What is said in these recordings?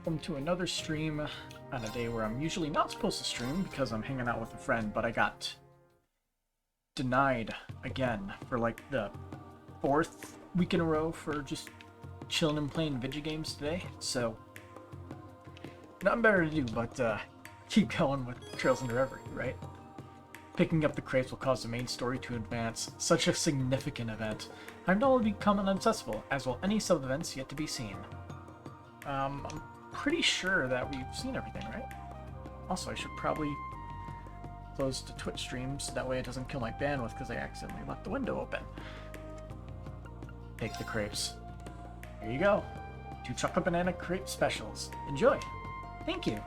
welcome to another stream on a day where I'm usually not supposed to stream because I'm hanging out with a friend, but I got denied again for like the 4th week in a row for just chilling and playing video games today, so nothing better to do but keep going with Trails into Reverie, right? Picking up the crates will cause the main story to advance. Such a significant event. I've now become inaccessible, as will any sub-events yet to be seen. I'm pretty sure that we've seen everything, right? Also, I should probably close the Twitch streams, that way it doesn't kill my bandwidth because I accidentally left the window open. Take the crepes. Here you go. 2 chocolate banana crepe specials. Enjoy. Thank you.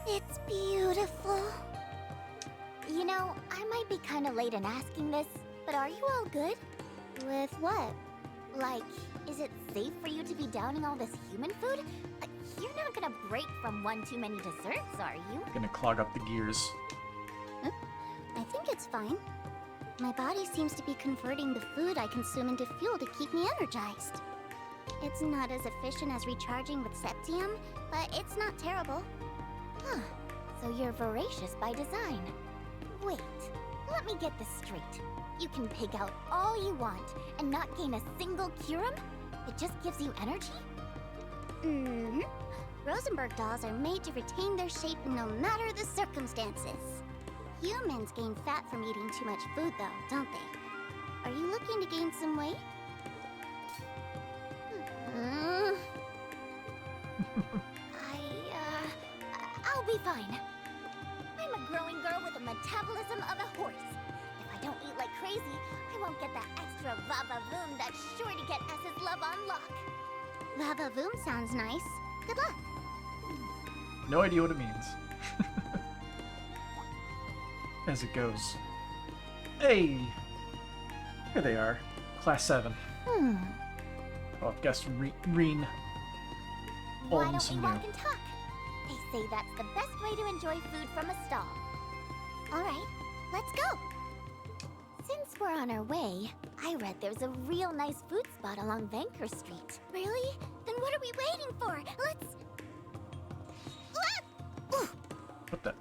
It's beautiful. You know, I might be kind of late in asking this, but are you all good? With what? Like, is it safe for you to be downing all this human food? You're not gonna break from one too many desserts, are you? Gonna clog up the gears. I think it's fine. My body seems to be converting the food I consume into fuel to keep me energized. It's not as efficient as recharging with Septium, but it's not terrible. Huh, so you're voracious by design. Wait, let me get this straight. You can pig out all you want and not gain a single curum? It just gives you energy? Mm-hmm. Rosenberg dolls are made to retain their shape no matter the circumstances. Humans gain fat from eating too much food though, don't they? Are you looking to gain some weight? I'll be fine. I'm a growing girl with the metabolism of a horse. If I don't eat like crazy, I won't get that extra va-va-voom that's sure to get S's love on lock. Va-va-voom sounds nice. Good luck. No idea what it means. As it goes. Hey! Here they are. Class 7. Oh, I've guessed Reen. Why don't we walk and talk? They say that's the best way to enjoy food from a stall. Alright, let's go! Since we're on our way, I read there's a real nice food spot along Vanker Street. Really? Then what are we waiting for? Let's... What the?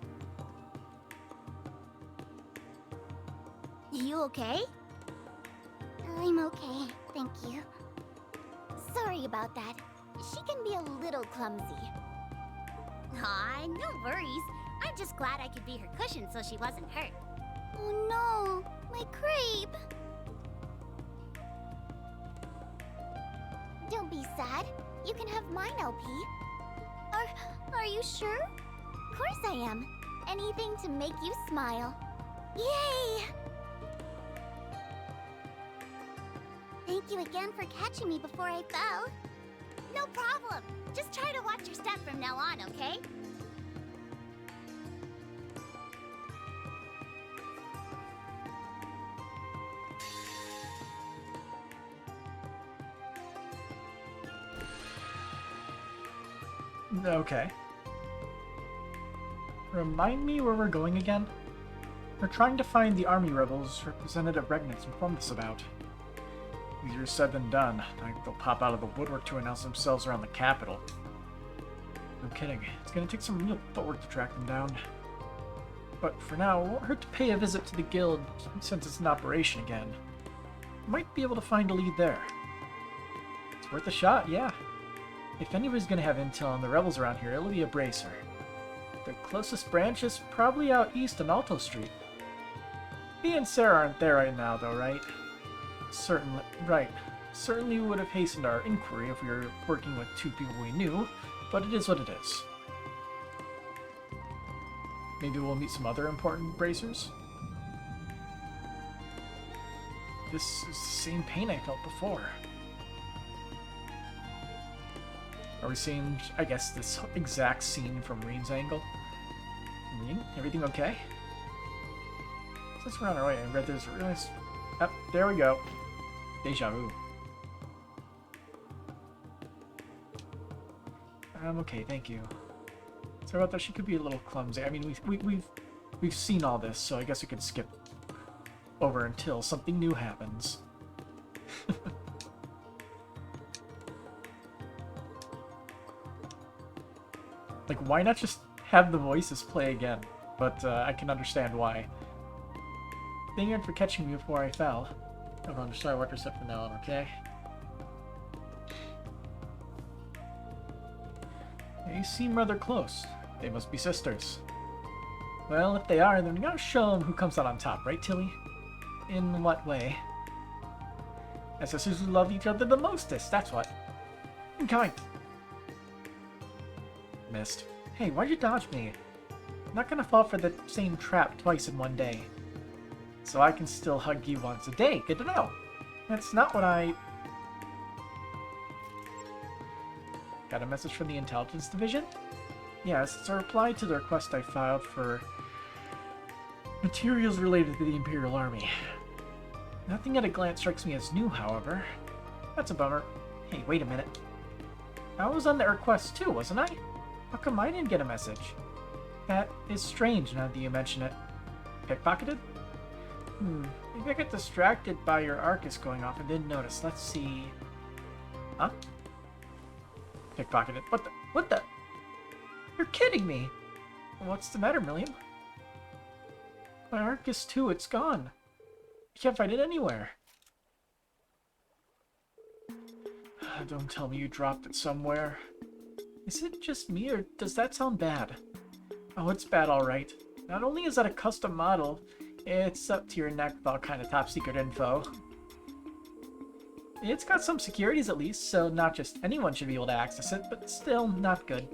You okay? I'm okay, thank you. Sorry about that. She can be a little clumsy. Aw, no worries. I'm just glad I could be her cushion so she wasn't hurt. Oh no, my crepe! Don't be sad. You can have mine, LP. Are you sure? Of course I am. Anything to make you smile. Yay! Thank you again for catching me before I fell. No problem. Just try to watch your step from now on, okay? Okay. Remind me where we're going again? We're trying to find the army rebels Representative Regnitz informed us about. Easier said than done. Like they'll pop out of the woodwork to announce themselves around the capital. No kidding. It's gonna take some real footwork to track them down. But for now, it won't hurt to pay a visit to the guild since it's in operation again. Might be able to find a lead there. It's worth a shot, yeah. If anybody's gonna have intel on the rebels around here, it'll be a bracer. The closest branch is probably out east on Alto Street. Me and Sarah aren't there right now, though, right? Certainly, right. Certainly would have hastened our inquiry if we were working with 2 people we knew, but it is what it is. Maybe we'll meet some other important bracers? This is the same pain I felt before. Are we seeing, I guess, this exact scene from Reen's angle? Reen, everything okay? Since we're on our way, I read there's a really nice... Yep, there we go. Deja vu. I'm okay, thank you. Sorry about that, she could be a little clumsy. I mean, we've seen all this, so I guess we could skip over until something new happens. Like, why not just have the voices play again? But I can understand why. Thank you for catching me before I fell. Hold on, just try to watch yourself from now on, okay? They seem rather close. They must be sisters. Well, if they are, then we gotta show them who comes out on top, right, Tilly? In what way? As sisters who love each other the mostest, that's what. I'm coming. Missed. Hey, why'd you dodge me? I'm not gonna fall for the same trap twice in one day. So I can still hug you once a day. Good to know. That's not what I... Got a message from the Intelligence Division? Yes, it's a reply to the request I filed for materials related to the Imperial Army. Nothing at a glance strikes me as new, however. That's a bummer. Hey, wait a minute. I was on that request too, wasn't I? How come I didn't get a message? That is strange now that you mention it. Pickpocketed? Maybe I got distracted by your Arcus going off and didn't notice. Let's see... Huh? Pickpocketed. What the? You're kidding me! What's the matter, Milliam? My Arcus too, it's gone. I can't find it anywhere. Don't tell me you dropped it somewhere. Is it just me, or does that sound bad? Oh, it's bad, alright. Not only is that a custom model, it's up to your neck with all kind of top-secret info. It's got some securities at least, so not just anyone should be able to access it, but still not good.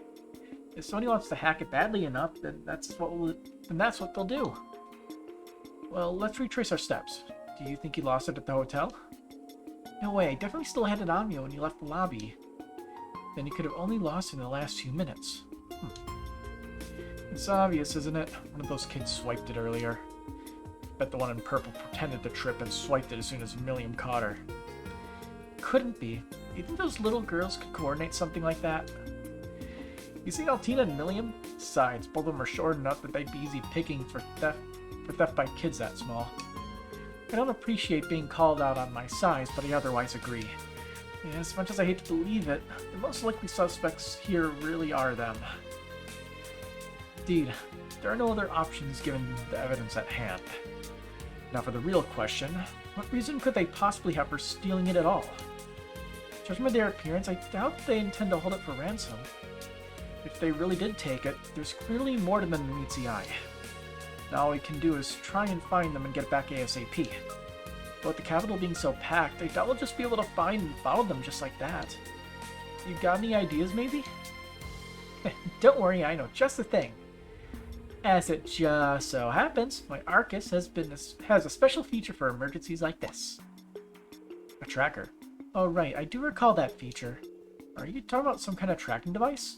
If somebody wants to hack it badly enough, then that's what they'll do. Well, let's retrace our steps. Do you think you lost it at the hotel? No way, I definitely still had it on me when you left the lobby. Then you could have only lost it in the last few minutes. It's obvious, isn't it? One of those kids swiped it earlier. Bet the one in purple pretended to trip and swiped it as soon as Milliam caught her. Couldn't be. Do you think those little girls could coordinate something like that? You see Altina and Milliam? Besides, both of them are short enough that they'd be easy picking for theft by kids that small. I don't appreciate being called out on my size, but I otherwise agree. Yeah, as much as I hate to believe it, the most likely suspects here really are them. Indeed, there are no other options given the evidence at hand. Now for the real question, what reason could they possibly have for stealing it at all? Judging by their appearance, I doubt they intend to hold it for ransom. If they really did take it, there's clearly more to them than meets the eye. Now all we can do is try and find them and get back ASAP. But with the capital being so packed, I doubt we'll just be able to find and follow them just like that. You got any ideas, maybe? Don't worry, I know just the thing. As it just so happens, my Arcus has a special feature for emergencies like this. A tracker. Oh right, I do recall that feature. Are you talking about some kind of tracking device?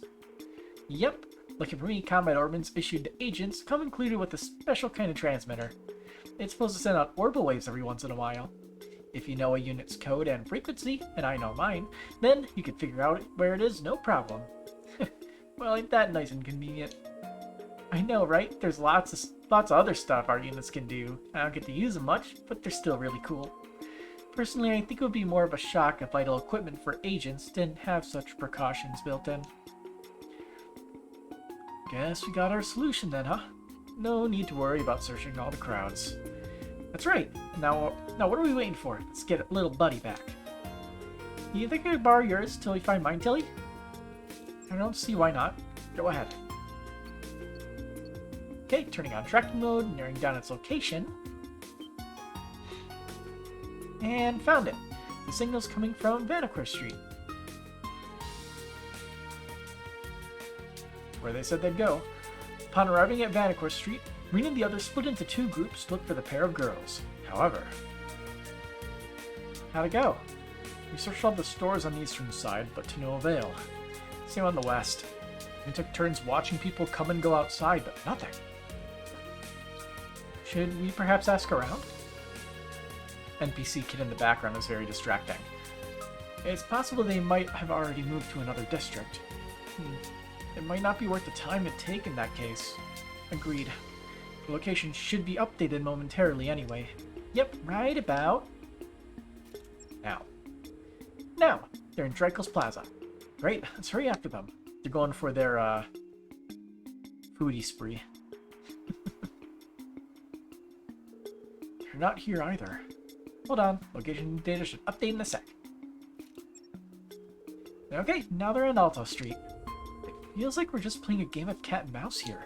Yep. Looking for me, combat orbits issued to agents come included with a special kind of transmitter. It's supposed to send out orbital waves every once in a while. If you know a unit's code and frequency, and I know mine, then you can figure out where it is no problem. Well, ain't that nice and convenient? I know, right? There's lots of other stuff our units can do. I don't get to use them much, but they're still really cool. Personally, I think it would be more of a shock if vital equipment for agents didn't have such precautions built in. Guess we got our solution then, huh? No need to worry about searching all the crowds. That's right. Now what are we waiting for? Let's get little buddy back. You think I could borrow yours till we find mine, Tilly? I don't see why not. Go ahead. Okay, turning on tracking mode, narrowing down its location. And found it. The signal's coming from Vanaquer Street, where they said they'd go. Upon arriving at Vanaquer Street, Rena and the others split into two groups to look for the pair of girls. However, how'd it go? We searched all the stores on the eastern side, but to no avail. Same on the west. We took turns watching people come and go outside, but nothing. Should we perhaps ask around? NPC kid in the background is very distracting. It's possible they might have already moved to another district. It might not be worth the time to take in that case. Agreed. The location should be updated momentarily anyway. Yep, right about now. They're in Draco's Plaza. Great, let's hurry after them. They're going for their foodie spree. You're not here either. Hold on, location data should update in a sec. Okay, now they're in Alto Street. It feels like we're just playing a game of cat and mouse here.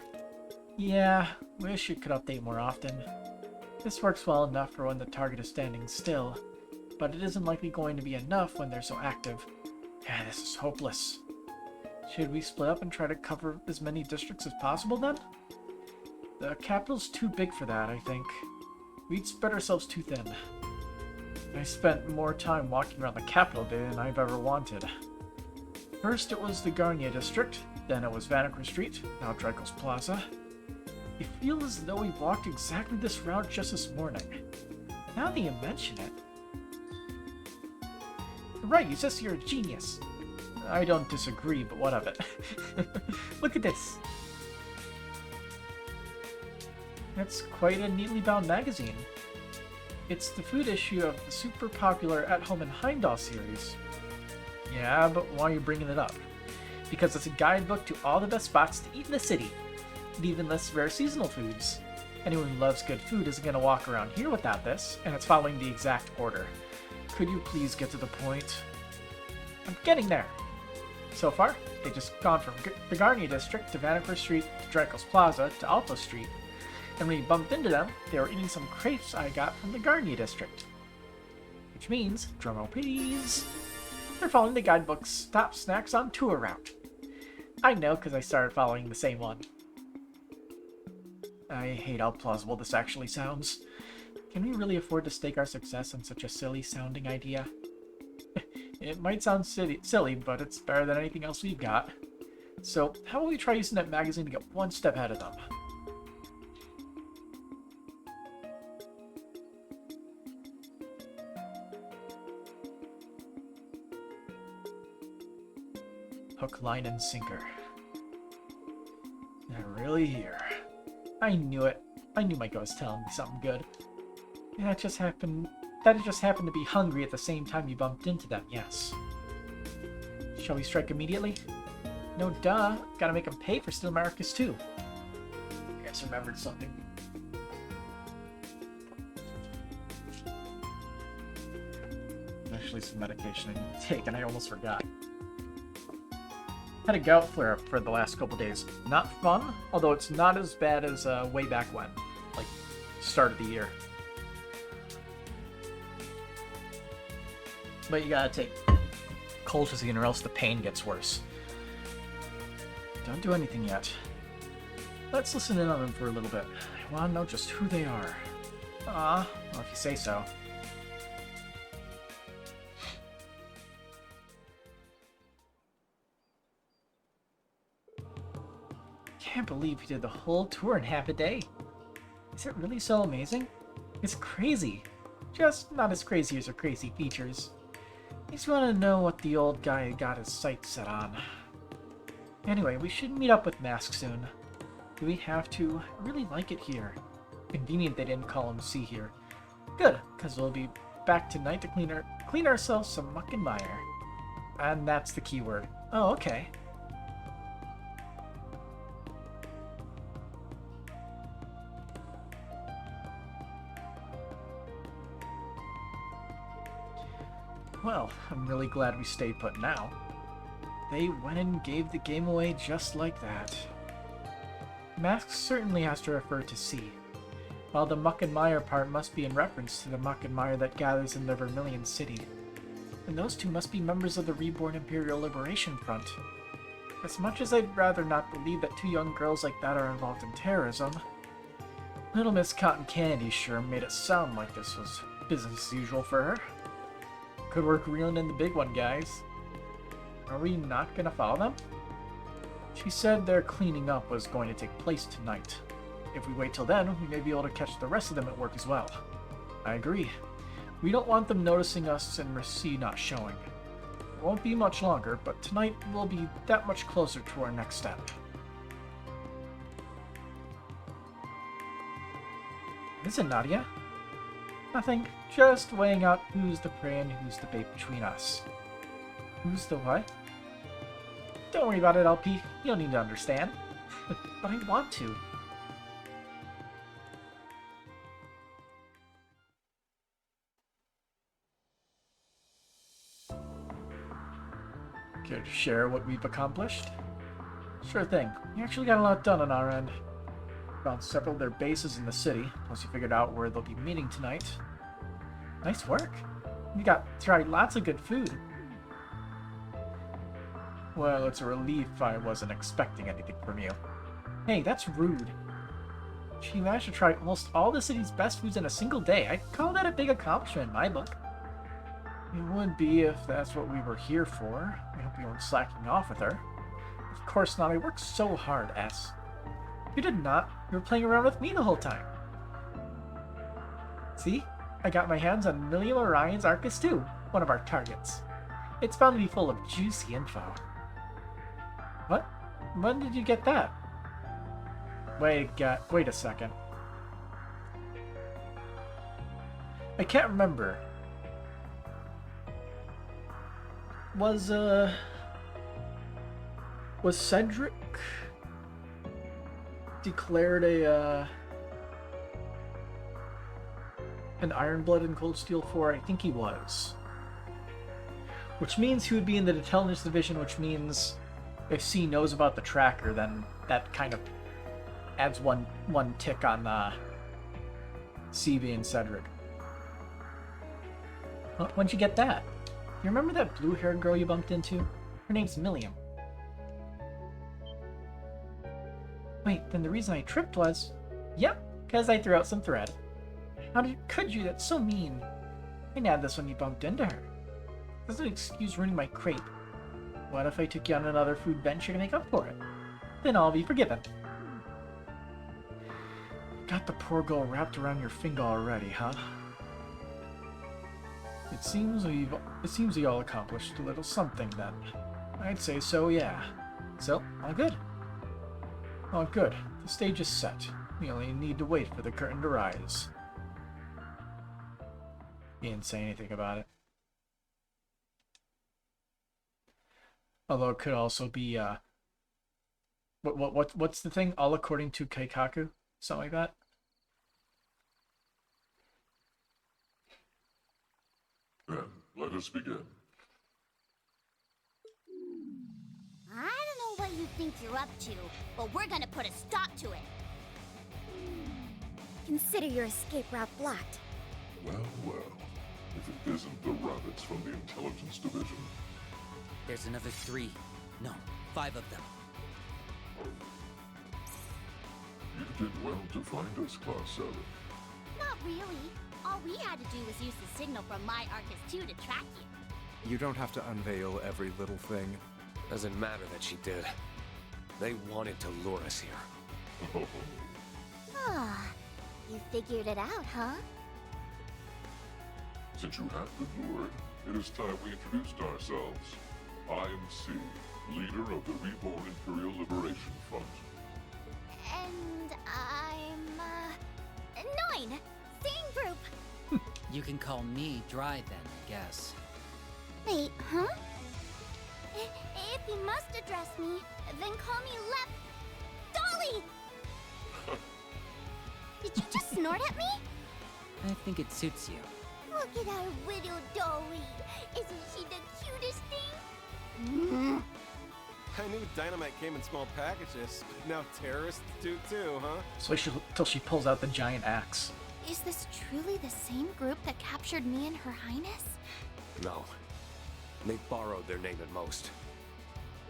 Yeah, wish it could update more often. This works well enough for when the target is standing still, but it isn't likely going to be enough when they're so active. Yeah, this is hopeless. Should we split up and try to cover as many districts as possible then? The capital's too big for that, I think. We'd spread ourselves too thin. I spent more time walking around the capital day than I've ever wanted. First it was the Garnier district, then it was Vanaquer Street, now Dreykel's Plaza. I feel as though we walked exactly this route just this morning. Now that you mention it... Right, you says you're a genius. I don't disagree, but what of it? Look at this. That's quite a neatly bound magazine. It's the food issue of the super popular At Home in Heimdall series. Yeah, but why are you bringing it up? Because it's a guidebook to all the best spots to eat in the city, and even less rare seasonal foods. Anyone who loves good food isn't going to walk around here without this, and it's following the exact order. Could you please get to the point? I'm getting there! So far, they've just gone from the Garnier district to Vanaquer Street to Dreykel's Plaza to Alto Street. And when we bumped into them, they were eating some crepes I got from the Garnier district. Which means, drumroll please, they're following the guidebook's top snacks on tour route. I know because I started following the same one. I hate how plausible this actually sounds. Can we really afford to stake our success on such a silly-sounding idea? It might sound silly, but it's better than anything else we've got. So, how about we try using that magazine to get one step ahead of them? Hook, line, and sinker. They're really here. I knew it. I knew my gut was telling me something good. That just happened to be hungry at the same time you bumped into them, yes. Shall we strike immediately? No duh. Gotta make them pay for Still Marcus too. I just remembered something. Actually some medication I need to take and I almost forgot. Had a gout flare-up for the last couple days. Not fun, although it's not as bad as way back when. Like, start of the year. But you gotta take colchicine or else the pain gets worse. Don't do anything yet. Let's listen in on them for a little bit. I wanna know just who they are. Well, if you say so. Can't believe you did the whole tour in half a day. Is it really so amazing? It's crazy. Just not as crazy as her crazy features. Makes me want to know what the old guy got his sights set on. Anyway, we should meet up with Mask soon. Do we have to? I really like it here. Convenient they didn't call him C here. Good, because we'll be back tonight to clean ourselves some muck and mire. And that's the key word. Oh, okay. Well, I'm really glad we stayed put now. They went and gave the game away just like that. Mask certainly has to refer to C, while the muck and mire part must be in reference to the muck and mire that gathers in the Vermilion City. And those two must be members of the Reborn Imperial Liberation Front. As much as I'd rather not believe that two young girls like that are involved in terrorism, Little Miss Cotton Candy sure made it sound like this was business as usual for her. Good work reeling in the big one, guys. Are we not gonna follow them? She said their cleaning up was going to take place tonight. If we wait till then, we may be able to catch the rest of them at work as well. I agree. We don't want them noticing us and Merci not showing. It won't be much longer, but tonight we'll be that much closer to our next step. Is it Nadia? Nothing. Just weighing out who's the prey and who's the bait between us. Who's the what? Don't worry about it, LP. You don't need to understand. But I want to. Care to share what we've accomplished? Sure thing. We actually got a lot done on our end. Found several of their bases in the city, plus you figured out where they'll be meeting tonight. Nice work. We got tried lots of good food. Well, it's a relief I wasn't expecting anything from you. Hey, that's rude. She managed to try almost all the city's best foods in a single day. I'd call that a big accomplishment in my book. It would be if that's what we were here for. I hope you weren't slacking off with her. Of course not. I worked so hard, S. You did not. You were playing around with me the whole time. See? I got my hands on Million Orion's Arcus too, one of our targets. It's found to be full of juicy info. What? When did you get that? Wait a second. I can't remember. Was Cedric declared an Iron Blood and Cold Steel 4? I think he was. Which means he would be in the Intelligence Division, which means if C knows about the tracker, then that kind of adds one tick on CV and Cedric. When'd you get that? You remember that blue-haired girl you bumped into? Her name's Milliam. Wait, then the reason I tripped was... Yep, because I threw out some thread. Could you? That's so mean. I nabbed this when you bumped into her. Doesn't excuse ruining my crepe. What if I took you on another food venture to make up for it? Then I'll be forgiven. Got the poor girl wrapped around your finger already, huh? It seems we all accomplished a little something then. I'd say so, yeah. So, all good. All good. The stage is set. We only need to wait for the curtain to rise. He didn't say anything about it. Although it could also be what's the thing? All according to Keikaku? Something like that? Then, let us begin. I don't know what you think you're up to, but we're gonna put a stop to it. Consider your escape route blocked. Well, if it isn't the rabbits from the Intelligence Division. There's another 3. No, 5 of them. You did well to find us, Class 7. Not really. All we had to do was use the signal from my Arcus 2 to track you. You don't have to unveil every little thing. Doesn't matter that she did. They wanted to lure us here. Ah, you figured it out, huh? Since you have been lured, it is time we introduced ourselves. I am C, leader of the Reborn Imperial Liberation Front. And I'm, 9! Same group! You can call me Dry then, I guess. Wait, huh? If you must address me, then call me Dolly! Did you just snort at me? I think it suits you. Look at our widow Dolly! Isn't she the cutest thing? I knew dynamite came in small packages, but now terrorists do too, huh? So till she pulls out the giant axe. Is this truly the same group that captured me and Her Highness? No. They borrowed their name at most.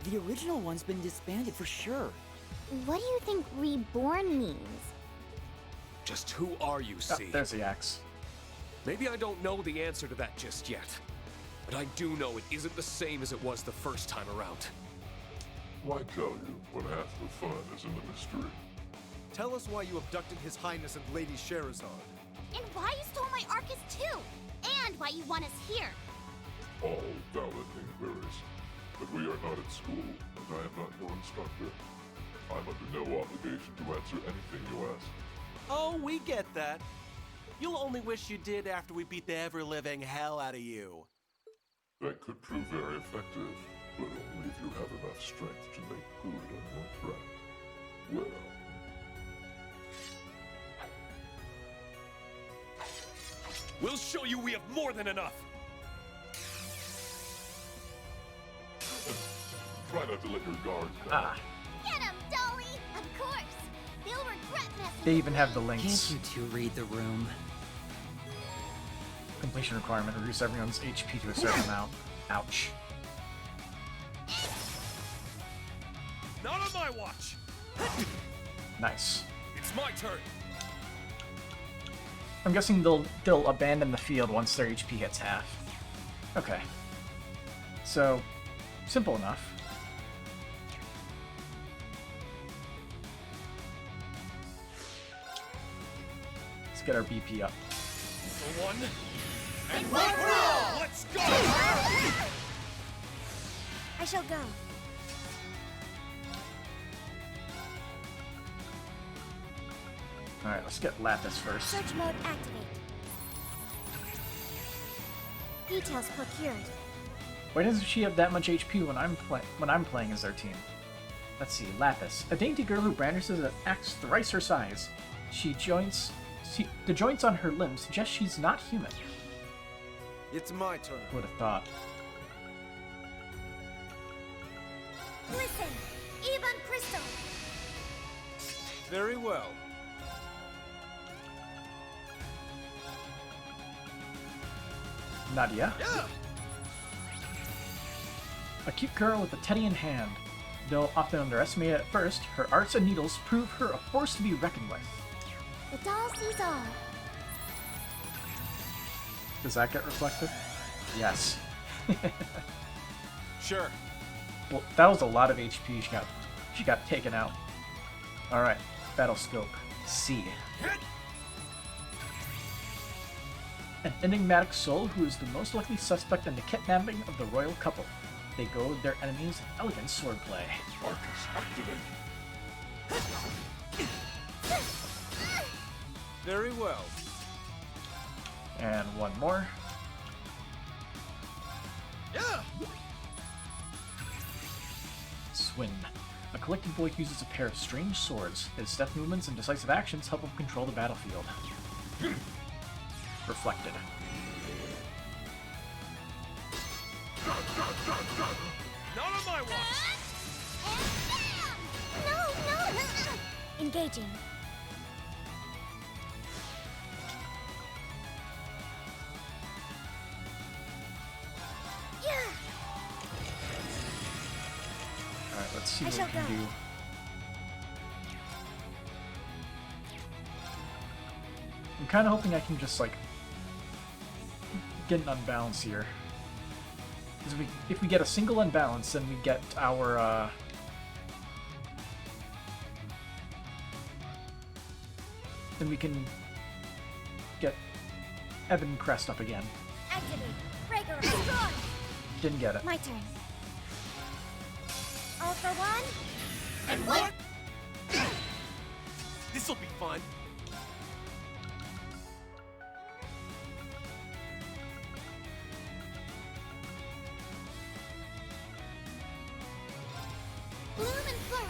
The original one's been disbanded for sure. What do you think reborn means? Just who are you, Oh, C? there's the axe. Maybe I don't know the answer to that just yet. But I do know it isn't the same as it was the first time around. Why tell you when half the fun is in the mystery? Tell us why you abducted His Highness and Lady Sherazade. And why you stole my Arcus 2! And why you want us here! All valid inquiries. But we are not at school, and I am not your instructor. I'm under no obligation to answer anything you ask. Oh, we get that. You'll only wish you did after we beat the ever-living hell out of you. That could prove very effective, but only if you have enough strength to make good on your threat. Well, We'll show you we have more than enough! try not to let your guards down. Ah, Get him, Dolly! Of course! They'll regret messing they with even have the me. Can't links. you two read the room? Completion requirement, reduce everyone's HP to a certain amount. Ouch. Not on my watch! Nice. It's my turn! I'm guessing they'll abandon the field once their HP hits half. Okay. So, simple enough. Let's get our BP up. For one, and one for all! Let's go! I shall go. Alright, let's get Lapis first. Search mode activate. Details procured. Why doesn't she have that much HP when I'm playing as their team? Let's see, Lapis. A dainty girl who brandishes an axe thrice her size. The joints on her limbs suggest she's not human. It's my turn. Would have thought. Listen, Evan Crystal. Very well. Nadia. Yeah! A cute girl with a teddy in hand. Though often underestimated at first, her arts and needles prove her a force to be reckoned with. The doll sees all. Does that get reflected? Yes. Sure. Well, that was a lot of HP she got taken out. Alright, battle scope. C. An enigmatic soul who is the most likely suspect in the kidnapping of the royal couple. They goad their enemies in elegant swordplay. Arcus, activate. Very well. And one more. Yeah! Swin. A collected boy uses a pair of strange swords. His step movements and decisive actions help him control the battlefield. Reflected. Not on my watch! No! Engaging. Yeah! Alright, let's see I what we shall can go. do. I'm kind of hoping I can just, like, get an unbalance here. Because if we get a single unbalance, then we get our, then we can get Evan Crest up again. Activate. Breaker destroy. Didn't get it. My turn. All for one. And what? This'll be fun. Bloom and flourish!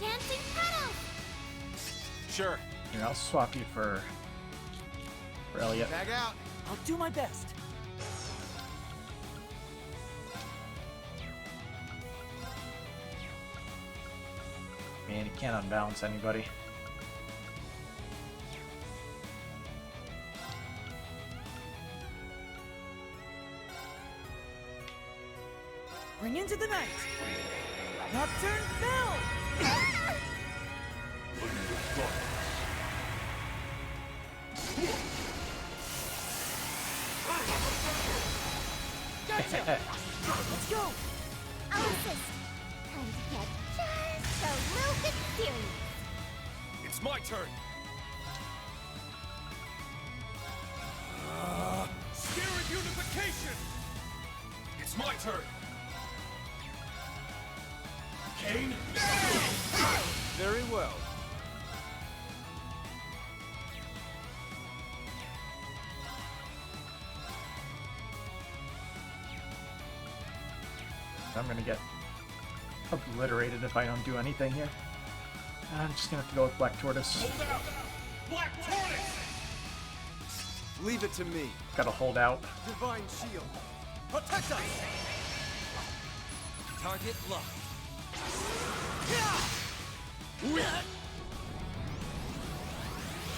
Dancing petals! Sure. Here, I'll swap you for Elliot. Tag out. I'll do my best. Man, he can't unbalance anybody. Bring into the night. Nocturne Bell. Let's go. I'll assist. Time to get just a little bit serious. It's my turn! Spirit unification! It's my turn! Kane? Very well. I'm gonna get obliterated if I don't do anything here. I'm just gonna have to go with Black Tortoise. Hold out! Black Tortoise! Leave it to me. Gotta hold out. Divine Shield. Protect us! Target locked.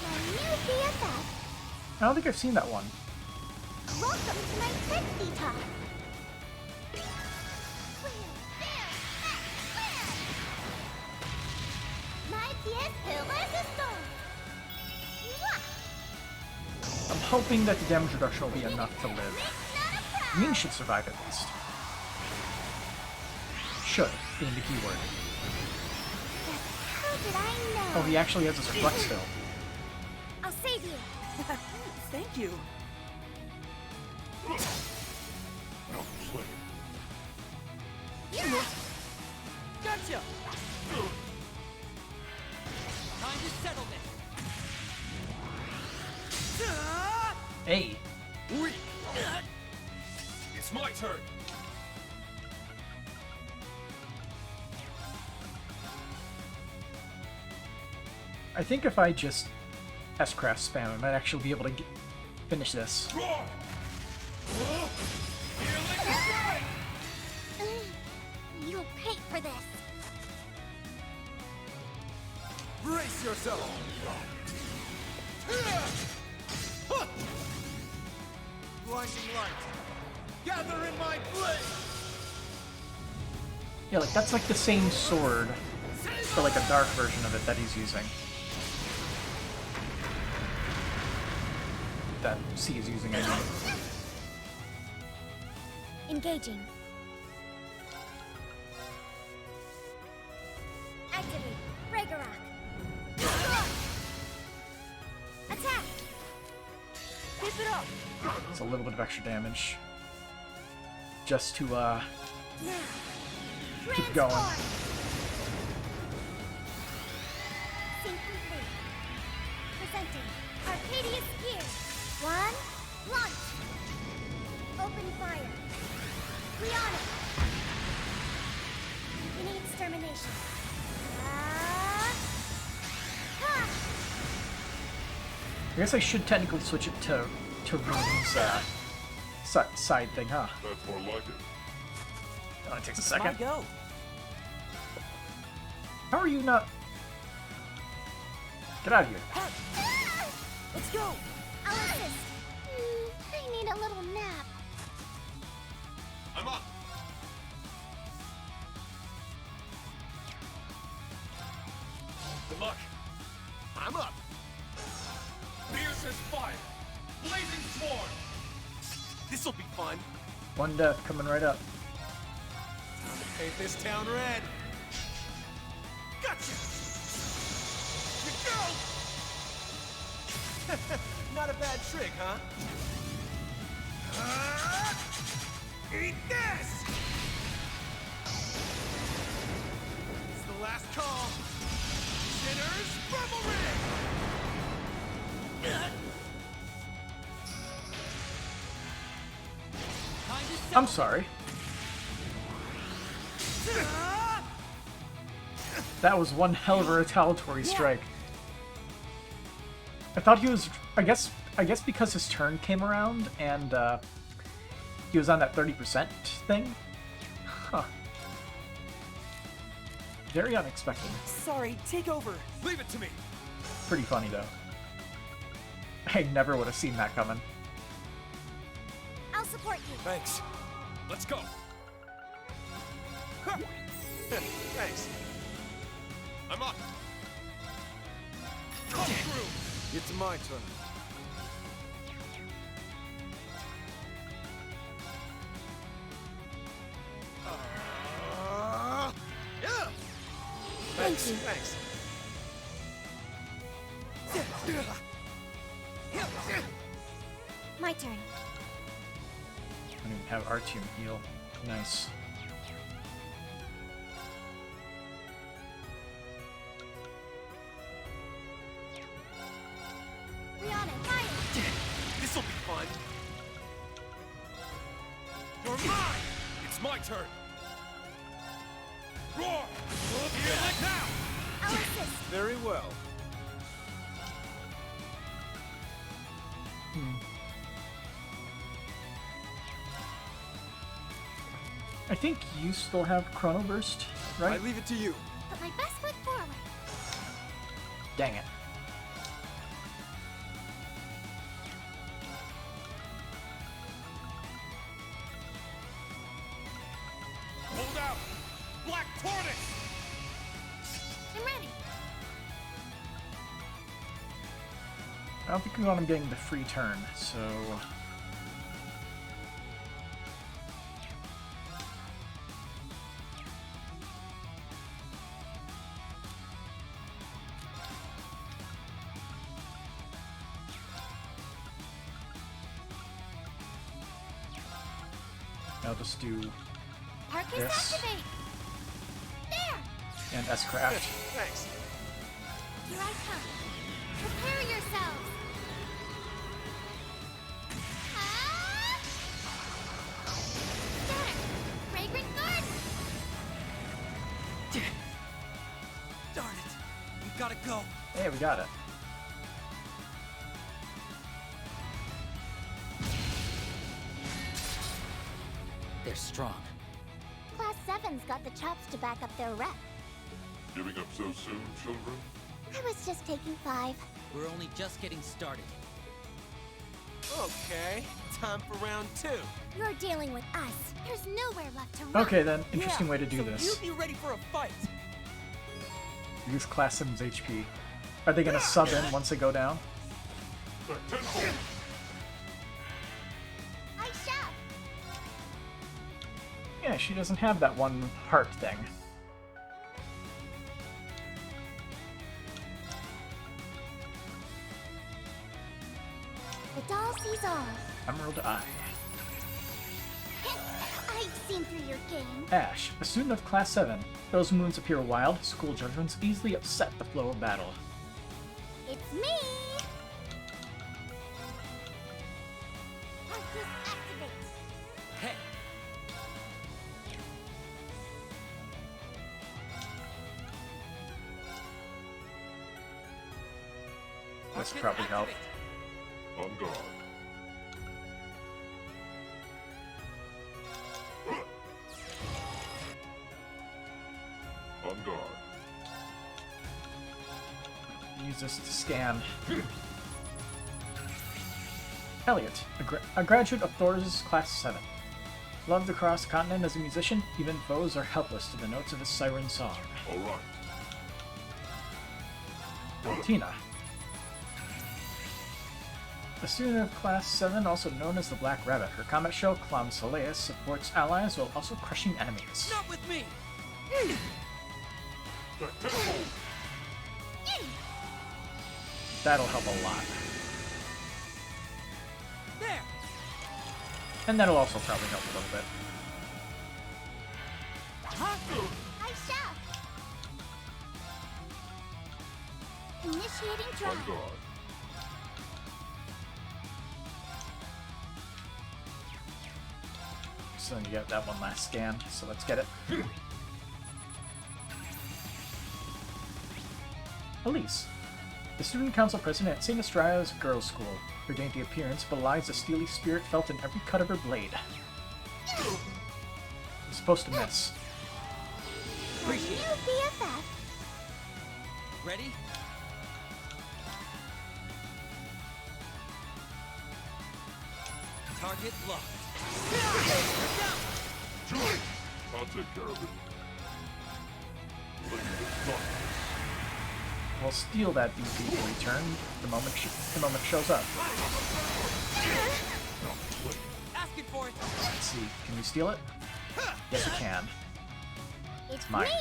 My new BFF. I don't think I've seen that one. Welcome to my Trixie Talk. My pies irresistible. I'm hoping that the damage reduction will be enough to live. Ming should survive at least. Should, being the keyword. How did I know? Oh, he actually has his flex still. I'll save you. Thank you. Gotcha! Time to settle this. Hey, It's my turn! I think if I just S-Craft spam, I might actually be able to finish this. Roar! You'll pay for this. Brace yourself! Blinding light! Gather in my blade! Yeah, like that's like the same sword, but like a dark version of it that he's using. That C is using, I mean. Engaging. Activate. Ragnarok. Attack. Keep it up. It's a little bit of extra damage. Just to, Now. keep going. Transform. Sync complete. Presenting Arcadius Gear. 1. Launch. Open fire. We on it. Beginning extermination. Ha! I guess I should technically switch it to Rune's side thing, huh? That's more like it. It only takes a My second. go. How are you not? Get out of here. Let's go. I'll assist. I need a little nap. I'm up! Good luck! I'm up. Fierce as fire! Blazing swarm! This'll be fun. One death coming right up. Time to paint this town red. Gotcha. You go. Not a bad trick, huh? Eat this. It's the last call. Sinners, revelry. Time to settle. I'm sorry. That was one hell of a retaliatory strike. I thought he was. I guess because his turn came around and he was on that 30% thing. Huh. Very unexpected. Sorry, take over. Leave it to me! Pretty funny though. I never would have seen that coming. I'll support you. Thanks. Let's go! Thanks. I'm up! Come through! It's my turn. Yeah. Thank you. Thanks. My turn. I don't even have Artium heal. Nice. Rihanna, fire! This'll be fun. You're mine! It's my turn! Roar! Here like now! I'll assist. Very well. I think you still have Chrono Burst, right? I leave it to you. Put my best foot forward. Dang it. Hold out! Black Tortoise! I'm ready. I don't think we want him getting the free turn, so... I'll just do Arcus Yes. activate. There. and S-Craft. Thanks. Here I come. Prepare yourselves. Ah! There. Fragrant garden. Darn it! We gotta go. Hey, we got it. They're strong. Class 7's got the chops to back up their rep. Giving up so soon, children? I was just taking 5. We're only just getting started. Okay, time for round 2. You're dealing with us. There's nowhere left to run. Okay then, interesting way to do so this. You be ready for a fight. Use Class 7's HP. Are they gonna sub in once they go down? Back tenfold! I shall. Yeah, she doesn't have that one heart thing. The doll sees all. Emerald Eye. I've seen through your game. Ash, a student of Class 7. Those moons appear wild, school judgments easily upset the flow of battle. It's me! Arcus activate. Hey! This would probably help. On guard. On guard. Use this to scan. Elliot, a graduate of Thor's Class 7. Loved across the continent as a musician, even foes are helpless to the notes of his siren song. Alright. Tina. A student of Class 7, also known as the Black Rabbit. Her comet show, Clown Soleus, supports allies while also crushing enemies. Not with me! Back tenfold! That'll help a lot. There! And that'll also probably help a little bit. I shall. Initiating On drive. guard. So then you get that one last scan, so let's get it. Elise. The student council president at St. Estralla's girls' school. Her dainty appearance belies the steely spirit felt in every cut of her blade. You're supposed to miss. Appreciate You it. BFF. Ready? Target locked. Julie! I'll take care of it. Let me get done. We'll steal that BP in return the moment it shows up. Asking for it. Let's see, can we steal it? Yes, we can. It's Mine. me.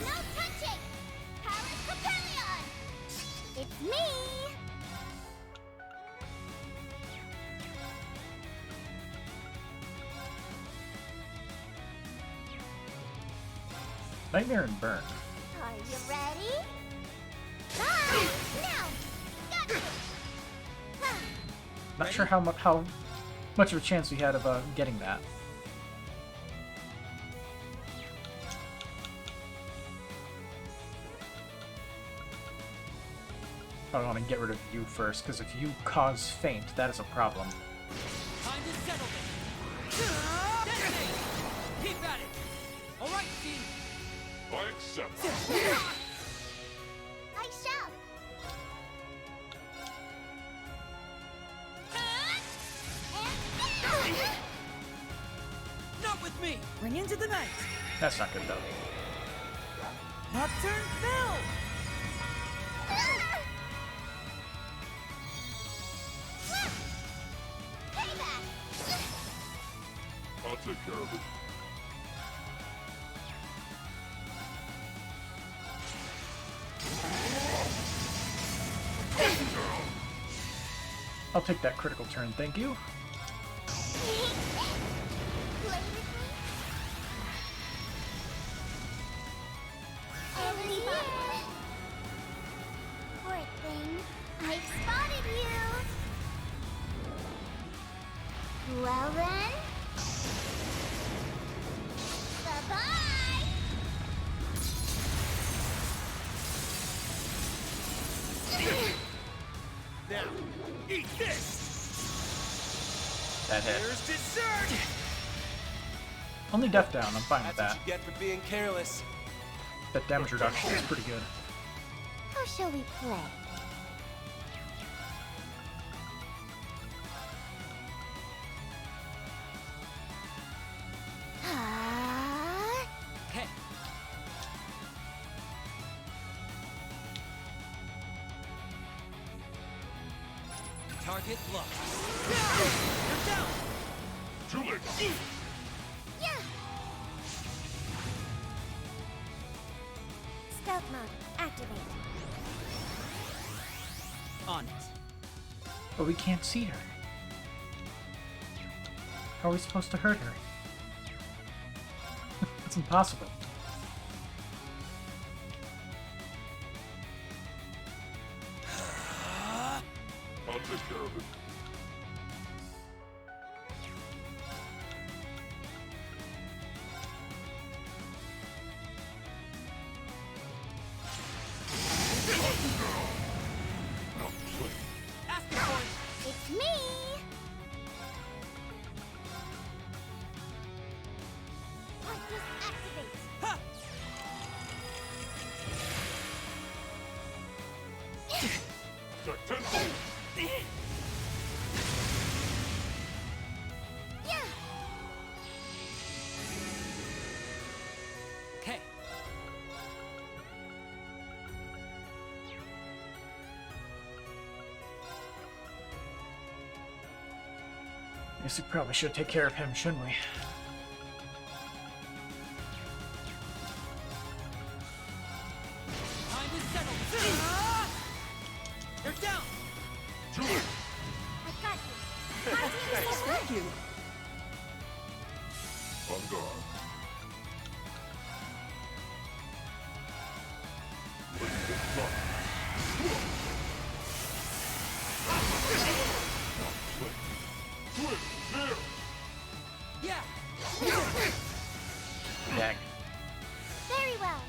No touching. Power Propellion. It's me. Nightmare and Burn. Are you ready? Bye. Now. Got you. Not sure how much of a chance we had of getting that. I want to get rid of you first, because if you cause faint, that is a problem. Time to settle this. Detonate! Keep at it. All right, team. I accept. I shall. Not with me. Bring into the night. That's not good, though. Nocturne Bell. I'll take care of it. I'll take that critical turn, thank you. Poor thing. I've spotted you. Well then. Bye-bye. Now, eat this! That hit. Here's dessert! Only death down, I'm fine with That's that. what you get for being careless. That damage reduction is pretty good. How shall we play? Hey. Target locked. You're down. Too late. Yeah. Stealth mode activate. On it. But we can't see her. How are we supposed to hurt her? It's impossible. I'll take care of it. Asking for it. It's me. Arcus activate. Ha! Check tenfold. Yeah. Okay. Guess we probably should take care of him, shouldn't we? Time to settle. You're down. Too late. I got you. Thank you. On guard. Ready to fly. Twin, there! Yeah. Dang. Very well.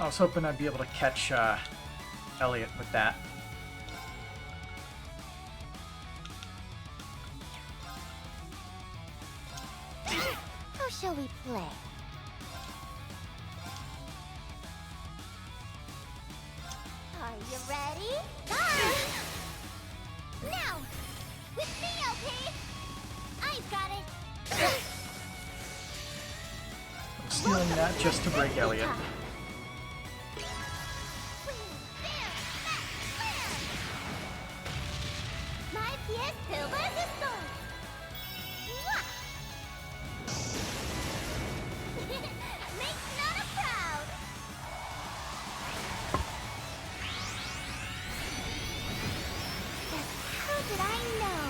I was hoping I'd be able to catch Elliot with that. How shall we play? Are you ready? Now! With me, LP! I've got it! I'm stealing that just to break Elliot. My pièce de résistance! Mwah! Makes Nana proud! How did I know?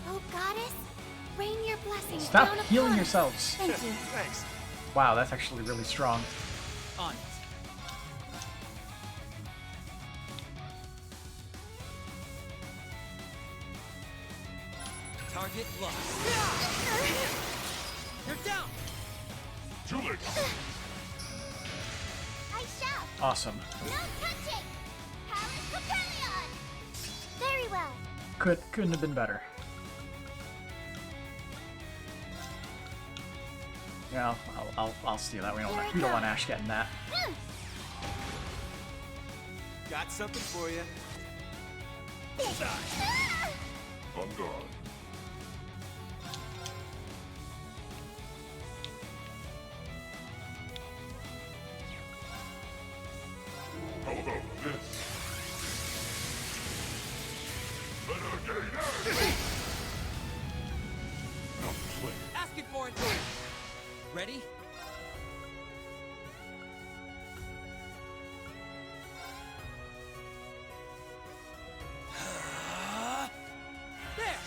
Oh, Goddess, rain your blessings Stop down healing upon us. yourselves. Thank you. Thanks. Wow, that's actually really strong. On it. Target lost. You're down. Too late. I shall. Awesome. No touching. Power Propellion. Very well. Couldn't have been better. Yeah, I'll steal that. We don't want Ash getting that. Got something for you. Bullseye. On guard. How about this? Renegade! Now play. Asking for it. Ready? There.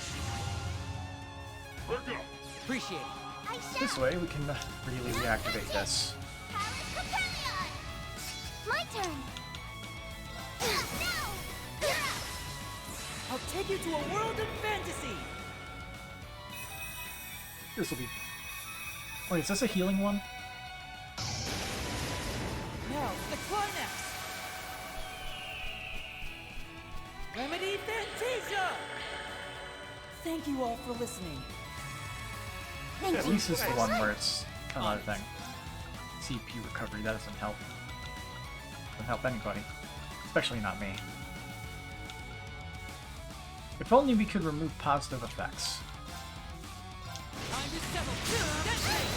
Back up! Appreciate it. I shall. This way we can really reactivate this. Power Propellion. My turn. No. I'll take you to a world of fantasy. This will be. Wait, is this a healing one? Now, the climax. Remedy Fantasia. Thank you all for listening. Thank At you. least it's the one where it's another thing. CP recovery, that doesn't help. Doesn't help anybody. Especially not me. If only we could remove positive effects. Time to settle. Detonate.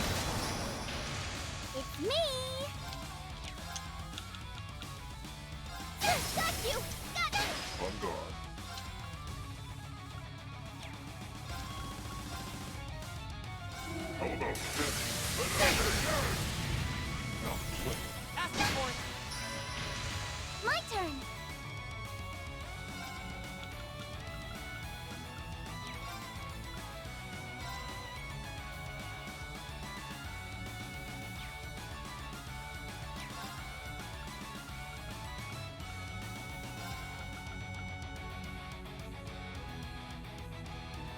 It's me. Got you. Got it. On guard. How about this? Renegade! Now play. Asking for it. My turn.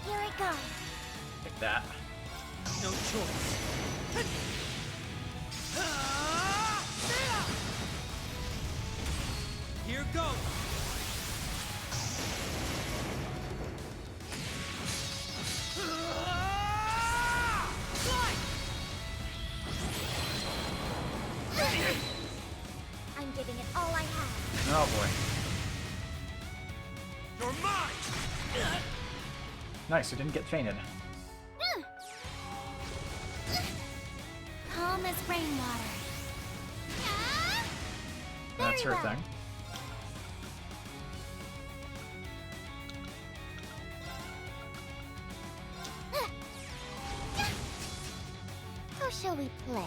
Here it goes. Like that. No choice. Here goes. Fly! I'm giving it all I have. Oh boy. You're mine! Nice, we didn't get fainted. Calm as rainwater. That's her Very well. thing. How shall we play?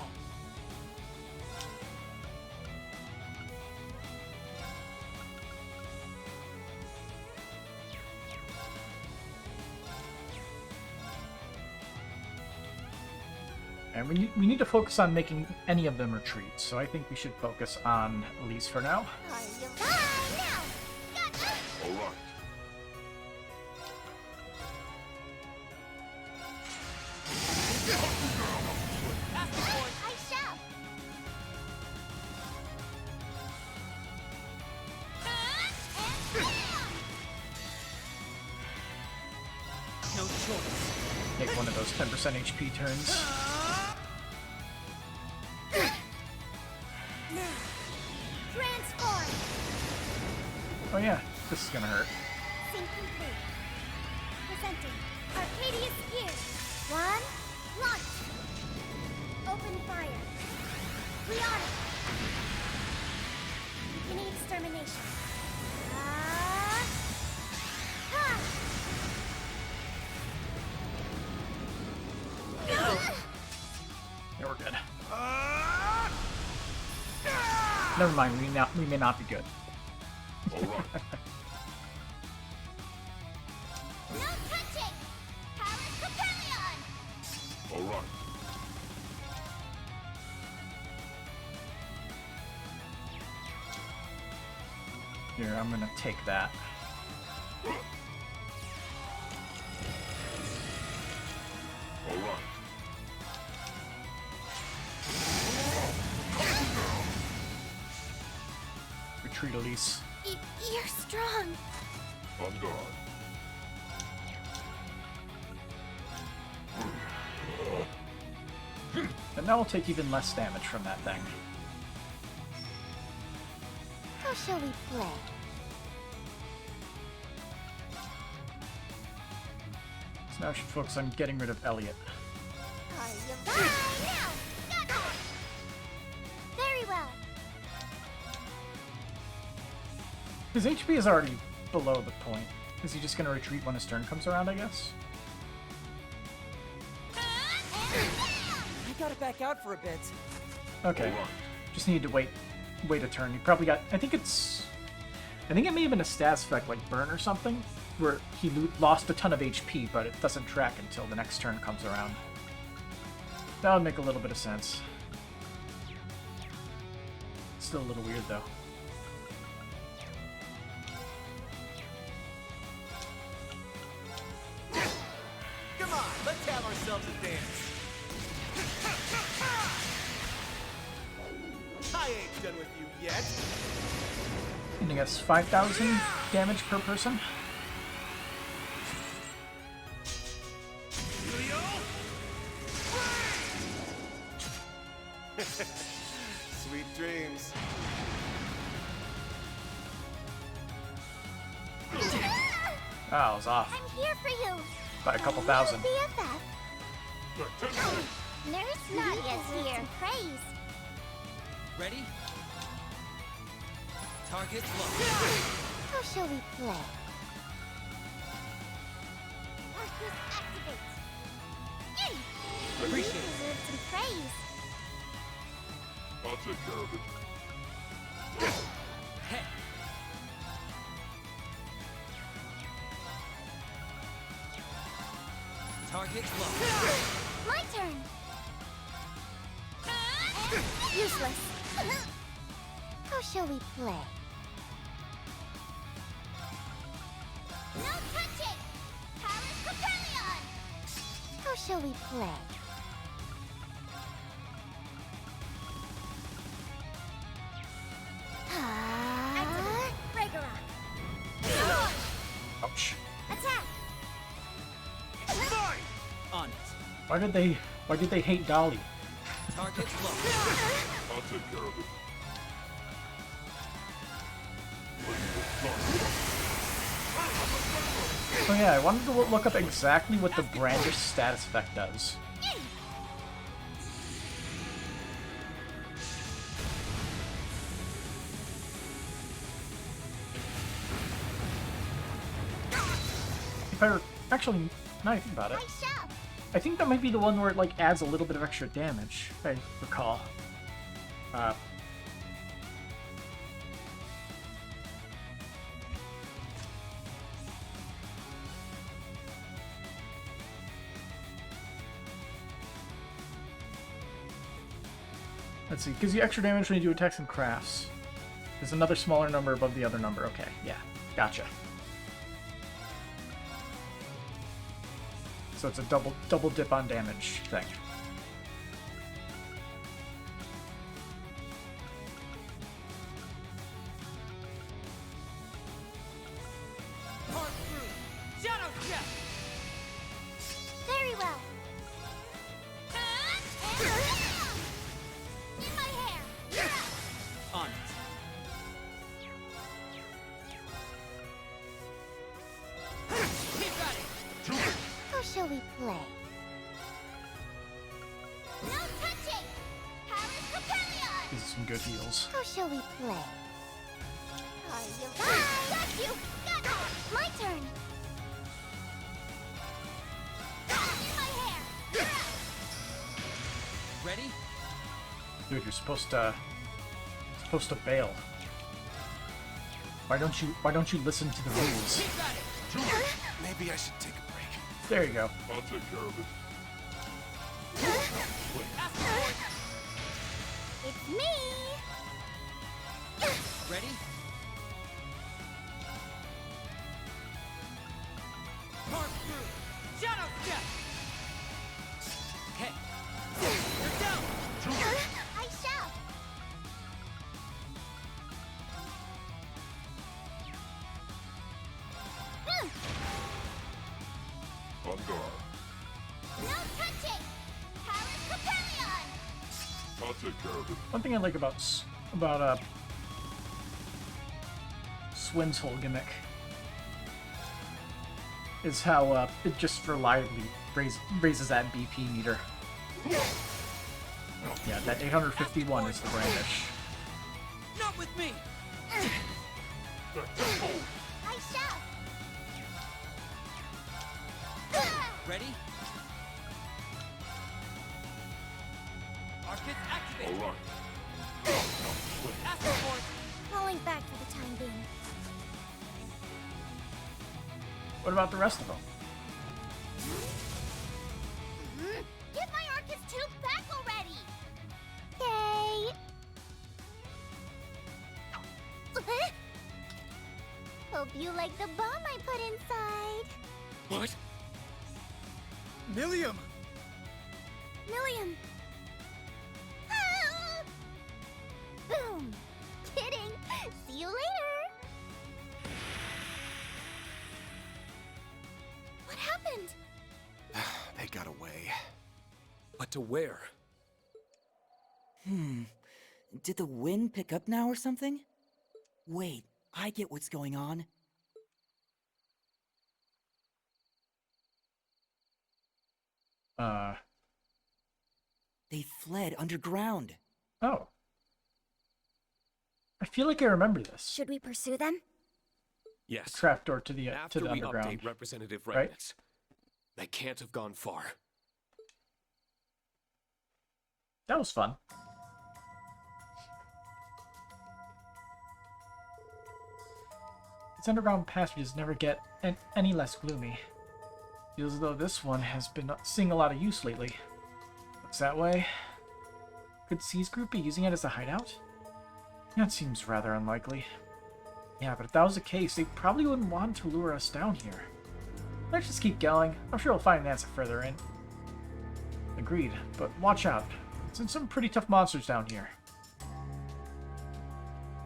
And we need to focus on making any of them retreat, so I think we should focus on Elise for now. Are you fine now? Got All right. Asking for it. I shall. And bam! No choice. Take one of those 10% HP turns. Transform. Oh yeah, this is gonna hurt. Sync complete. Presenting Arcadius Gear. One, launch. Open fire. Rihanna. Beginning extermination. Ah! Ha! Yeah, we're good. Never mind, we may not be good. All right. No touching! Power Propellion! All right. Here, I'm gonna take that. retreat, Elise. You're strong. I'm gone. And now we'll take even less damage from that thing. How shall we play? So now I should focus on getting rid of Elliot. Are you ready? Now! Got it! Very well. His HP is already below the point. Is he just going to retreat when his turn comes around, I guess? I gotta back out for a bit. Okay. Just need to wait a turn. He probably got... I think it may have been a status effect like Burn or something, where he lost a ton of HP, but it doesn't track until the next turn comes around. That would make a little bit of sense. Still a little weird, though. Come on, let's have ourselves a dance. I ain't done with you yet. And I guess 5,000 damage per person. Sweet dreams. Oh, I was off I'm here for you. by a couple thousand. BFF. Nurse Nadia's here. Praise. Ready? Target locked. How shall we play? Arcus activate. Yay! Appreciate You it. deserve some praise. I'll take care of it. Hey. Target locked. My turn. Useless. How shall we play? No touching. Palace Capellion. How shall we play? Activate. Ragnarok. Ouch. Attack. On it. Why did they hate Dolly? Target locked. I'll take care of it. Oh yeah, I wanted to look up exactly what the Brandish status effect does. Actually, now I think about it, I shall. I think that might be the one where it like adds a little bit of extra damage, if I recall. Let's see, gives you extra damage when you do attacks and crafts. There's another smaller number above the other number. Okay, yeah, gotcha. So it's a double dip on damage thing. Part through. Shadow step. Very well. In my hair. On it. Keep at it. How shall we play? No touching. Palace Capellion. These are some good heals. How shall we play? Are you ready? Got you. Got it. My turn. In my hair. Ready? Dude, you're supposed to bail. Why don't you listen to the rules? Keep at it. Maybe I should take a break. There you go. I'll take care of it. It's me. Ready? Part through. Shadow step. Okay. You're down. I shall. Vandar. No touching! Paris Capellion! I'll take care of it. One thing I like about Swin's whole gimmick is how it just reliably raises that BP meter. Yeah, that 851 is the brandish. Not with me! I shall! Ready? Arcus activate! All right. Astral Force! Falling back for the time being. What about the rest of them? Get my Arcus tube back already! Yay! Hope you like the bomb I put inside. What? Millium! Million! Ah! Boom! Kidding! See you later! What happened? They got away. But to where? Did the wind pick up now or something? Wait, I get what's going on. They fled underground. Oh. I feel like I remember this. Should we pursue them? Yes. Trapdoor to the After we underground. update Representative right? Regnitz, they can't have gone far. That was fun. These underground passages never get any less gloomy. Feels as though this one has been seeing a lot of use lately. Looks that way. Could C's group be using it as a hideout? That seems rather unlikely. Yeah, but if that was the case, they probably wouldn't want to lure us down here. Let's just keep going. I'm sure we'll find an answer further in. Agreed, but watch out. There's some pretty tough monsters down here.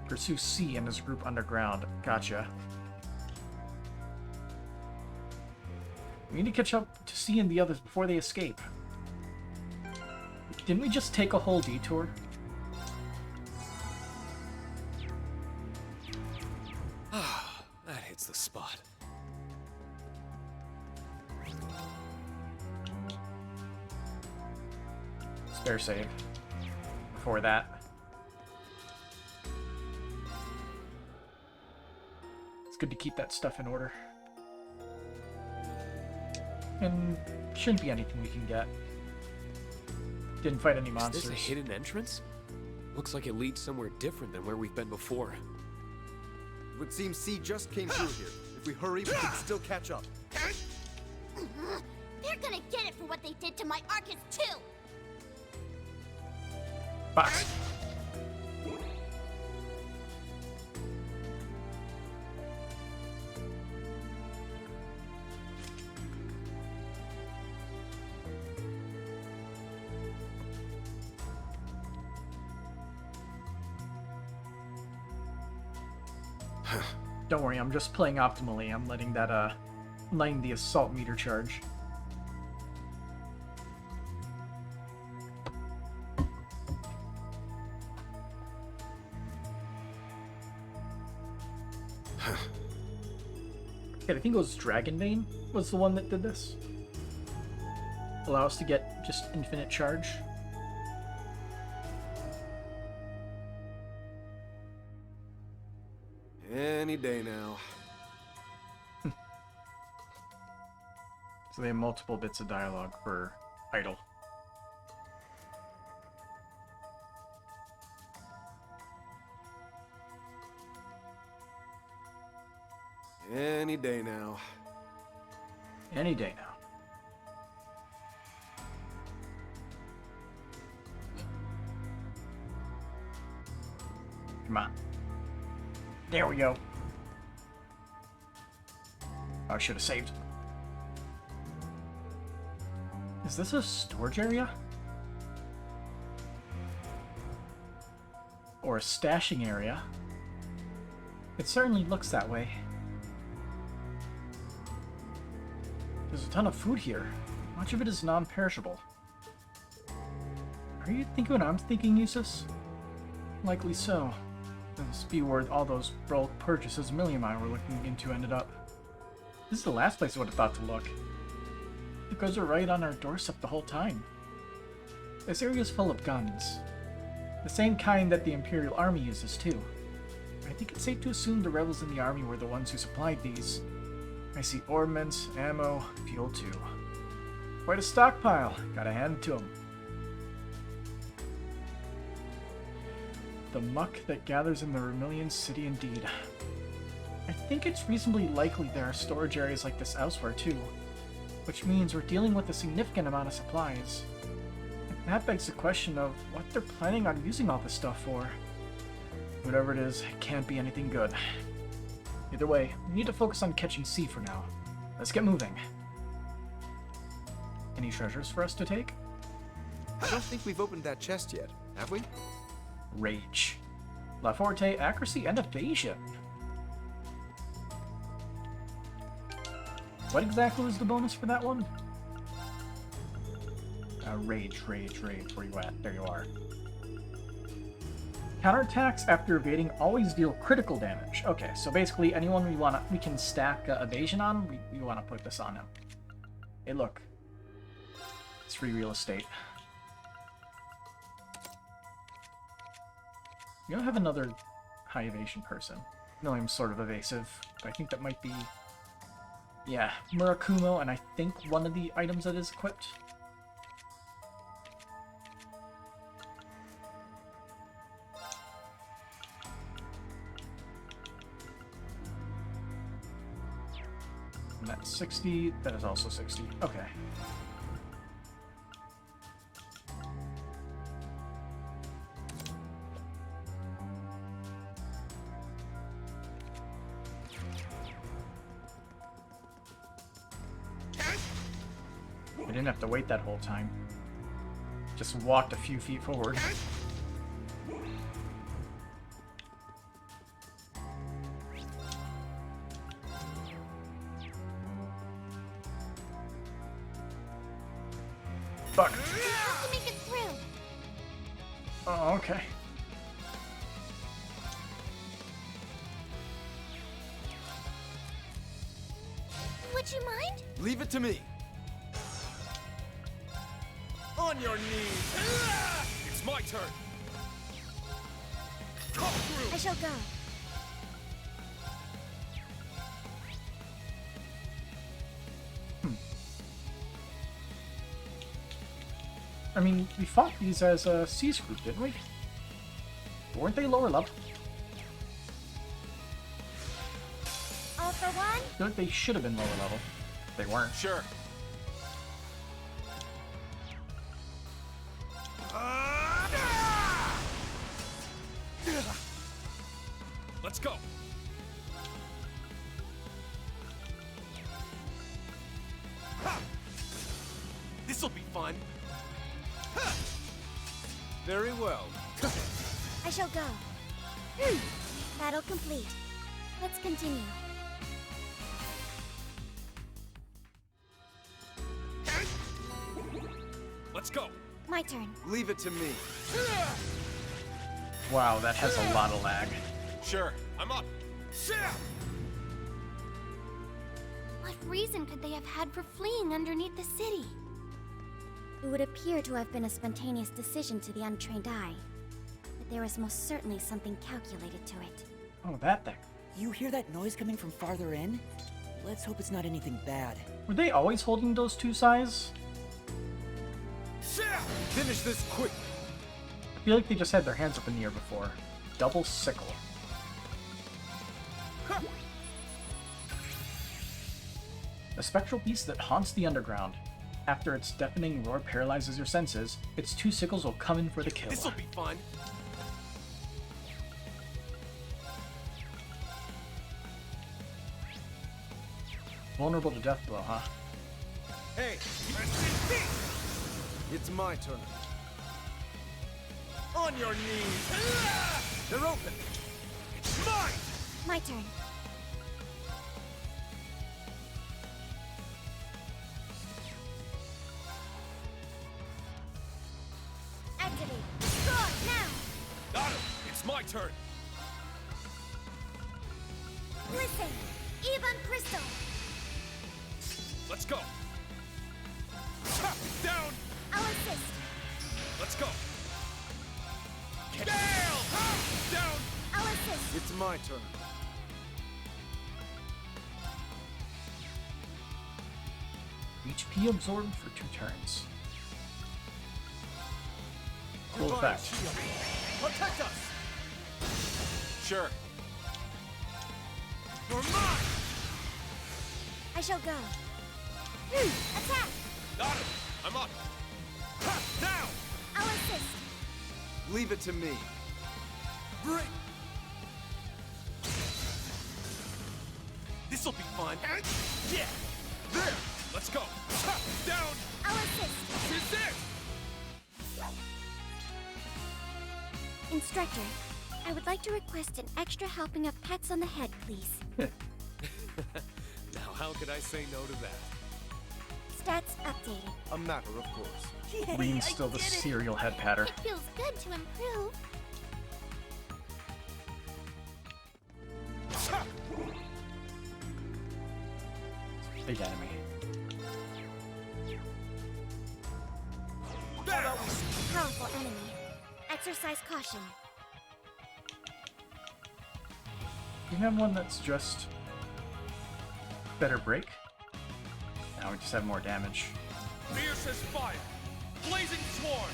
Pursue C and his group underground. Gotcha. We need to catch up to C and the others before they escape. Didn't we just take a whole detour? That hits the spot. Spare save. Before that. It's good to keep that stuff in order. And shouldn't be anything we can get. Didn't fight any monsters. Is this a hidden entrance? Looks like it leads somewhere different than where we've been before. It would seem C just came through here. If we hurry, we can still catch up. They're gonna get it for what they did to my Arcus too! Box. Don't worry, I'm just playing optimally. I'm letting that letting the assault meter charge. Okay, I think it was Dragon Vein was the one that did this. Allow us to get just infinite charge. Any day now. So they have multiple bits of dialogue for idle. Any day now. Any day now. Come on. There we go. Oh, I should have saved. Is this a storage area? Or a stashing area? It certainly looks that way. There's a ton of food here. Much of it is non-perishable. Are you thinking what I'm thinking, Eustace? Likely so. This be where all those bulk purchases Millie and I were looking into ended up. This is the last place I would have thought to look. The guards are right on our doorstep the whole time. This area is full of guns. The same kind that the Imperial Army uses, too. I think it's safe to assume the rebels in the army were the ones who supplied these. I see ornaments, ammo, fuel too. Quite a stockpile, gotta hand it to them. The muck that gathers in the Vermilion City indeed. I think it's reasonably likely there are storage areas like this elsewhere too, which means we're dealing with a significant amount of supplies. And that begs the question of what they're planning on using all this stuff for. Whatever it is, it can't be anything good. Either way, we need to focus on catching C for now. Let's get moving. Any treasures for us to take? I don't think we've opened that chest yet, have we? Rage. La Forte, accuracy, and evasion. What exactly was the bonus for that one? Rage. Where you at? There you are. Counterattacks after evading always deal critical damage. Okay, so basically anyone we can stack evasion on, we want to put this on him. Hey, look. It's free real estate. We don't have another high evasion person. No, I'm sort of evasive, but I think that might be... Yeah, Murakumo, and I think one of the items that is equipped. And that's 60, that is also 60. Okay. I didn't have to wait that whole time. Just walked a few feet forward. Fuck. We have to make it through. Oh, okay. Would you mind? Leave it to me. On your knees. It's my turn. Come through. I shall go. I mean, we fought these as a C's group, didn't we? Weren't they lower level? All for one? I feel like they should have been lower level. They weren't. Sure. Let's go. This'll be fun. Very well. I shall go. Battle complete. Let's continue. Let's go. My turn. Leave it to me. Wow, that has a lot of lag. Sure. I'm up. What reason could they have had for fleeing underneath the city? It would appear to have been a spontaneous decision to the untrained eye. But there is most certainly something calculated to it. Oh, that thing. You hear that noise coming from farther in? Let's hope it's not anything bad. Were they always holding those two sides? Finish this quick. I feel like they just had their hands up in the air before. Double sickle. A spectral beast that haunts the underground. After its deafening roar paralyzes your senses, its two sickles will come in for the kill. This'll be fun. Vulnerable to death blow, huh? Hey, it's my turn. On your knees. They're open. It's mine. My turn. my turn. Listen! Ebon Crystal! Let's go. Ha! Down. I'll assist. Let's go. Gale! Ha! Down. I'll assist. It's my turn. HP absorbed for 2 turns. Cool Divine effect. shield. Protect us! Sure. You're mine! I shall go. Attack! Got him. I'm up. Ha! Now! I'll assist. Leave it to me. Bring! This'll be fun. Yeah! There. Let's go. Ha! Down. I'll assist. This is it. Instructor, I would like to request an extra helping of pats on the head, please. Now, how could I say no to that? Stats updated. A matter of course. Reen's still the serial head patter. It feels good to improve. Big enemy. Powerful enemy. Exercise caution. You have one that's just better break? Now we just have more damage. Fierce as fire. Blazing sworn.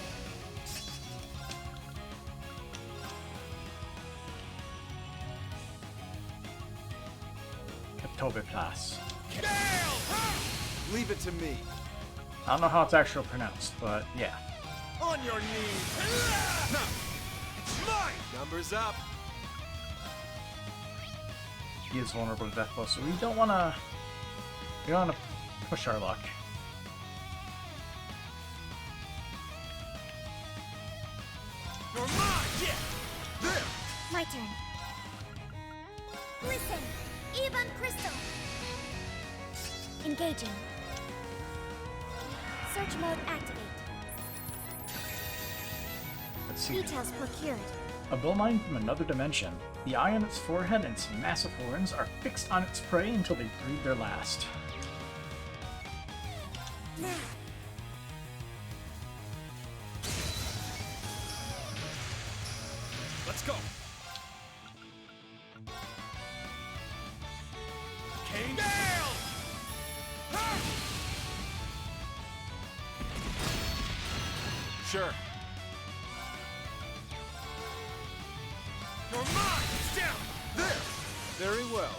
Katobeplas. Gale! Ha! Leave it to me. I don't know how it's actually pronounced, but yeah. On your knees! No! It's mine! Numbers up. He is vulnerable to death blow, so we don't wanna push our luck. You're mine! Yeah! There! My turn. Listen! Ebon Crystal! Engaging. Search mode activate. Let's see. Details procured. A bull mine from another dimension. The eye on its forehead and its massive horns are fixed on its prey until they breathe their last. Now. Let's go. King Gale! Ha! Sure. You're mine! It's down! There! Very well.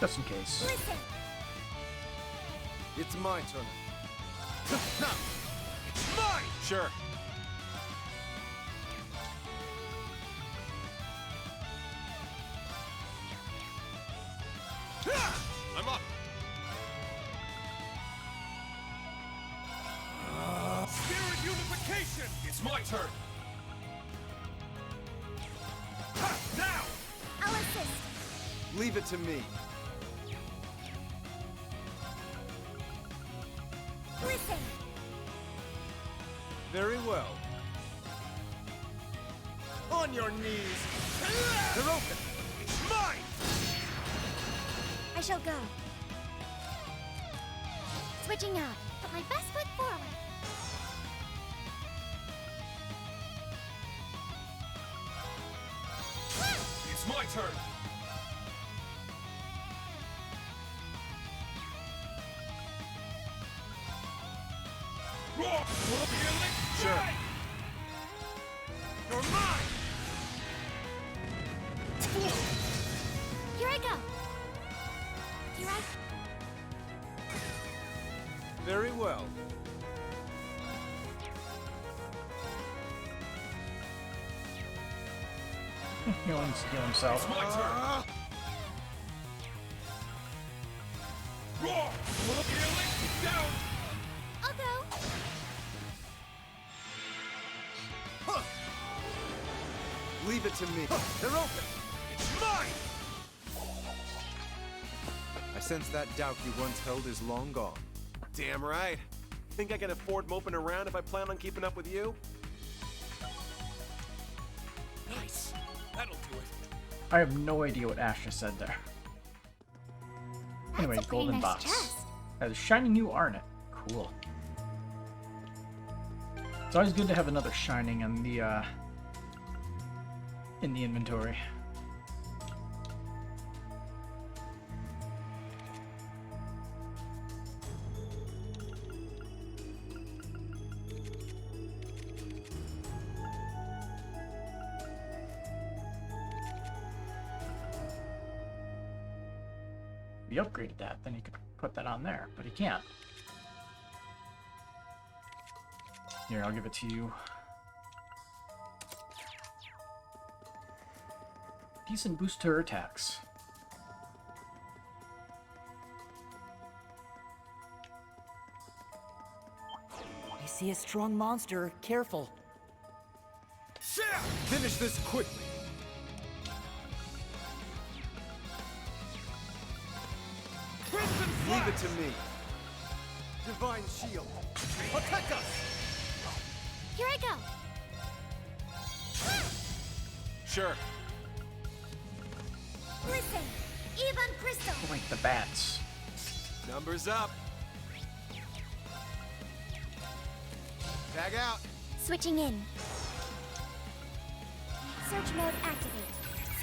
Just in case. Listen! It's my turn. No! It's mine! Sure. I'm up. Spirit unification! It's my turn. Ha! Now! I'll assist. Leave it to me. Listen! Very well. On your knees! They're open! It's mine! I shall go. Switching out. Put my best foot forward. It's my turn. Roar! Sure. You're mine! Here I go. Here I... Very well. He wants to kill himself. It's my turn. Roar! Down! I'll go. Huh. Leave it to me. They're open! It's mine! I sense that doubt you once held is long gone. Damn right. Think I can afford moping around if I plan on keeping up with you? Nice. That'll do it. I have no idea what Ash just said there. Anyway, That's a pretty golden nice box. chest. Has a shiny new Arnet. Cool. It's always good to have another shining in the inventory. If he upgraded that, then he could put that on there, but he can't. Here, I'll give it to you. Decent boost to her attacks. I see a strong monster. Careful. Finish this quickly. Leave it to me. Divine shield. Protect us. Here I go. Sure. Listen, Evan Crystal. Oh, wait, the bats. Numbers up. Tag out. Switching in. Search mode activate.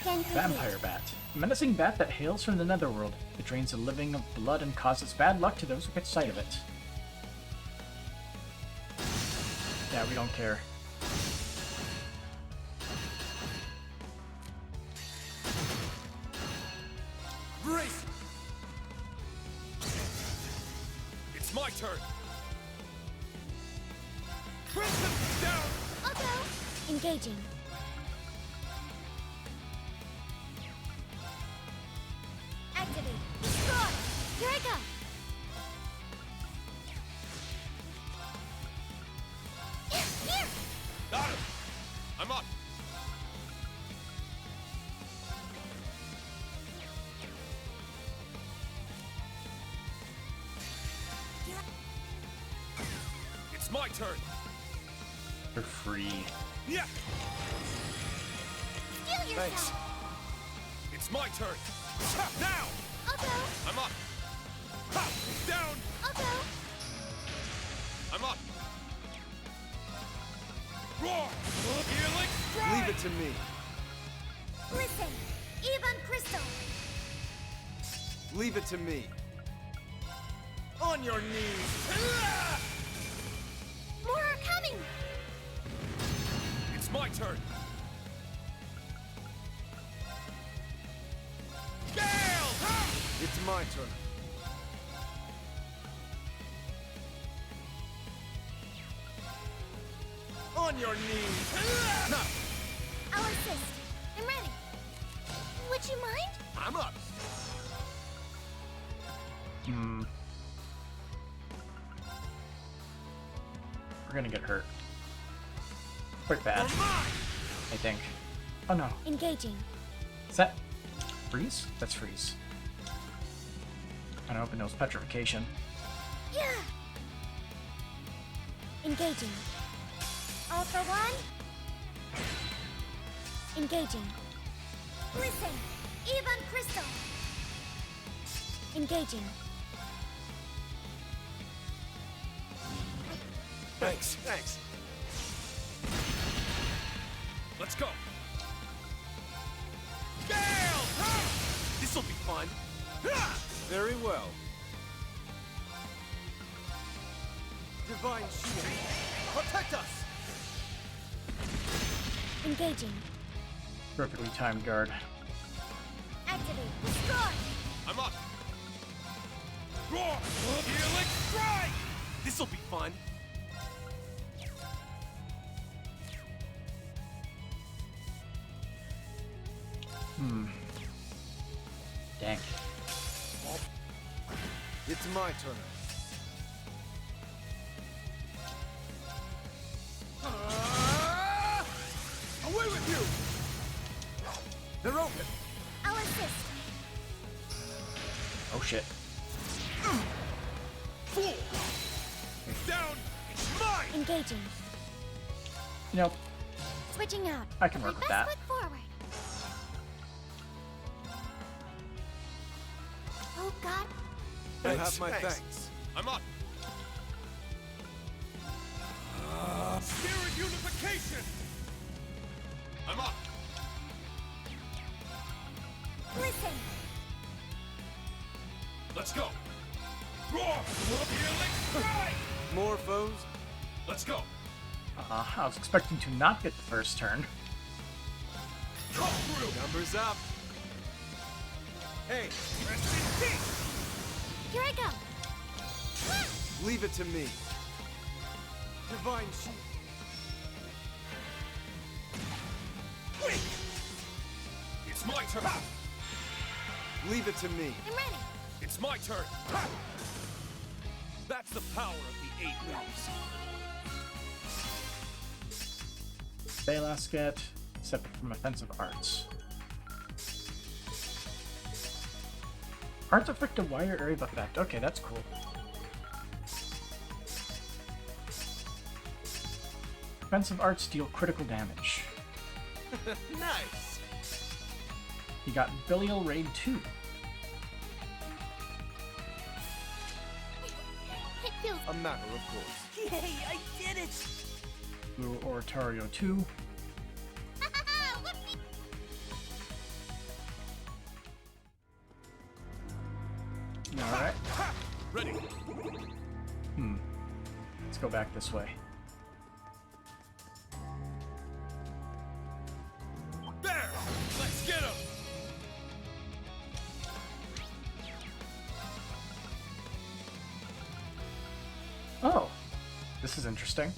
Scan complete. Vampire bat. A menacing bat that hails from the netherworld. It drains the living of blood and causes bad luck to those who get sight of it. Yeah, we don't care. Brace. It's my turn. Crimson down. I'll go. Engaging. Activate. Destroy. Here I go. Here. Got him. I'm up. It's my turn. They're free. Yeah. Steal yourself. Thanks. It's my turn. Now. I'll go. I'm up. Ha! Down. I'll go. I'm up. Roar. Healing strike. Leave it to me. Listen, Evan Crystal. Leave it to me. On your knees. More are coming. It's my turn. Gale! It's my turn. On your knees. No. I'll assist. I'm ready. Would you mind? I'm up. We're gonna get hurt. Quite bad, You're mine. I think. Oh no. Engaging. Is that freeze? That's freeze. I don't know if it knows petrification. Yeah. Engaging. All for one. Engaging. Listen, Evan Crystal. Engaging. Thanks. Thanks. Let's go. Gale! This'll be fun. Very well. Divine shield. Protect us. Engaging. Perfectly timed guard. Activate. Destroy. I'm up. Roar! Healing strike! This'll be fun. Dang. It's my turn. Away with you. They're open. I'll assist. Oh shit. Fool. Down! It's mine! Engaging. You know, Switching out. I can work with Best that. foot forward. Oh God. You have my thanks. I'm up. Spirit unification! I'm up. Listen. Let's go. Roar! Healing strike! More foes? Let's go. I was expecting to not get the first turn. Come through. Numbers up. Hey, Rest in peace. Here I go. leave it to me. Divine Shield. Wait. It's my turn. Leave it to me. I'm ready. It's my turn. That's the power of the 8 moves. Baylasket, separate from offensive arts. Arts affect a wider area of effect. Okay, that's cool. Offensive arts deal critical damage. Nice. You got Bilial Raid 2. It feels. A matter of course. Yay, I did it! Blue Oratorio 2. Whoopee. Alright. Ready. Let's go back this way. There. Let's get him. Oh, this is interesting.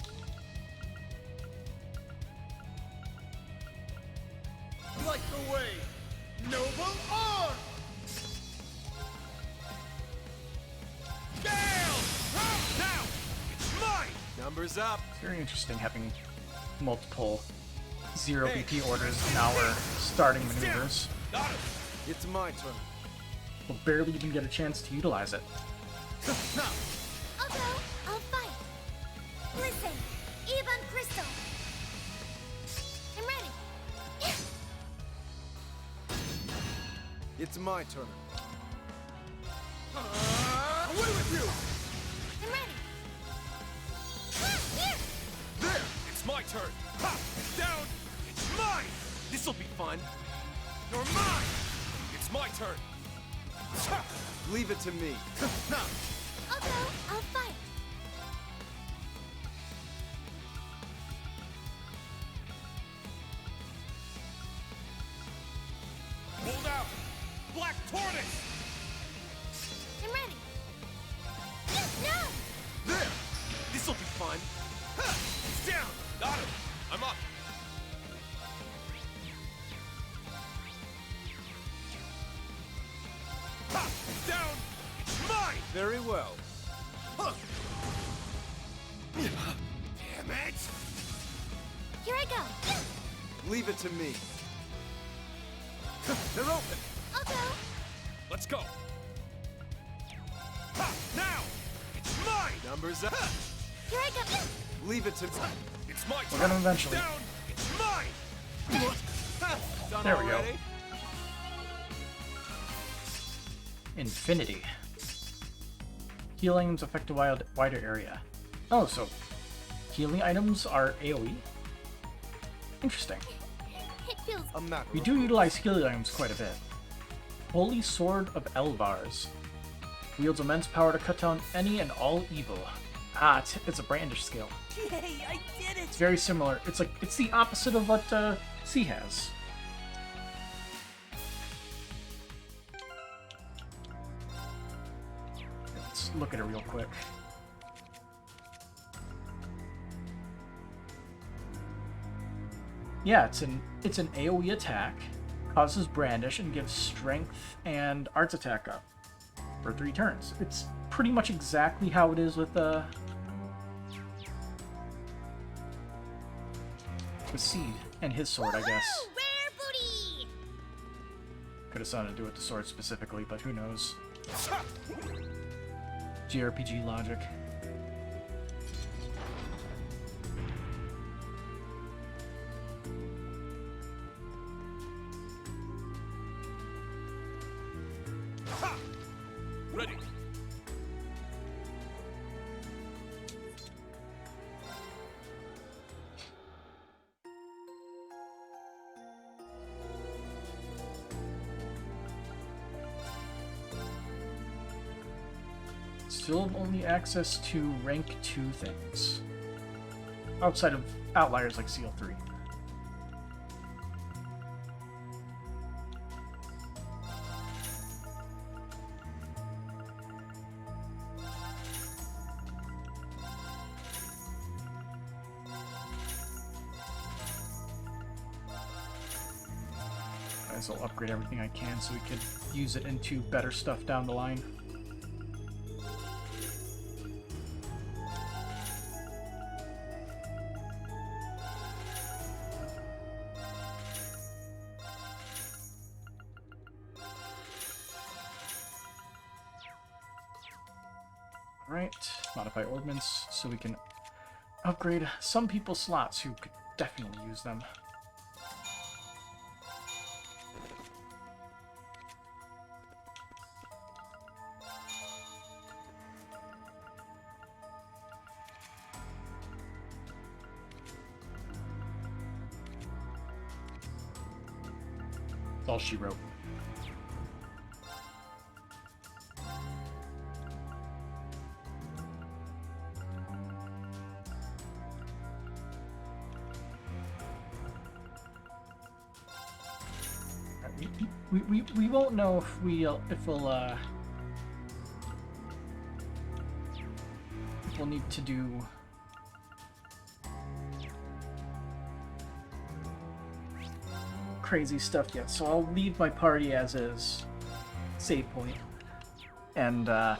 Like the way. Noble arm. Gale. Now. It's mine. Numbers up. It's very interesting having multiple 0 BP orders in our starting maneuvers. Got him. It's my turn. We'll barely even get a chance to utilize it. Now. I'll go. I'll fight. Listen. Ebon Crystal. I'm ready. It's my turn. Away with you. I'm ready. Here. There. It's my turn. Ha. Down. It's mine. This'll be fun. You're mine. It's my turn. Ha. Leave it to me. Now. I'll go. I'll fight. Hold out. Black Tortoise. I'm ready. No. There. This'll be fun. Ha. It's down. Got him. I'm up. Ha. Down. It's mine. Very well. Huh. Damn it. Here I go. Leave it to me. They're open. I'll go. Let's go. Ha. Now. It's mine. Numbers up. Here I go. Leave it to me. It's my turn. We're gonna eventually. Down. It's mine. Ha, done There we go. already? Infinity. Healings affect a wider area. Oh, so healing items are AoE? Interesting. It feels. A matter We of do course. utilize healing items quite a bit. Holy Sword of Elvars. Wields immense power to cut down any and all evil. Ah, it's a brandish skill. Yay, I did it! It's very similar. It's the opposite of what C has. Let's look at it real quick. Yeah, it's an AoE attack, causes brandish, and gives strength and arts attack up for 3 turns. It's pretty much exactly how it is with Seed and his sword, I guess. Woohoo! Rare booty! Could have something to do with the sword specifically, but who knows? JRPG logic. Ready. Still have only access to rank 2 things. Outside of outliers like CL3. Might as well upgrade everything I can so we could use it into better stuff down the line. Right, modify ordnance so we can upgrade some people's slots who could definitely use them. That's all she wrote. We won't know if we'll need to do crazy stuff yet, so I'll leave my party as is, save point, and if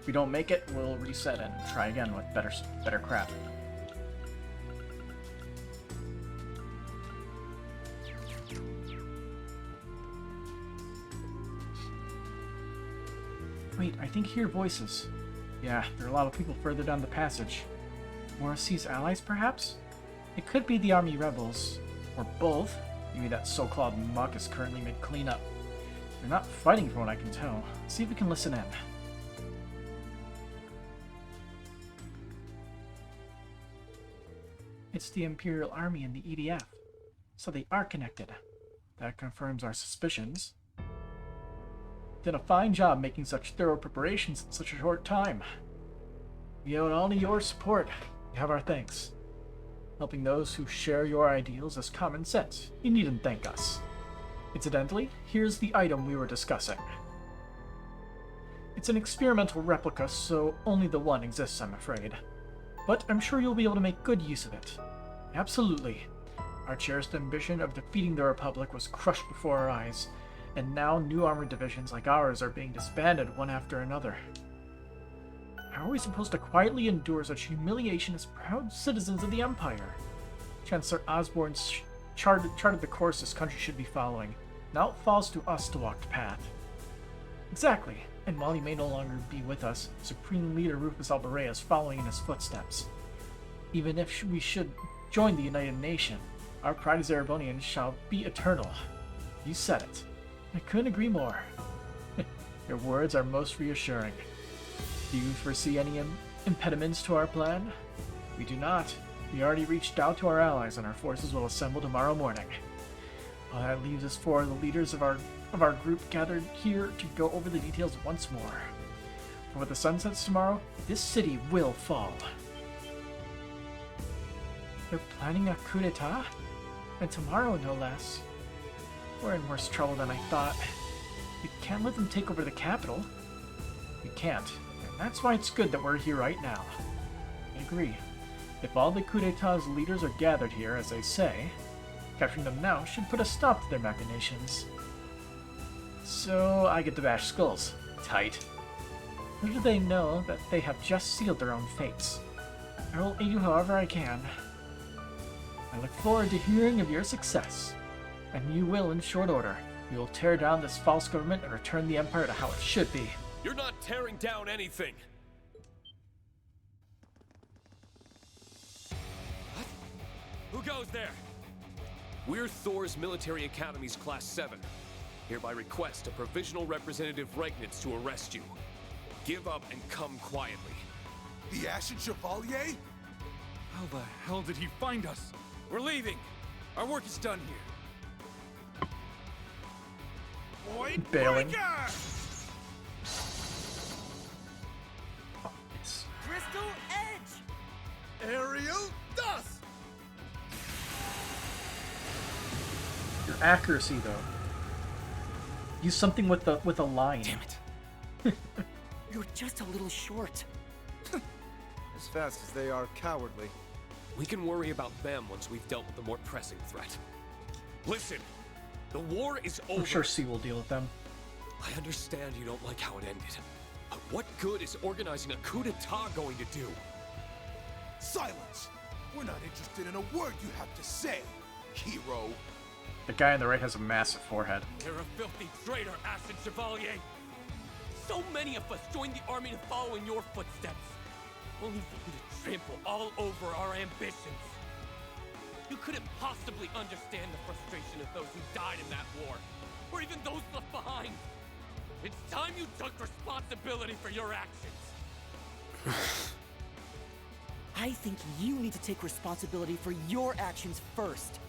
we don't make it, we'll reset and try again with better crap. Wait, I think I hear voices. Yeah, there are a lot of people further down the passage. Morrissey's allies, perhaps? It could be the army rebels. Or both. Maybe that so-called muck is currently mid cleanup. They're not fighting from what I can tell. See if we can listen in. It's the Imperial Army and the EDF. So they are connected. That confirms our suspicions. Did a fine job making such thorough preparations in such a short time. We owe it all to your support. You have our thanks. Helping those who share your ideals is common sense. You needn't thank us. Incidentally, here's the item we were discussing. It's an experimental replica, so only the one exists, I'm afraid. But I'm sure you'll be able to make good use of it. Absolutely. Our cherished ambition of defeating the Republic was crushed before our eyes, and now new armored divisions like ours are being disbanded one after another. How are we supposed to quietly endure such humiliation as proud citizens of the Empire? Chancellor Osborne charted the course this country should be following. Now it falls to us to walk the path. Exactly, and while he may no longer be with us, Supreme Leader Rufus Alberea is following in his footsteps. Even if we should join the United Nation, our pride as Erebonians shall be eternal. You said it. I couldn't agree more. Your words are most reassuring. Do you foresee any impediments to our plan? We do not. We already reached out to our allies, and our forces will assemble tomorrow morning. All that leaves us for the leaders of our group gathered here to go over the details once more. For when the sun sets tomorrow, this city will fall. They're planning a coup d'etat? And tomorrow, no less. We're in worse trouble than I thought. We can't let them take over the capital. We can't. And that's why it's good that we're here right now. I agree. If all the coup d'etat's leaders are gathered here, as they say, capturing them now should put a stop to their machinations. So I get to bash skulls. Tight. Little do they know that they have just sealed their own fates. I will aid you however I can. I look forward to hearing of your success. And you will in short order. We will tear down this false government and return the Empire to how it should be. You're not tearing down anything! What? Who goes there? We're Thor's Military Academy's Class 7. Hereby request a provisional representative Regnitz to arrest you. Give up and come quietly. The Ashen Chevalier? How the hell did he find us? We're leaving. Our work is done here. Void Bailing. Breaker! It's Crystal Edge! Aerial Dust! your accuracy though. Use something with a line. Damn it. You're just a little short. As fast as they are cowardly. We can worry about them once we've dealt with the more pressing threat. Listen, the war is over. I'm sure C will deal with them. I understand you don't like how it ended. But what good is organizing a coup d'etat going to do? Silence! We're not interested in a word you have to say, hero. The guy on the right has a massive forehead. You're a filthy traitor, Ashen Chevalier! So many of us joined the army to follow in your footsteps, only for you to trample all over our ambitions. You couldn't possibly understand the frustration of those who died in that war, or even those left behind. It's time you took responsibility for your actions. I think you need to take responsibility for your actions first.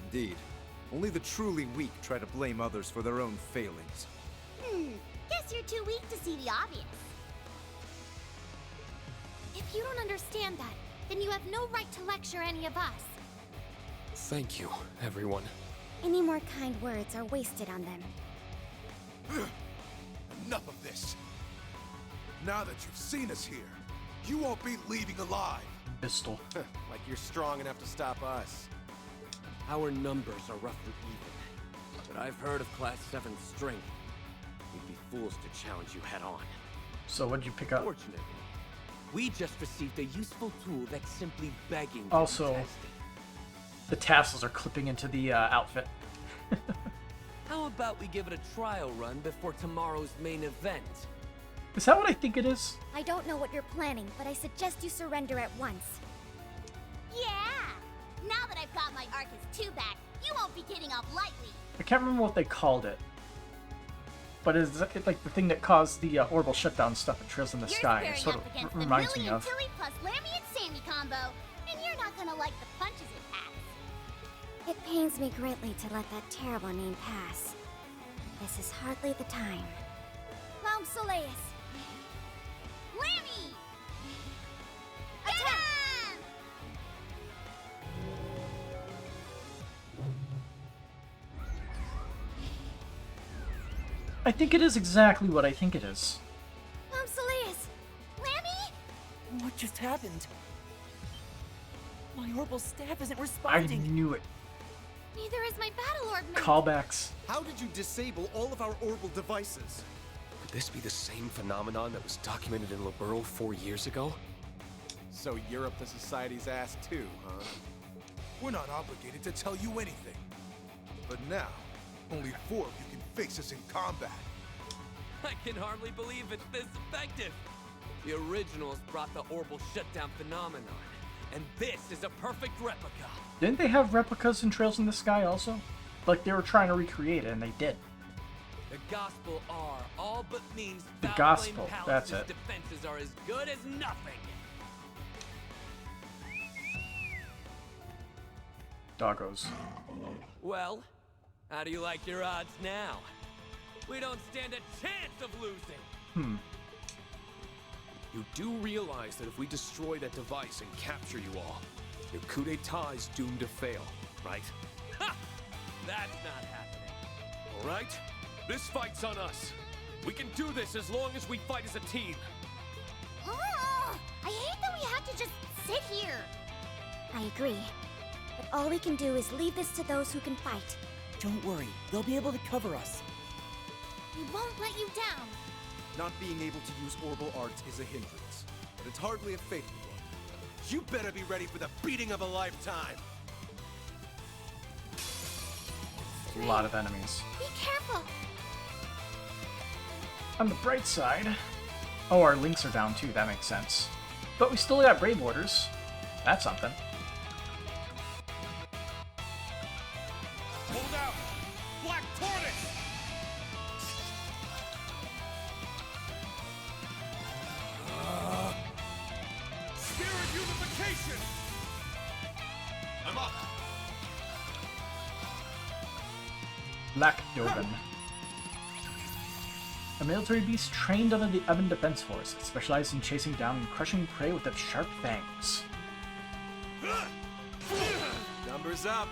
Indeed. Only the truly weak try to blame others for their own failings. Guess you're too weak to see the obvious. If you don't understand that, then you have no right to lecture any of us. Thank you, everyone. Any more kind words are wasted on them. Enough of this. Now that you've seen us here, you won't be leaving alive. Pistol. Like you're strong enough to stop us. Our numbers are roughly even, but I've heard of Class 7's strength. We'd be fools to challenge you head on. So what'd you pick up? Fortunately, we just received a useful tool that's simply begging to Also, be tested. the tassels are clipping into the outfit. How about we give it a trial run before tomorrow's main event? Is that what I think it is? I don't know what you're planning, but I suggest you surrender at once. Yeah! Now that I've got my Arcus 2 back, you won't be getting off lightly. I can't remember what they called it. But it's like the thing that caused the orbital shutdown stuff that trails in the You're sky. It squaring sort up of against the reminds me Millie and of. Tilly plus Lammy and Sammy combo, and you're not gonna like the punches it packs. It pains me greatly to let that terrible name pass. This is hardly the time. Mount Soleus! Lammy! Attack! I think it is exactly what I think it is. Mount Soleus! Lammy? What just happened? My orbital staff isn't I responding. knew it. Neither is my battle orb mate. Callbacks. How did you disable all of our orbital devices? Could this be the same phenomenon that was documented in Liberl 4 years ago? So you're up the society's ass too, huh? We're not obligated to tell you anything. But now, only 4 of you can face us in combat. I can hardly believe it's this effective. The originals brought the orbital shutdown phenomenon, and this is a perfect replica. Didn't they have replicas in Trails in the Sky also? Like they were trying to recreate it, and they did. The gospel are all but means The Foul gospel, Flame that's Palace's it. defenses are as good as nothing. Doggos. Well, how do you like your odds now? We don't stand a chance of losing. You do realize that if we destroy that device and capture you all, your coup d'etat is doomed to fail, right? Ha! That's not happening. All right? This fight's on us. We can do this as long as we fight as a team. Oh, I hate that we have to just sit here. I agree. But all we can do is leave this to those who can fight. Don't worry, they'll be able to cover us. We won't let you down. Not being able to use orbital arts is a hindrance, but it's hardly a fatal one. You better be ready for the beating of a lifetime. A lot of enemies. Be careful. On the bright side... Oh, our links are down too, that makes sense. But we still got Brave Orders. That's something. Hold out! Black Tortoise! Spirit unification! I'm up! Black Doven. A military beast trained under the Evan Defense Force. It specialized in chasing down and crushing prey with its sharp fangs. Numbers up.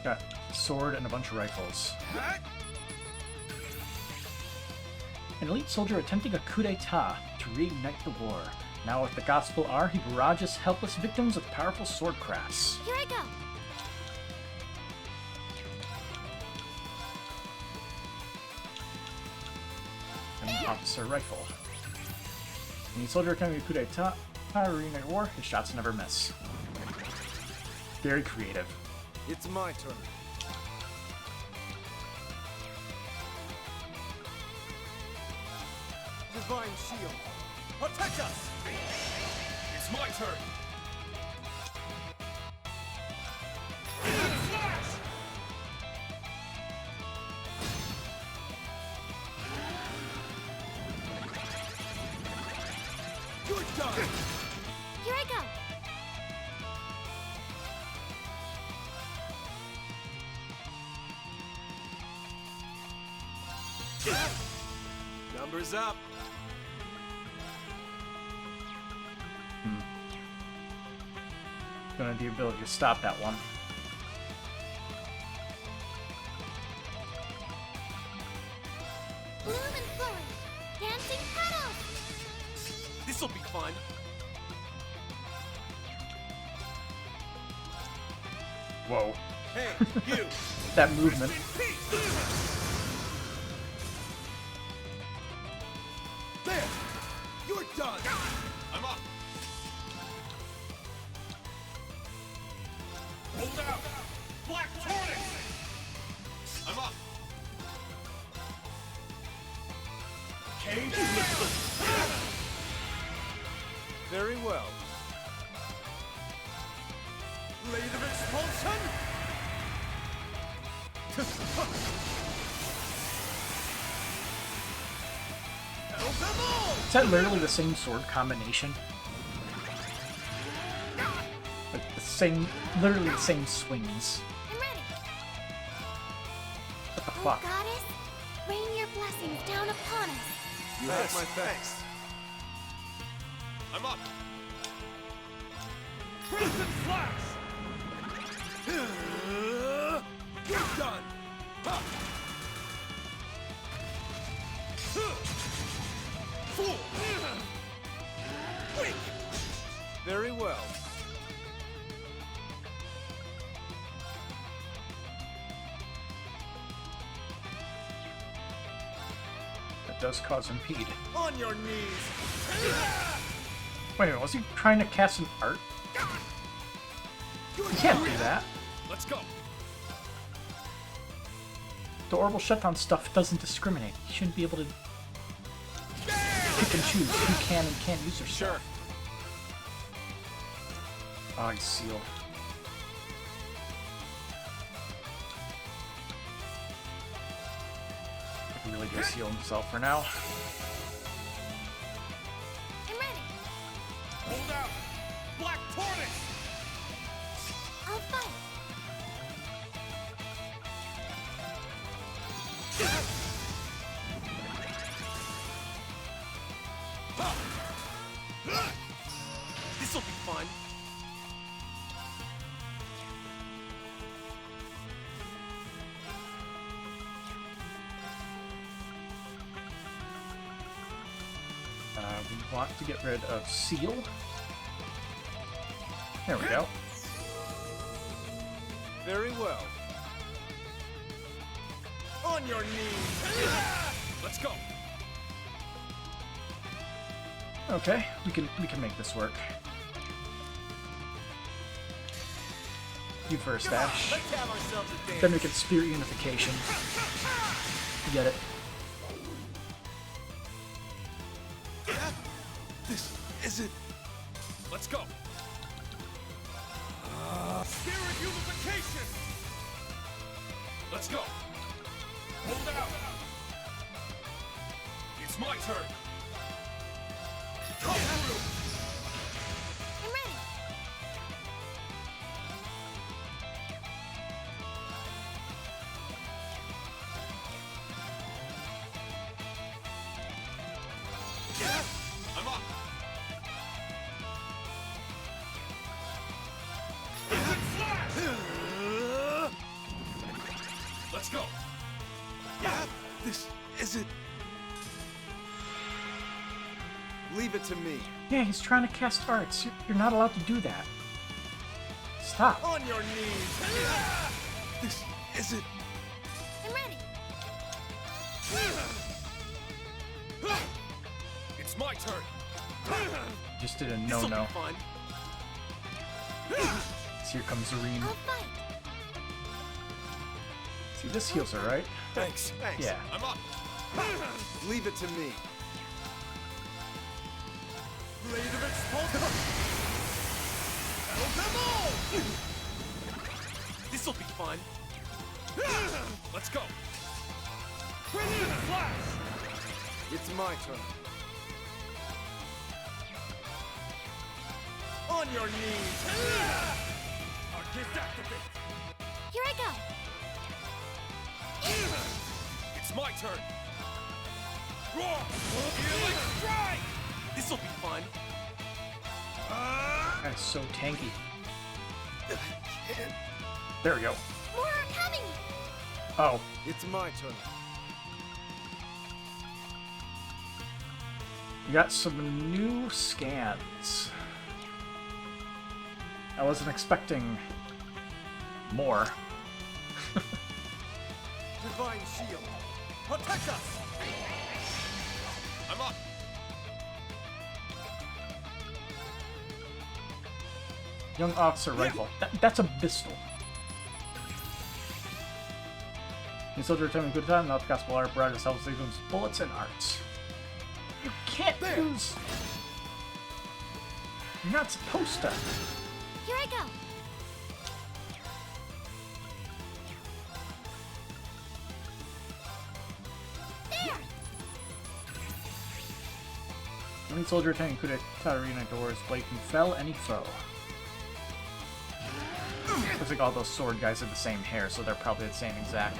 Got a sword and a bunch of rifles. An elite soldier attempting a coup d'etat to reignite the war. Now with the Gospel R, he barrages helpless victims with powerful sword crafts. Here I go. An officer rifle. Any soldier attempting a coup d'etat to reignite war, his shots never miss. Very creative. It's my turn. Divine Shield. Protect us! It's my turn! You're done! Here I go. Numbers up. Gonna have the ability to stop that one. Bloom and flourish. Dancing petals. This'll be fun. Whoa. Hey, you! That movement. There! You're done! I'm up! Hold out! Black Tortoise! I'm up! Cage Very well. Blade of Expulsion! Is that literally the same sword combination? Like the same, literally the same swings. I'm ready. What the Oh, fuck? Goddess, rain your blessings down upon us. You have my thanks. I'm up! Crimson Flash! You're done! Fool! Weak! Very well. That does cause impede. On your knees! Wait a minute, was he trying to cast an art? You can't do that. Let's go! The orbital shutdown stuff doesn't discriminate. You shouldn't be able to pick and choose who can and can't use their stuff. Oh, he's sealed. He can really just heal himself for now. I'm ready. Hold out! Black Tortoise! I'll fight. This'll be fun. We want to get rid of Seal. There we go. Very well. On your knees! Let's go! Okay, we can make this work. You first, Ash. Let's have ourselves a dance! Then we can Spirit Unification. You get it? This isn't Let's go. Spirit unification! Let's go. Hold out. It's my turn. Come through. I'm ready. I'm up. Let's go. This isn't... Leave it to me. Yeah, he's trying to cast arts. You're not allowed to do that. Stop. On your knees! This isn't... I'm ready. It's my turn. Just did a This'll no-no. be fun. So here comes Zareen. I'll fight. See, this heals her, right? Thanks. Yeah. I'm up. Leave it to me. Blade of Expulsion! Battle them all! This'll be fun. Let's go. Brilliant Flash! It's my turn. On your knees! Arcus activate! Here I go. It's my turn. Roar! Healing strike! This'll be fun. That's so tanky. There we go. More are coming. Oh, It's my turn. we got some new scans. I wasn't expecting more. Divine shield. Protect us! I'm up. Young officer rifle. That's a pistol. You soldier attempting good time, not the gospel art, barrage yourself, leave them bullets and arts. You can't use. You're not supposed to. Here I go. There. Any soldier attempting coup d'etat arena doors, blade can fell any foe. Looks like all those sword guys have the same hair, so they're probably the same exact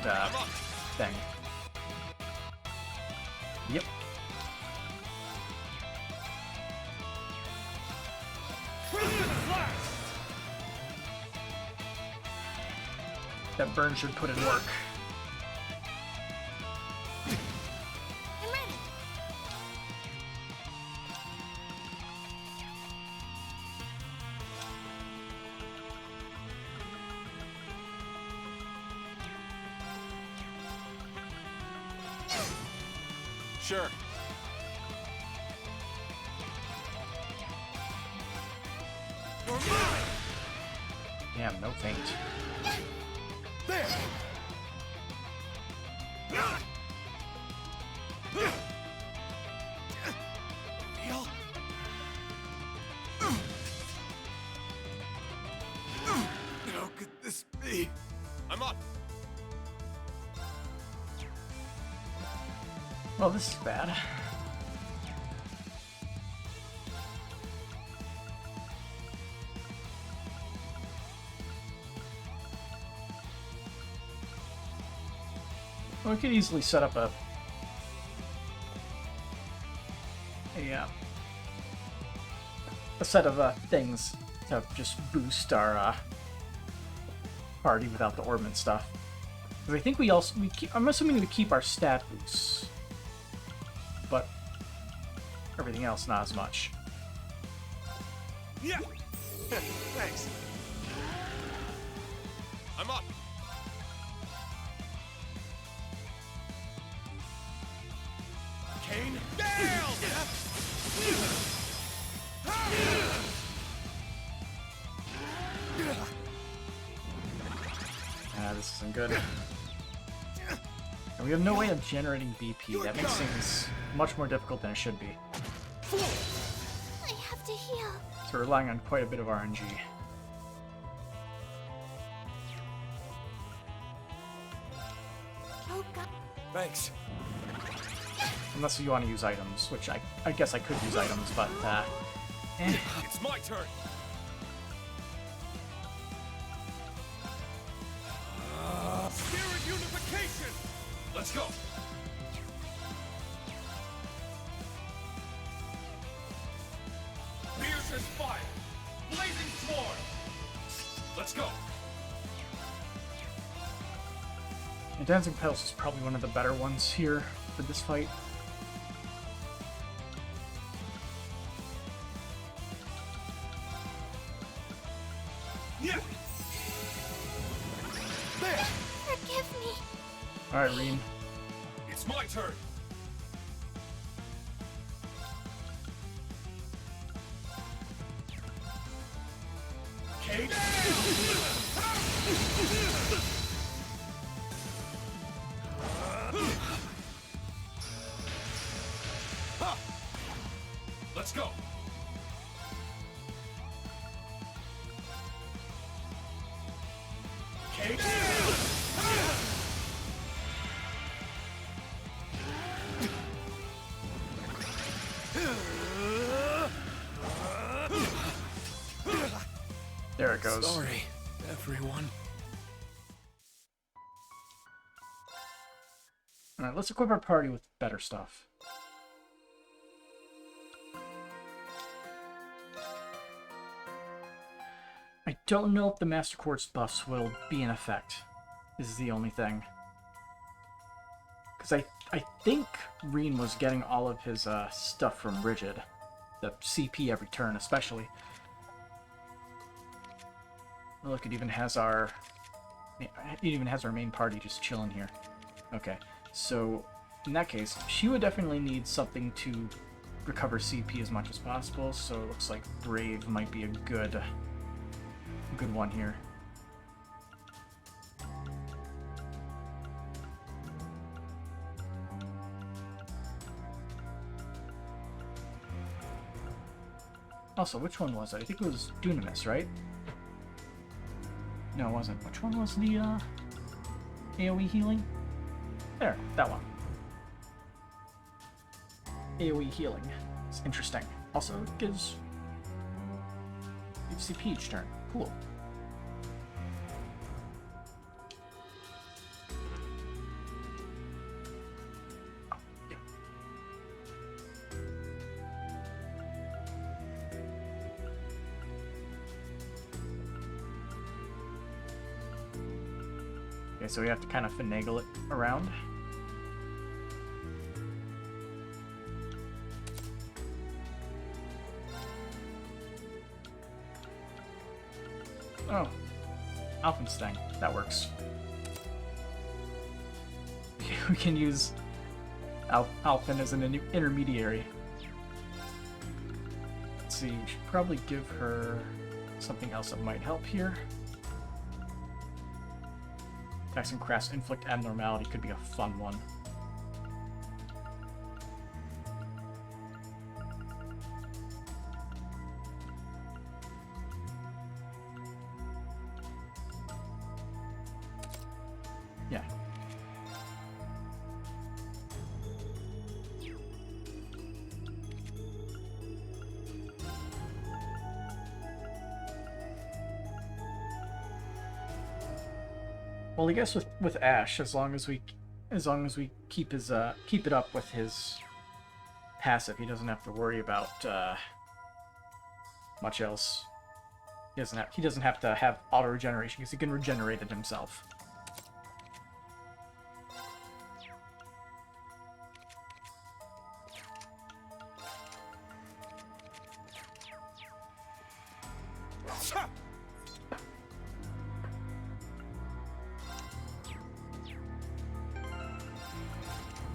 thing. Yep. Brilliant Flash! That burn should put in work. I'm ready. Sure. You're mine! Damn, no feint. There! Real? How could this be? I'm up. Well, this is bad. Well, we could easily set up a set of things to just boost our party without the ornament stuff. Because I think I'm assuming we keep our stat boosts, but everything else not as much. Yeah! Thanks. I'm up. Kane, down! This isn't good. And we have no way of generating BP. That makes things much more difficult than it should be. I have to heal. So we're relying on quite a bit of RNG. Oh god. Thanks. Unless you want to use items, which I guess I could use items, but eh. It's my turn. Spirit unification. Let's go. Fierce as fire. Blazing swarm. Let's go. And Dancing Petals is probably one of the better ones here for this fight. Yeah. There. Forgive me. Alright, Reen. It's my turn. Kate. Let's go. Kate. There it goes. Sorry, everyone. Alright, let's equip our party with better stuff. I don't know if the Master Quartz buffs will be in effect, is the only thing. Because I think Reen was getting all of his stuff from Rigid. The CP every turn, especially. Look, it even has our main party just chilling here. Okay, so in that case, she would definitely need something to recover CP as much as possible. So it looks like Brave might be a good one here. Also, which one was it? I think it was Dunamis, right? No, it wasn't. Which one was the AoE healing? There, that one. AoE healing. It's interesting. Also, it gives CP each turn. Cool. Okay, so we have to kind of finagle it around. Oh, Alphenstein. That works. We can use Alphen as an intermediary. Let's see, we should probably give her something else that might help here. Attacks and crafts inflict abnormality could be a fun one. Yeah. Well, I guess with Ash, as long as we keep it up with his passive, he doesn't have to worry about much else. He doesn't have to have auto regeneration because he can regenerate it himself.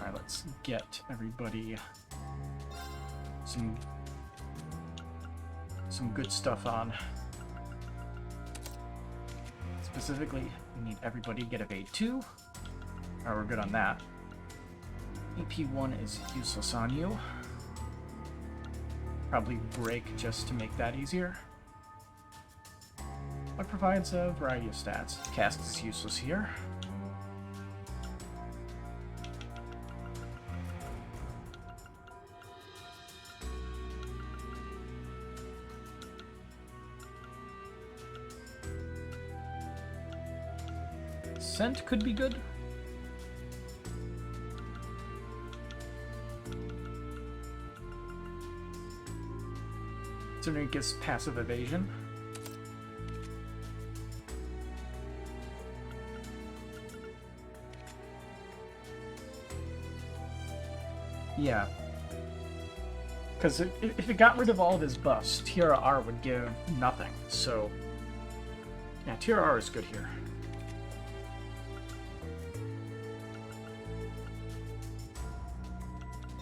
Alright, let's get everybody some good stuff on. Specifically, we need everybody to get Evade 2. Alright, we're good on that. EP1 is useless on you. Probably break just to make that easier. It provides a variety of stats. Cast is useless here. Scent could be good. Considering it gives passive evasion. Yeah. Because if it got rid of all of his buffs, Tiara R would give nothing. So, yeah, Tiara R is good here.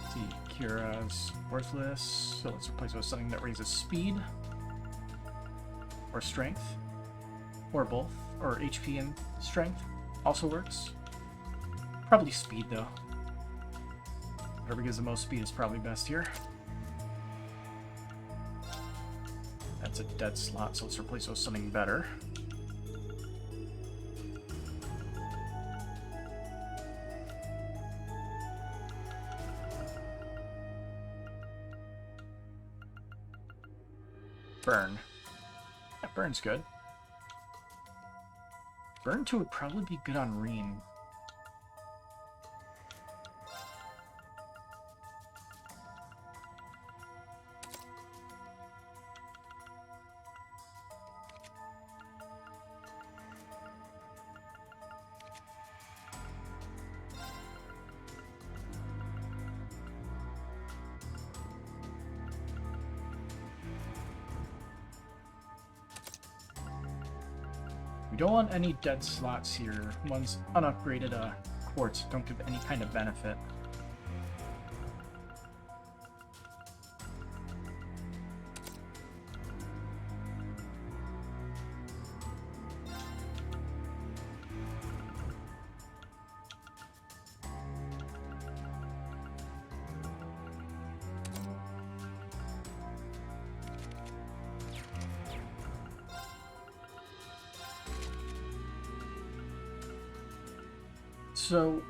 Let's see, Kira's worthless, so let's replace it with something that raises speed, or strength, or both, or HP and strength also works. Probably speed though. Whatever gives the most speed is probably best here. That's a dead slot, so let's replace it with something better. Burn. Yeah, Burn's good. Burn 2 would probably be good on Reen. We don't want any dead slots here. Ones unupgraded quartz don't give any kind of benefit. So,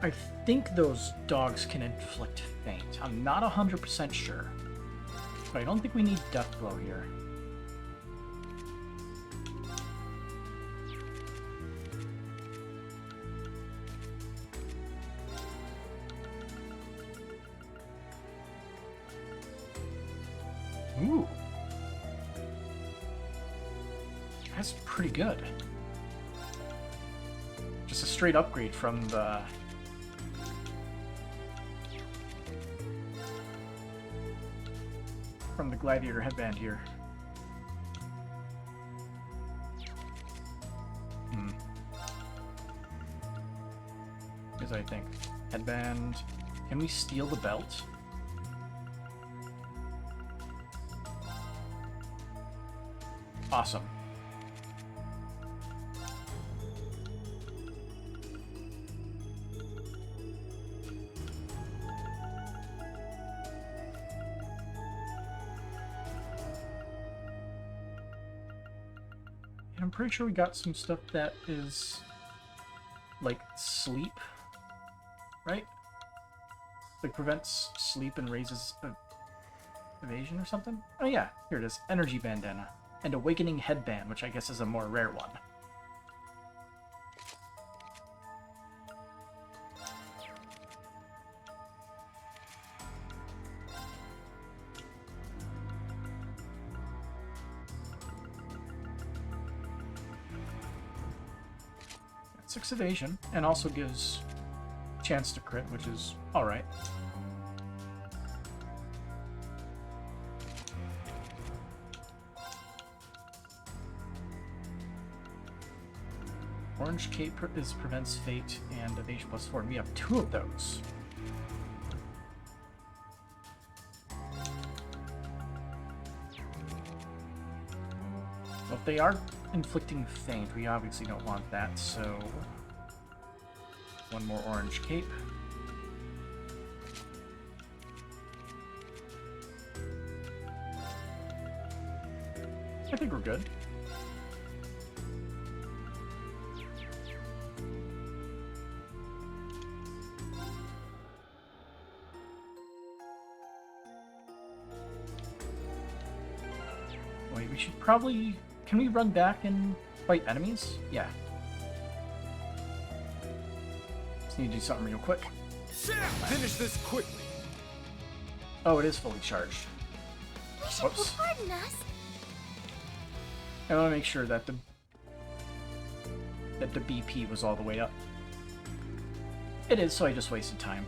I think those dogs can inflict faint. I'm not 100% sure, but I don't think we need Death Blow here. Ooh. That's pretty good. Just a straight upgrade from the Gladiator headband here. Here's what I think. Headband. Can we steal the belt? Awesome. I'm pretty sure we got some stuff that is like sleep, right? Like prevents sleep and raises evasion or something? Oh yeah, here it is. Energy bandana and awakening headband, which I guess is a more rare one. Six evasion, and also gives chance to crit, which is alright. Orange cape prevents fate and evasion +4, and we have 2 of those. Well, if they are inflicting faint, we obviously don't want that, so 1 more orange cape. I think we're good. Wait, we should probably... Can we run back and fight enemies? Yeah. Just need to do something real quick. Finish this quickly. Oh, it is fully charged. We should Whoops. pardon us. I want to make sure that the BP was all the way up. It is, so I just wasted time.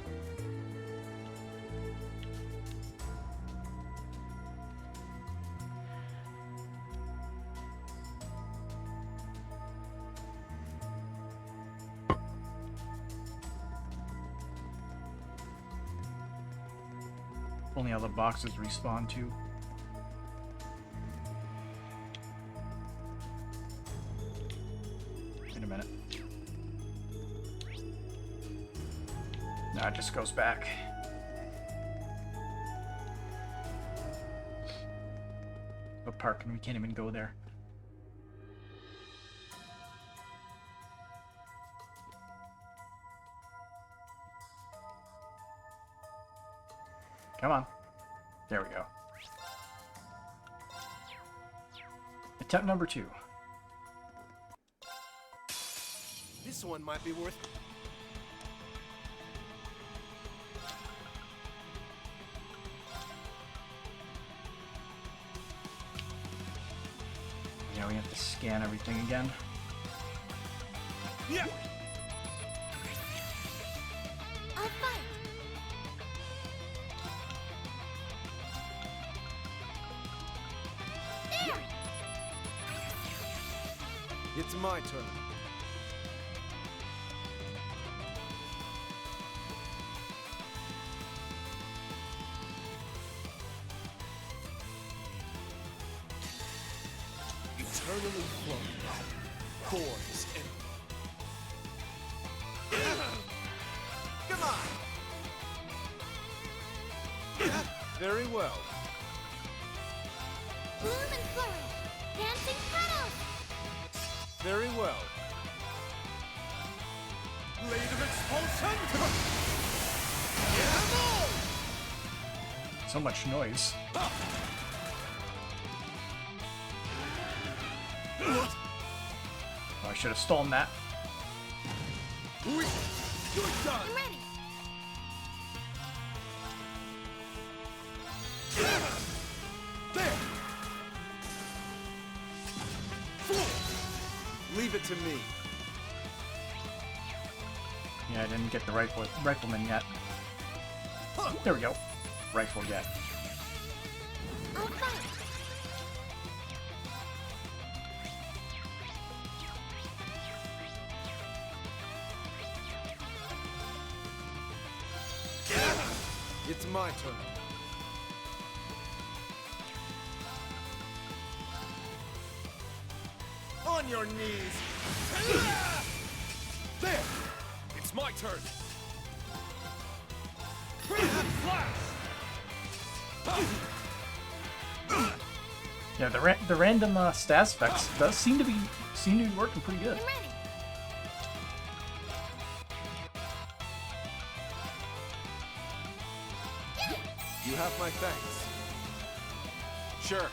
Only how the boxes respawn too. Wait a minute. No, it just goes back. But park and we can't even go there. Come on. There we go. Attempt number 2. This one might be worth... Yeah, we have to scan everything again. Yeah. I'll fight. There! It's my turn. Eternally flowing. Forms and... Come on! Very well. Bloom and flourish. Dancing petals. Very well. Blade of expulsion! So much noise. Oh, I should have stolen that. You're done! I'm ready. There! Leave it to me. Yeah, I didn't get the rifleman yet. There we go. Rifle yet. I'll fight. It's my turn. On your knees! There! It's my turn! Yeah, the random stat specs does seem to be working pretty good. I'm ready. You have my thanks. Sure.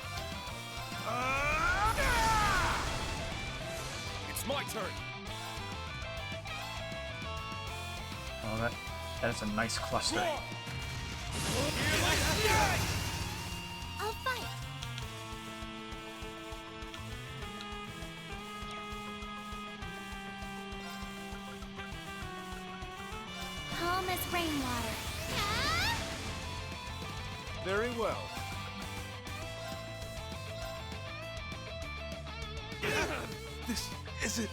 It's my turn! Oh, that is a nice cluster. I'll fight. Calm as rainwater. Very well. This isn't...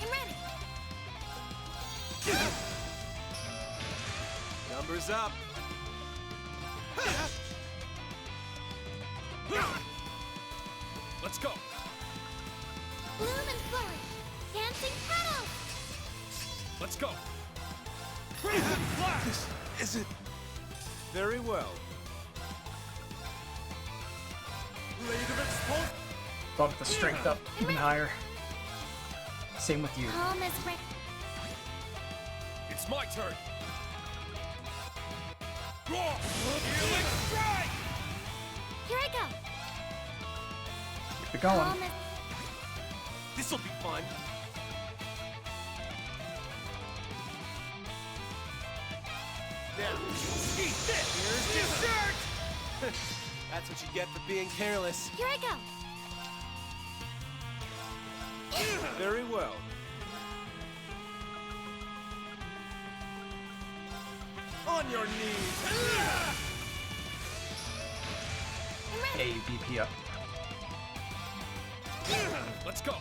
I'm ready. Numbers up. Let's go! Bloom and flourish. Dancing petals. Let's go! This isn't... Very well. Bump the strength up even higher. Same with you. Calm as rain. It's my turn. Healing strike! Here I go. Keep it going. Calm as... This'll be fun. Now, eat this! Here's dessert! That's what you get for being careless. Here I go. Very well. On your knees! Hey, BP up. Let's go.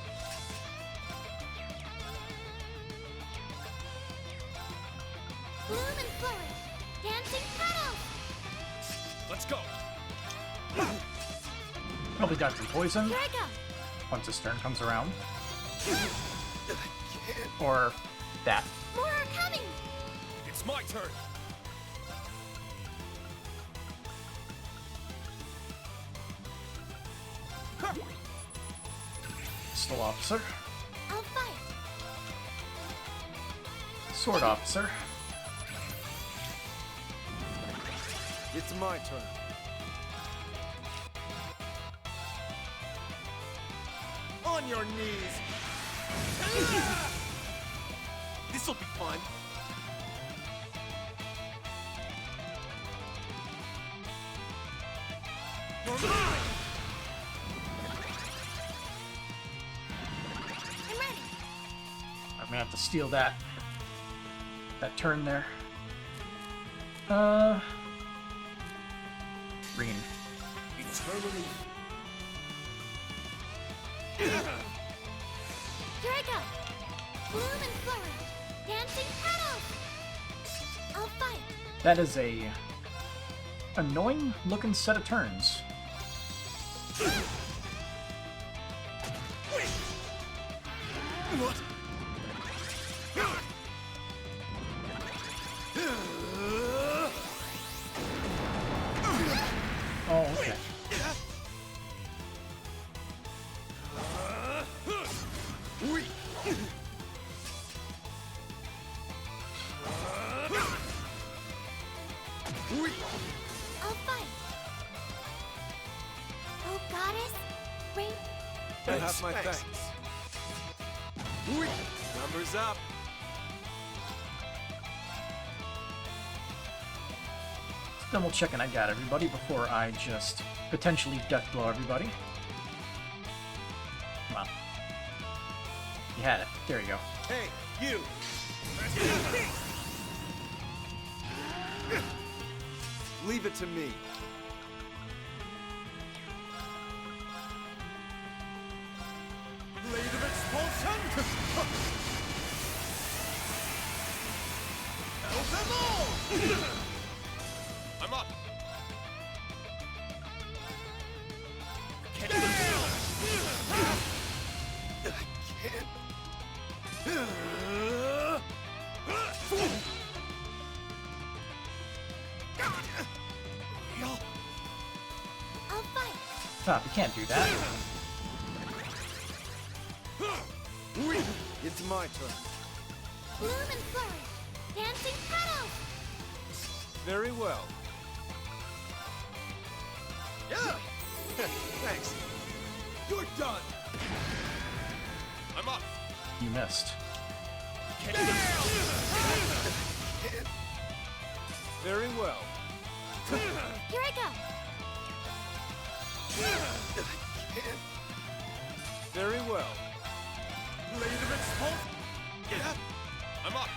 Bloom and flourish. Dancing petals. Let's go. Probably got some poison Here I go. once his turn comes around. Or that. More are coming. It's my turn. Pistol officer. I'll fight. Sword officer. It's my turn. On your knees! This'll be fun. You're mine! I'm ready. I'm gonna have to steal that turn there. Green. Eternally. Here I go. Bloom and flourish. Dancing petals. I'll fight. That is a annoying looking set of turns. What? Oh, okay. I'll fight. Oh, goddess. Rain. You have my thanks. Numbers up. Double checking I got everybody before I just potentially death blow everybody. Come on. You had it. There you go. Hey, you! Leave it to me. Blade of expulsion! Help them all! I'm up. I'll fight. Stop, you can't do that. It's my turn. Bloom and flourish. Dancing petals. Very well. Yeah! Thanks. You're done! I'm up. You missed. Very well. Here I go. Very well. Blade of expulsion! Yeah! I'm up.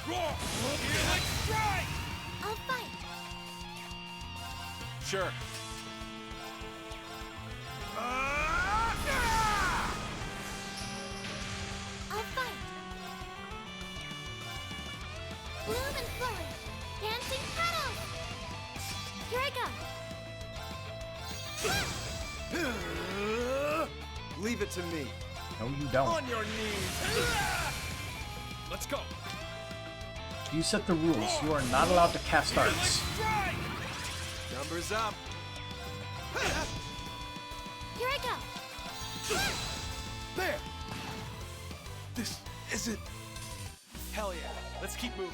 Healing strike! I'll fight. Sure. I'll fight. Bloom and flourish. Dancing petals. Here I go. Leave it to me. No, you don't. On your knees! Let's go. You set the rules. You are not allowed to cast arts. Strike! Numbers up. Here I go. There! This isn't... Hell yeah. Let's keep moving.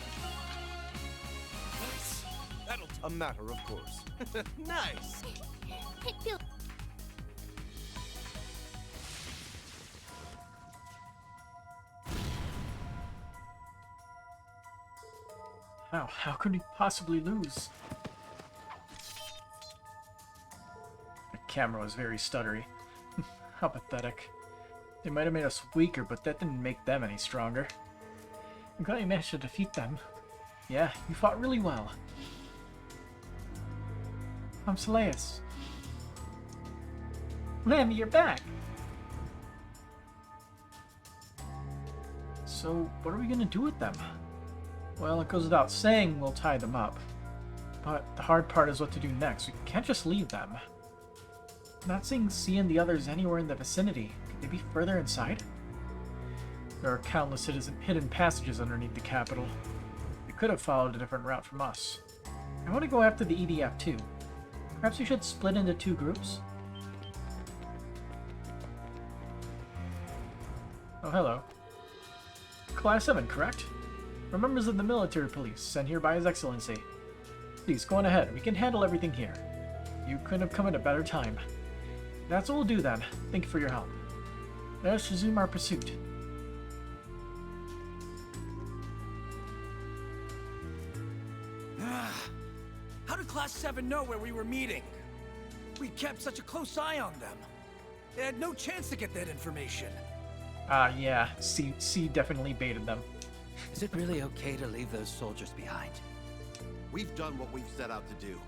Nice. That'll do. a matter of course. Nice. It feels. How could we possibly lose? The camera was very stuttery. How pathetic. They might have made us weaker, but that didn't make them any stronger. I'm glad you managed to defeat them. Yeah, you fought really well. I'm Seleus. Lammy, you're back! So, what are we gonna do with them? Well, it goes without saying we'll tie them up. But the hard part is what to do next. We can't just leave them. I'm not seeing C and the others anywhere in the vicinity. Could they be further inside? There are countless hidden passages underneath the capital. They could have followed a different route from us. I want to go after the EDF too. Perhaps we should split into two groups? Oh, hello. Class 7, correct? We're members of the military police, sent here by His Excellency. Please, go on ahead. We can handle everything here. You couldn't have come at a better time. That's what we'll do then. Thank you for your help. Let us resume our pursuit. How did Class 7 know where we were meeting? We kept such a close eye on them. They had no chance to get that information. Yeah. C definitely baited them. Is it really okay to leave those soldiers behind? We've done what we've set out to do.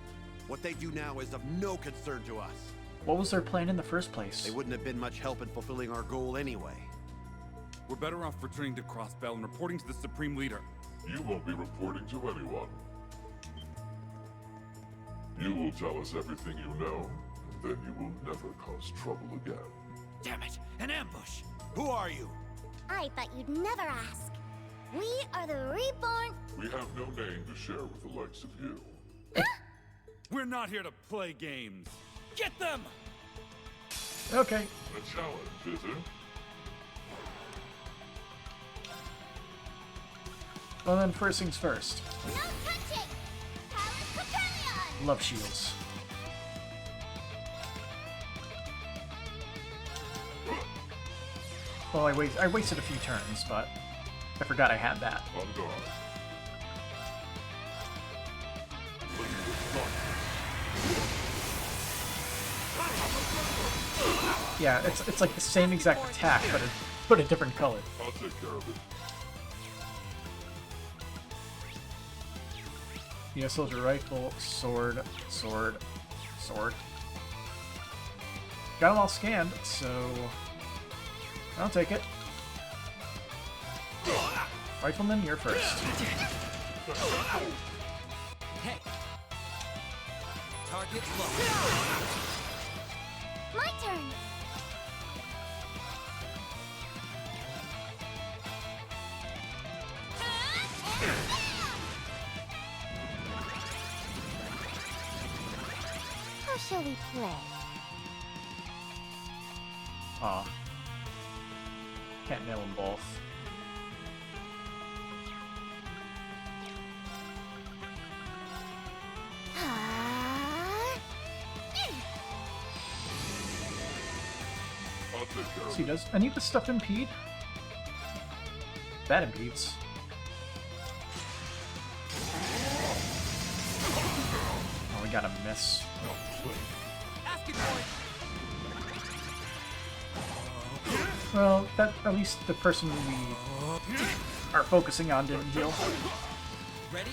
What they do now is of no concern to us. What was their plan in the first place? They wouldn't have been much help in fulfilling our goal anyway. We're better off returning to Crossbell and reporting to the Supreme Leader. You won't be reporting to anyone. You will tell us everything you know, and then you will never cause trouble again. Damn it! An ambush! Who are you? I thought you'd never ask. We are the Reborn. We have no name to share with the likes of you. We're not here to play games. Get them! Okay. A challenge, is it? Well then, first things first. No touching! Power Copernion! Love shields. Well, I wasted a few turns, but I forgot I had that. On guard. Yeah, it's like the same exact attack, but a different color. I'll take care of it. Yeah, soldier rifle, sword, sword, sword. Got them all scanned, so I'll take it. Rifleman, you're first. Hey! Target locked. My turn! How shall we play? Aw. Can't nail them both. I'll take care of See, it. does any of this stuff impede? That impedes. Oh, we got a miss. Ask it, boy! Well, that at least the person we are focusing on didn't heal. Ready?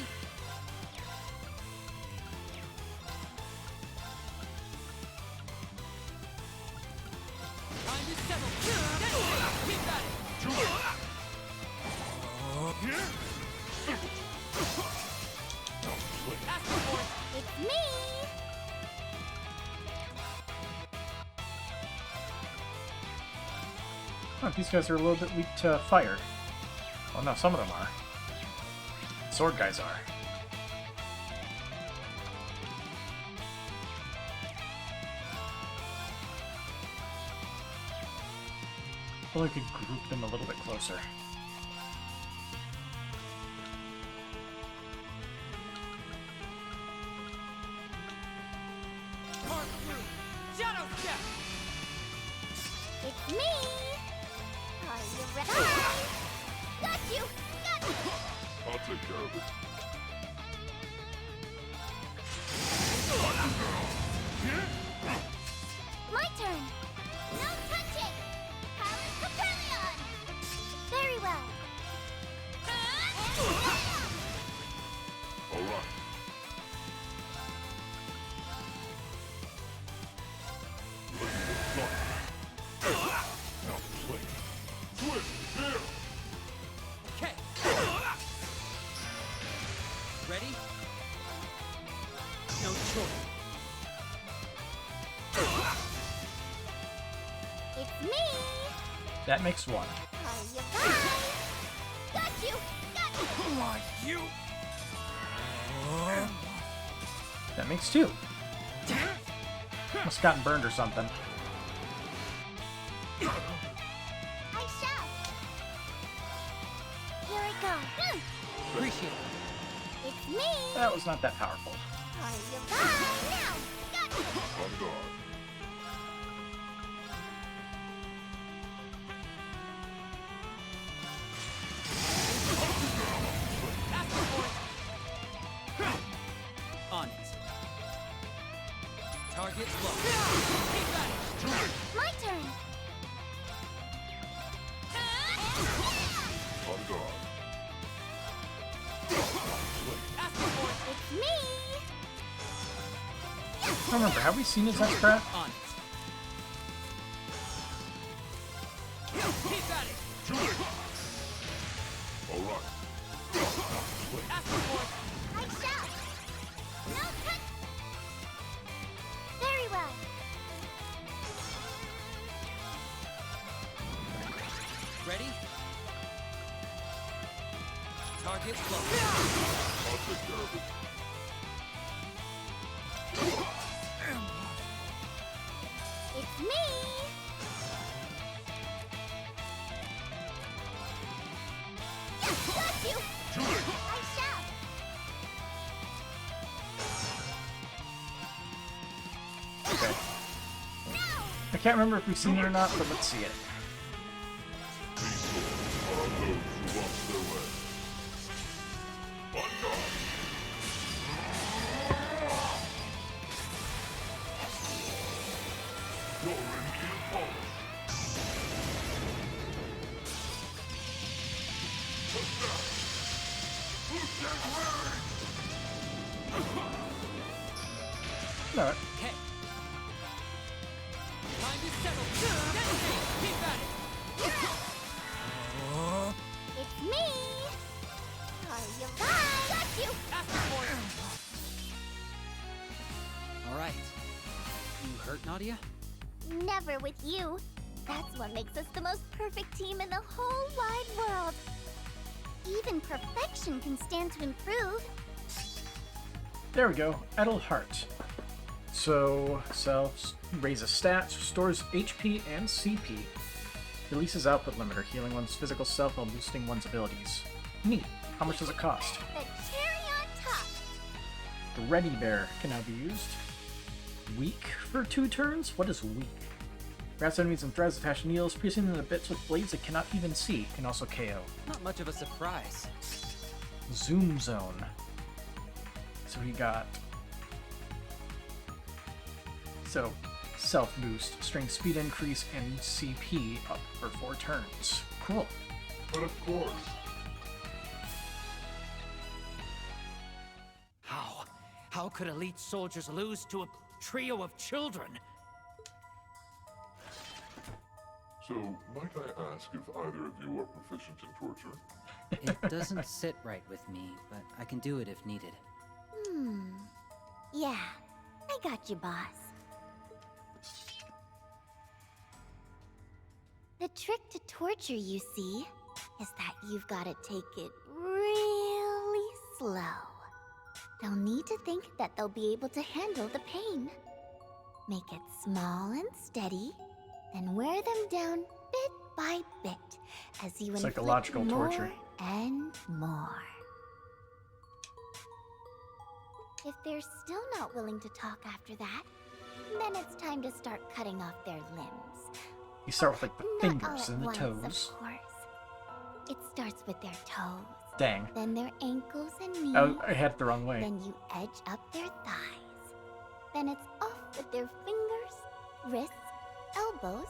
Time to settle. Keep at it. Ask it, boy! It's me! Oh, these guys are a little bit weak to fire. Well, no, some of them are. Sword guys are. Well, I could group them a little bit closer. Part through. Shadow step. It's me! Are you ready? Got you! Got you! I'll take care of it. My turn! No touching! Power Copernion! Very well. All right. Now play. Twist here. Okay. Ready? No choice. It's me! That makes one. Are you ready? Got you! Got you! Why, you? That makes two. Must have gotten burned or something. I shall! Here I go! Appreciate it. It's me! That was not that powerful. Are you ready? Now! Got you! On guard. On it. Target low. Keep at it. My turn! On guard. It's me! I don't remember, have we seen his next breath? On it. Keep at it. All right. Ask for it. I shall! No touch! Very well. Ready? Target low. I'll take care of it. It's me! Got you! I shall! Okay. No! I can't remember if we've seen it or not, but let's see it. These swords are those who lost their way. On guard. You're in ear polish. Attack! Lieutenant Reverie! Alright. Okay. Time to settle. Detonate. Keep at it. It's me! Are you ready? Got you! Ask for it. All right. You hurt, Nadia? Never with you. That's what makes us the most perfect team in the whole wide world. Even perfection can stand to improve. There we go. Edelhart. So, self raises stats, restores HP and CP, releases output limiter, healing one's physical self while boosting one's abilities. Neat. How much does it cost? The cherry on top. The Ready Bear can now be used. Weak for 2 turns? What is weak? Grabs enemies and threads of fashion needles, piercing them to bits with blades it cannot even see, can also KO. Not much of a surprise. Zoom Zone. So he got... So, self boost, strength speed increase, and CP up for 4 turns. Cool. But of course. How could elite soldiers lose to a trio of children? So, might I ask if either of you are proficient in torture? It doesn't sit right with me, but I can do it if needed. Yeah, I got you, boss. The trick to torture, you see, is that you've got to take it really slow. They'll need to think that they'll be able to handle the pain. Make it small and steady, then wear them down bit by bit as you inflict Psychological more torture. and more. If they're still not willing to talk after that, then it's time to start cutting off their limbs. You start with like the Not all fingers at and the once, toes. of course. It starts with their toes. Dang. Then their ankles and knees. I had it the wrong way. Then you edge up their thighs. Then it's off with their fingers, wrists, elbows,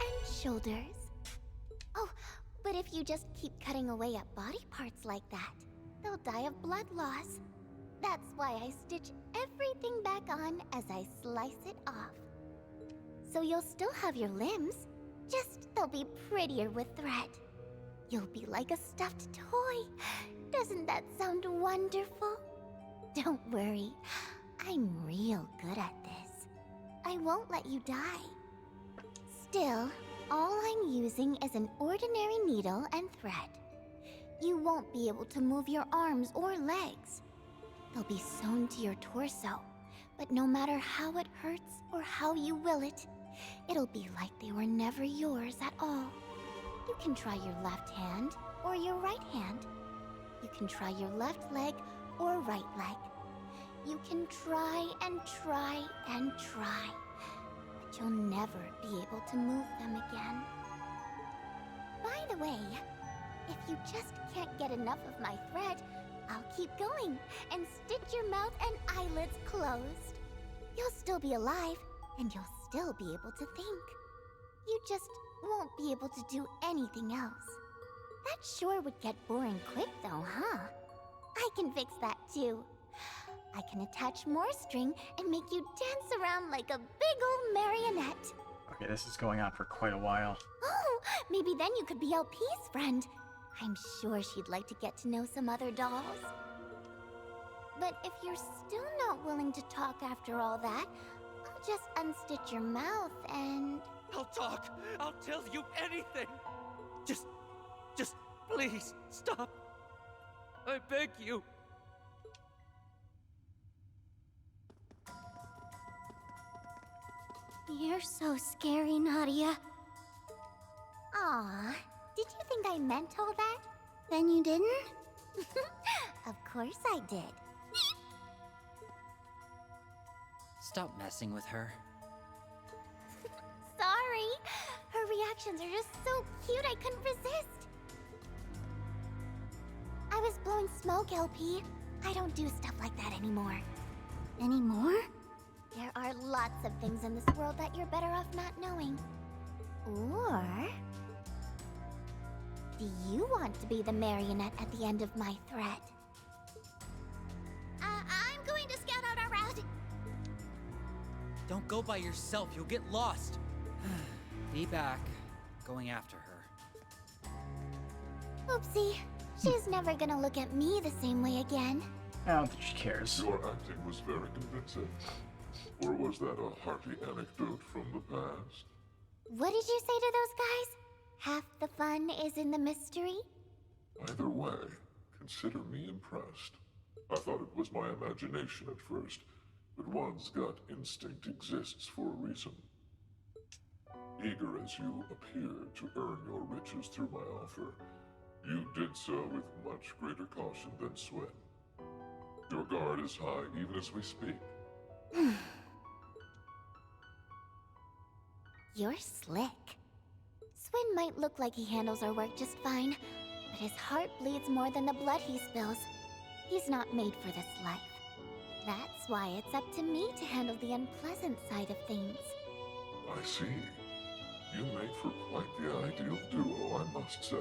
and shoulders. Oh, but if you just keep cutting away at body parts like that, they'll die of blood loss. That's why I stitch everything back on as I slice it off. So you'll still have your limbs, just they'll be prettier with thread. You'll be like a stuffed toy. Doesn't that sound wonderful? Don't worry, I'm real good at this. I won't let you die. Still, all I'm using is an ordinary needle and thread. You won't be able to move your arms or legs. They'll be sewn to your torso, but no matter how it hurts or how you will it, it'll be like they were never yours at all. You can try your left hand or your right hand. You can try your left leg or right leg. You can try and try and try, but you'll never be able to move them again. By the way, if you just can't get enough of my thread, I'll keep going and stitch your mouth and eyelids closed. You'll still be alive, and you'll still be able to think. You just won't be able to do anything else. That sure would get boring quick though, huh? I can fix that too. I can attach more string and make you dance around like a big old marionette. Okay, this is going on for quite a while. Oh, maybe then you could be LP's friend. I'm sure she'd like to get to know some other dolls. But if you're still not willing to talk after all that, I'll just unstitch your mouth and... I'll talk! I'll tell you anything! Just please, stop! I beg you! You're so scary, Nadia. Aw, did you think I meant all that? Then you didn't? Of course I did. Stop messing with her. Sorry. Her reactions are just so cute I couldn't resist. I was blowing smoke, LP. I don't do stuff like that anymore. Anymore? There are lots of things in this world that you're better off not knowing. Or... do you want to be the marionette at the end of my thread? I'm going to scout out our route. Don't go by yourself, you'll get lost. Be back. Going after her. Oopsie. She's never gonna look at me the same way again. I don't think she cares. Your acting was very convincing. Or was that a hearty anecdote from the past? What did you say to those guys? Half the fun is in the mystery? Either way, consider me impressed. I thought it was my imagination at first, but one's gut instinct exists for a reason. Eager as you appear to earn your riches through my offer, you did so with much greater caution than Swin. Your guard is high even as we speak. You're slick. Swin might look like he handles our work just fine, but his heart bleeds more than the blood he spills. He's not made for this life. That's why it's up to me to handle the unpleasant side of things. I see. You make for quite the ideal duo, I must say.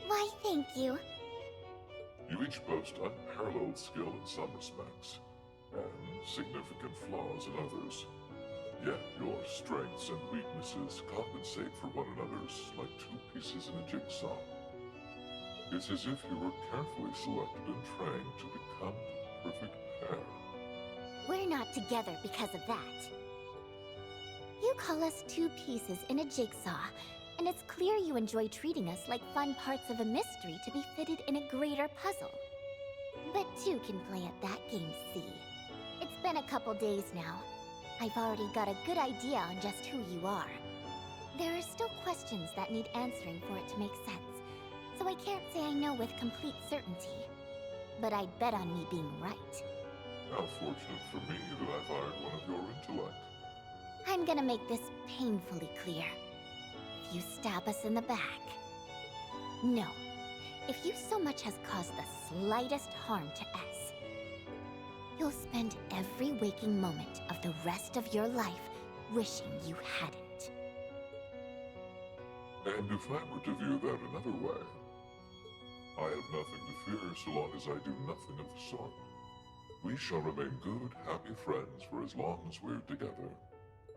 Why, thank you. You each boast unparalleled skill in some respects, and significant flaws in others. Yet your strengths and weaknesses compensate for one another's like two pieces in a jigsaw. It's as if you were carefully selected and trained to become the perfect pair. We're not together because of that. You call us two pieces in a jigsaw, and it's clear you enjoy treating us like fun parts of a mystery to be fitted in a greater puzzle. But two can play at that game, see? It's been a couple days now. I've already got a good idea on just who you are. There are still questions that need answering for it to make sense, so I can't say I know with complete certainty. But I'd bet on me being right. How fortunate for me that I fired one of your intellect. I'm gonna make this painfully clear. If you stab us in the back... No. If you so much as caused the slightest harm to S, you'll spend every waking moment of the rest of your life wishing you hadn't. And if I were to view that another way, I have nothing to fear so long as I do nothing of the sort. We shall remain good, happy friends for as long as we're together.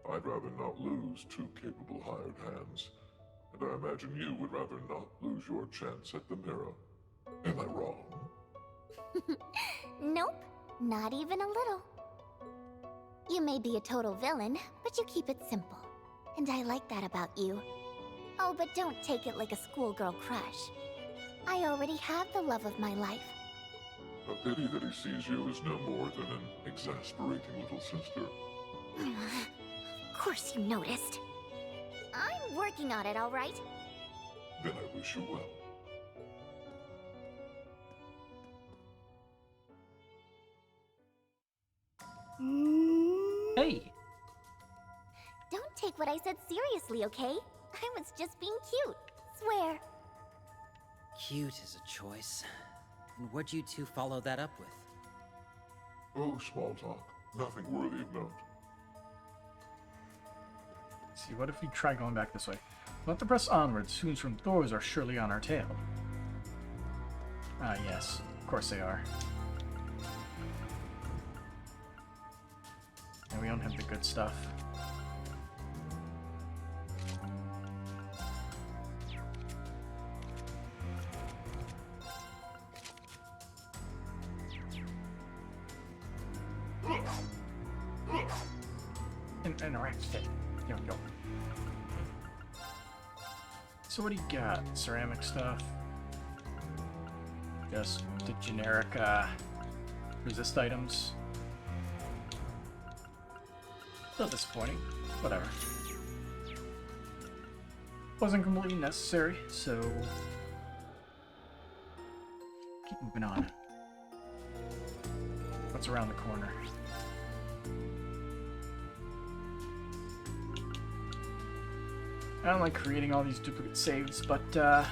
I'd rather not lose two capable hired hands, and I imagine you would rather not lose your chance at the mirror. Am I wrong? Nope, not even a little. You may be a total villain, but you keep it simple. And I like that about you. Oh, but don't take it like a schoolgirl crush. I already have the love of my life. A pity that he sees you as no more than an exasperating little sister. Of course you noticed. I'm working on it, all right? Then I wish you well. Hey! Don't take what I said seriously, okay? I was just being cute. Swear. Cute is a choice. And what'd you two follow that up with? Oh, small talk. Nothing worthy of note. Let's see, what if we try going back this way? We'll have to press onwards. Soon from Thors are surely on our tail. Ah, yes. Of course they are. And we don't have the good stuff. Interact fit. There we go. So what do you got? Ceramic stuff? Just the generic resist items. Still disappointing. Whatever. Wasn't completely necessary, so keep moving on. What's around the corner? I don't like creating all these duplicate saves, but for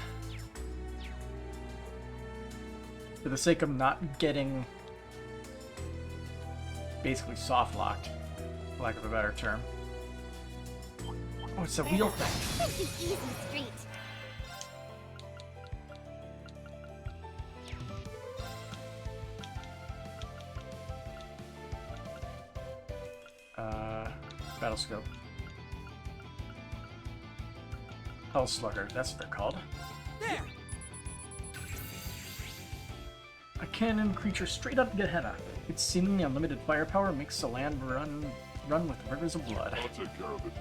the sake of not getting basically soft-locked, for lack of a better term. Oh, it's a wheel thing. This is easy street. Battle scope. Hell Slugger, that's what they're called. There! A cannon creature straight up Gehenna. Its seemingly unlimited firepower makes the land run with rivers of blood. I'll take care of it.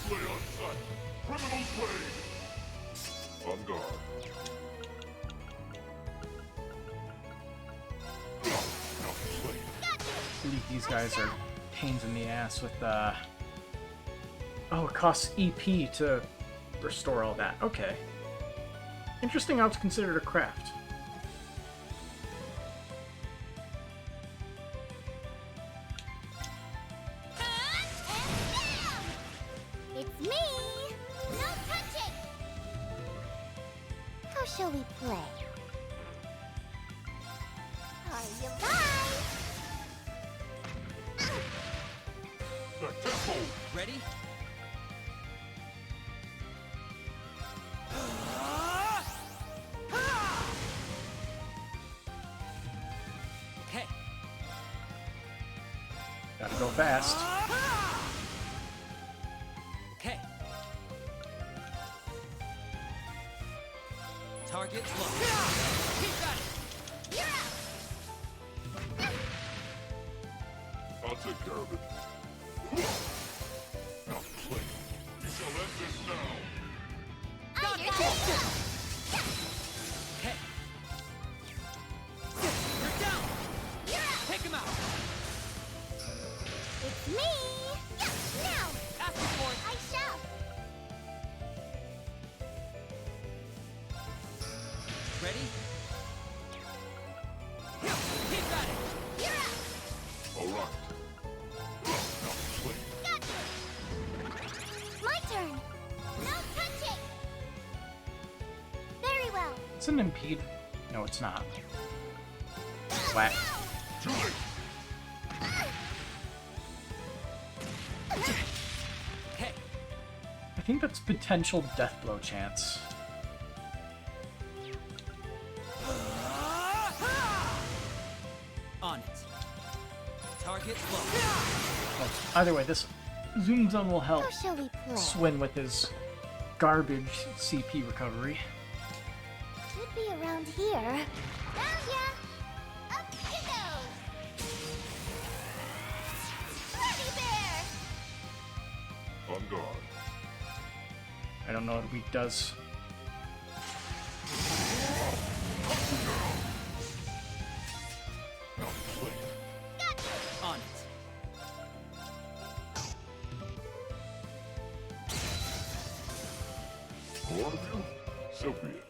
Slay on sight! Criminal blade! On guard. I believe these guys are pains in the ass with oh, it costs EP to restore all that. Okay. Interesting how it's considered a craft. It's me! No touching! How shall we play? Are you guys? Ready? Okay. Gotta go fast. Okay. Target locked. Keep at it. I'll take care of it. Now play. You shall end this now. Got it! Okay. You're down. Take him out. It's me! Now It's an impede. No, it's not. Whack. I think that's potential death blow chance. On it. Target low. Well, either way, this Zoom Zone will help How shall we play? Swin with his garbage CP recovery. Should be around here. Found ya! Up you go! Ready, bear! On guard. I don't know what weak does. On it. More of you? So be it.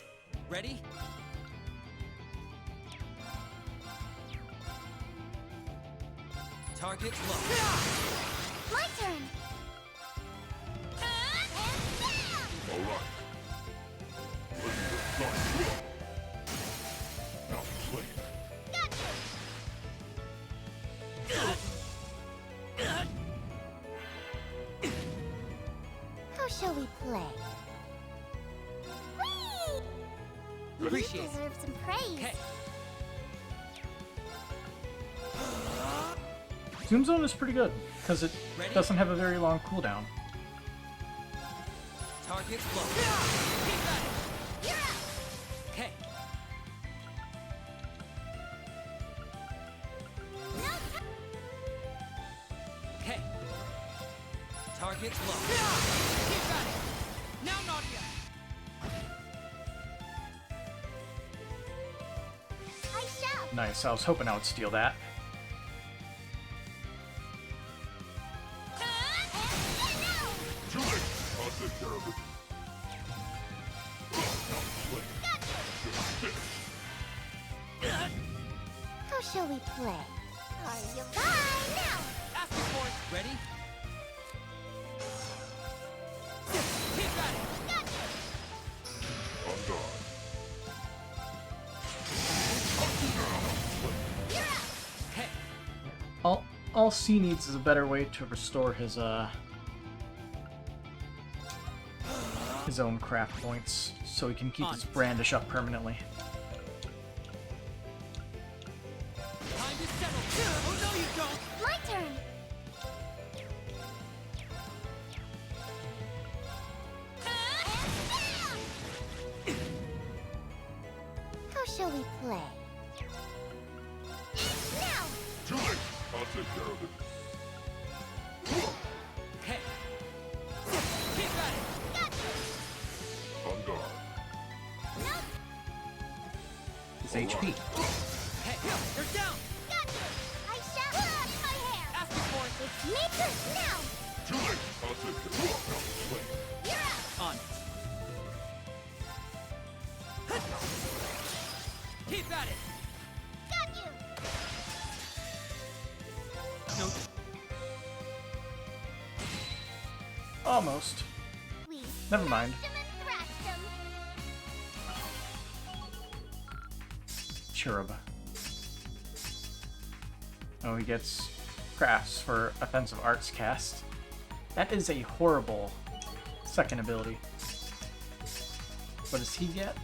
Ready? Target low. My turn! All right. Ready to start. Now play it. How shall we play? Whee! Appreciate You it. deserve some praise. Okay. Zoom Zone is pretty good, because it Ready? doesn't have a very long cooldown. Target low. Keep at it. You're up! Okay. Okay. Target low. Keep at it. Now not yet. I shall! Nice, I was hoping I would steal that. Too late. I'll take care of it. Now play it. Just finish. How shall we play? Are you fine now? Ask me for it. Ready? Keep at it. On guard. You're up! Okay. All C needs is a better way to restore his own craft points, so he can keep his brandish up permanently. Time to settle. Oh no, you don't. My turn! How shall we play? Now! Too late. I'll take care of it. Okay. Keep at it. On guard. His HP. Hey, you're down. I shall put on my hair! Ask me for it. It's me first now! Too late. I'll take care of it. Now play it. You're up! On it. Keep at it. Got you! No. Almost. We Never mind. smashed him and thrashed him. Cherub. Oh, he gets crafts for offensive arts cast. That is a horrible second ability. What does he get?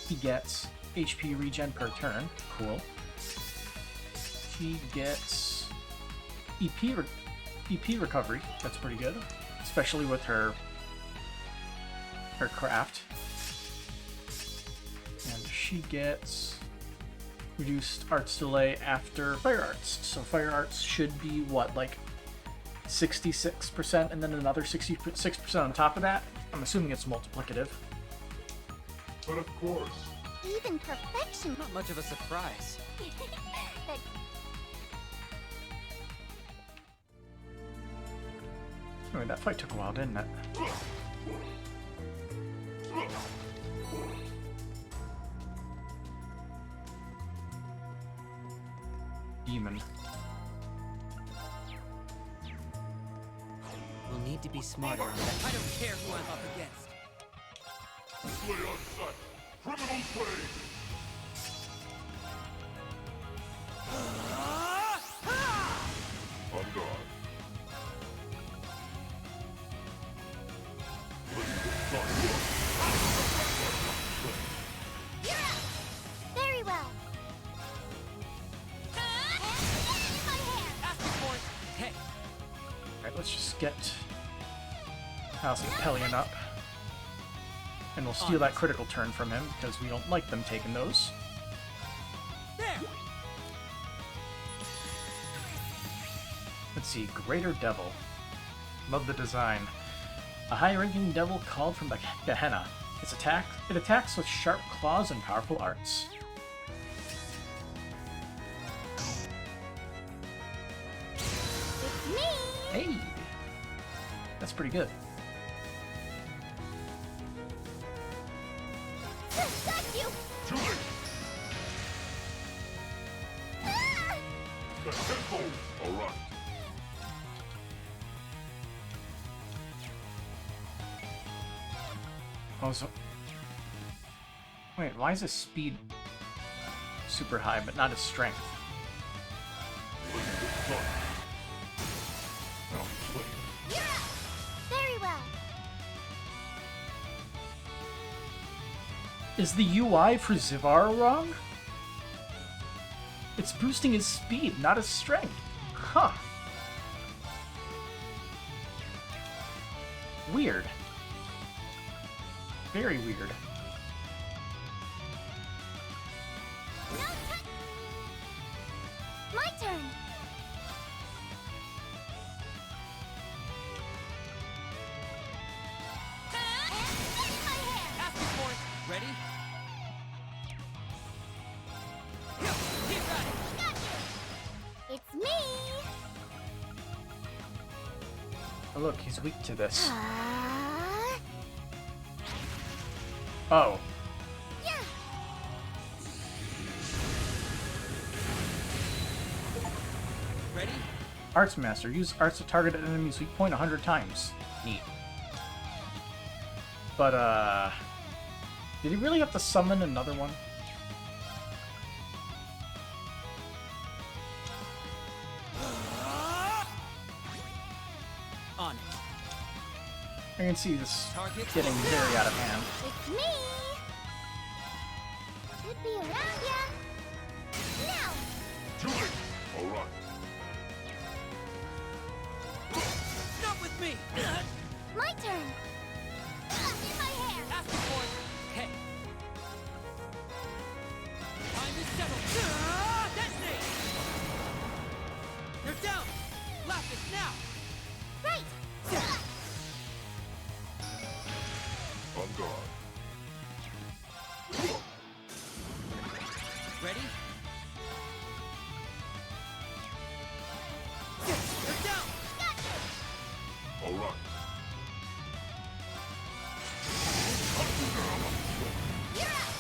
He gets HP regen per turn. Cool. She gets EP recovery. That's pretty good, especially with her craft. And she gets reduced arts delay after fire arts. So fire arts should be what, like 66%, and then another 66% on top of that? I'm assuming it's multiplicative. But of course. Even perfection. Not much of a surprise. That Anyway, that fight took a while, didn't it? Demon. We'll need to be smarter on that. I don't care who I'm up against. Slay on sight. Criminal trade! On guard. Very well. Hey, Alright, let's just get House of Pelion up. And we'll steal that critical turn from him, because we don't like them taking those. Let's see, Greater Devil. Love the design. A high-ranking devil called from the Gehenna. It attacks with sharp claws and powerful arts. It's me! Hey! That's pretty good. Got you! Too late! Ah! The tempo! Alright. Oh, so... Wait, why is his speed super high, but not his strength? Very well. Is the UI for Zivar wrong? It's boosting his speed, not his strength. Huh. Weird. Very weird. My turn. ready? It's me. Oh, look, he's weak to this. Ah. Oh. Yeah. Ready? Arts Master. Use arts to target an enemy's weak point 100 times. Neat. But, did he really have to summon another one? On it. I can see this getting very out of hand. It's me. Should be around ya. Now. To it! Alright. Not with me! My turn. In my hair. Ask for it. Hey. Time is settled. That's it! You're down! Lapis now! Right. On guard. Ready? You're down! Alright. You're up.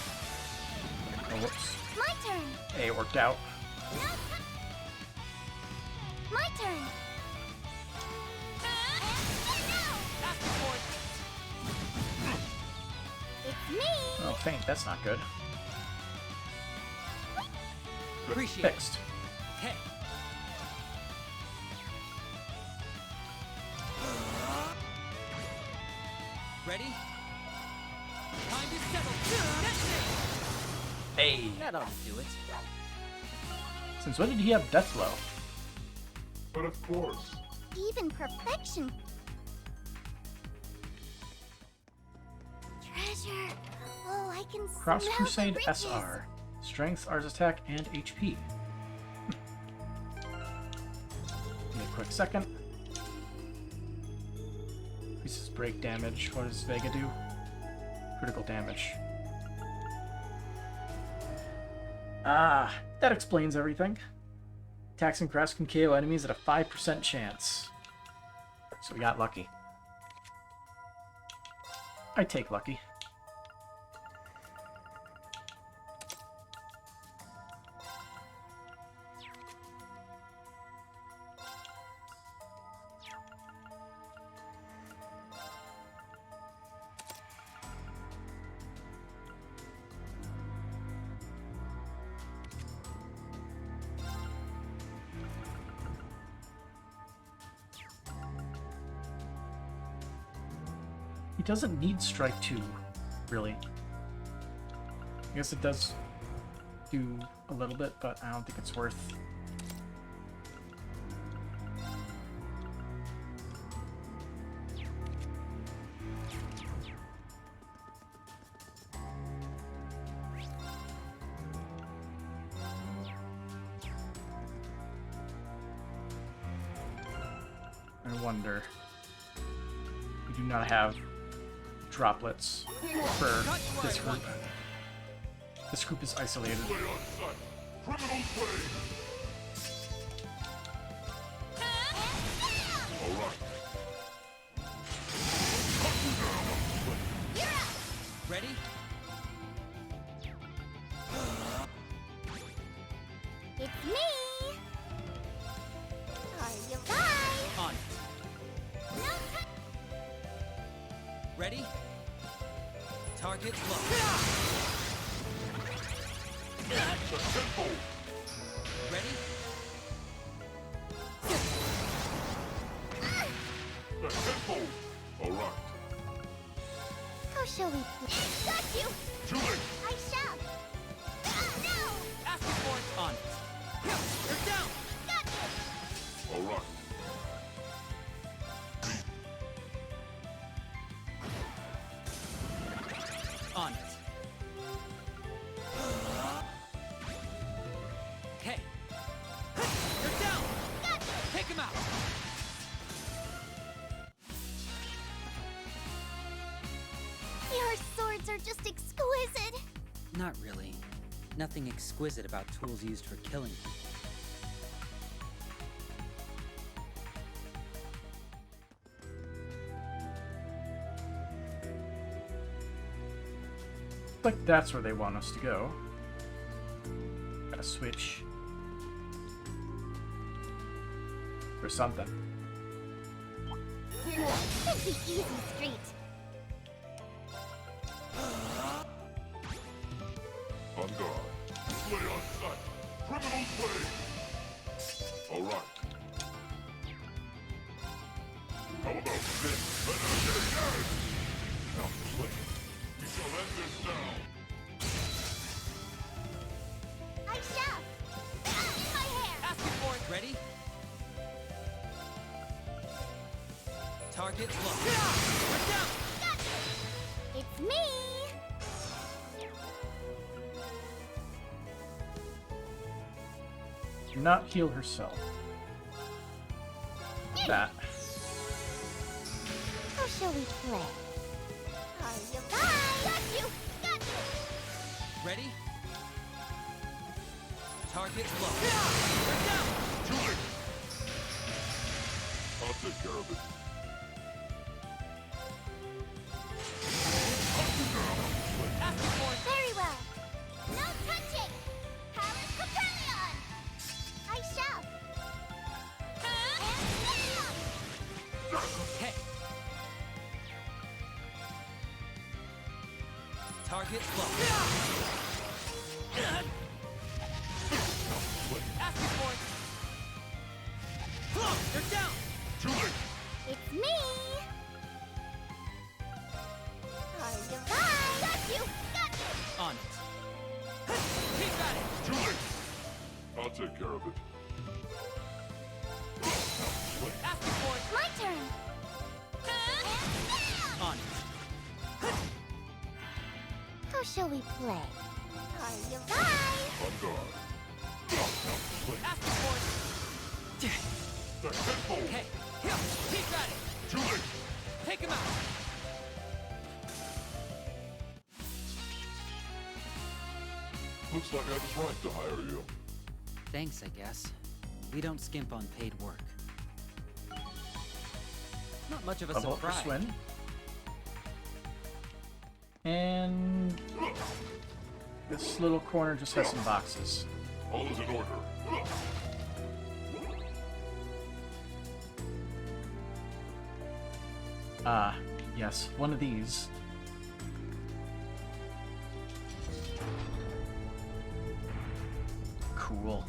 Oh, whoops. My turn. Hey, it worked out. My turn. Ask for it. It's me. Oh, faint. That's not good. Appreciate it. Fixed. Hey. Ready? Time to settle. That's it. Hey. That ought to do it. Since when did he have Deathblow? But of course. Even perfection. Treasure. Oh, I can Cross smell Crusade the riches. SR. Strength, Ars Attack, and HP. Give me a quick second. Increases break damage. What does Vega do? Critical damage. Ah, that explains everything. Attacks and crafts can KO enemies at a 5% chance. So we got lucky. I take lucky. He doesn't need Strike 2, really. I guess it does do a little bit, but I don't think it's worth. I wonder. We do not have droplets for this group. This group is isolated. Ready? It's me! Are you right? On it. Ready? Target locked. Ready? All right. How shall we play? Got you! Julie! I shall! No! Asking for it. On it. You're down! Got you! All right. On it. Okay. You're down! Got you! Take him out! Your swords are just exquisite! Not really. Nothing exquisite about tools used for killing people. Like that's where they want us to go. Gotta switch. Or something. It's the easy street. On guard. Play on sight. Criminal play. All right. How about this? Let us get it done. Now play. We shall end this now. I shall! In my hair! Asking for it. Ready? Target locked. We're down! Got you! It's me! Do not heal herself. That. How shall we play? Are you right? Got you! Got you! Ready? Target locked. We're down! Julie! I'll take care of it. Asking for it. Very well. No touching! Power Copernion! I shall! And now! Okay. Target locked. Asking for it. You're down! Julie! It's me! Are you right? Got you! Got you! On it. Keep at it! Julie! I'll take care of it. Asking for it. My turn! And On it. how shall we play? Are you right? On guard. Asking for it. The temple! Okay. Here. Keep at it. Julie! Take him out. Looks like I was right to hire you. Thanks, I guess. We don't skimp on paid work. Not much of a A vote for surprise. Swin. And this little corner just has some boxes. All is in order. Ah, yes, one of these. Cool.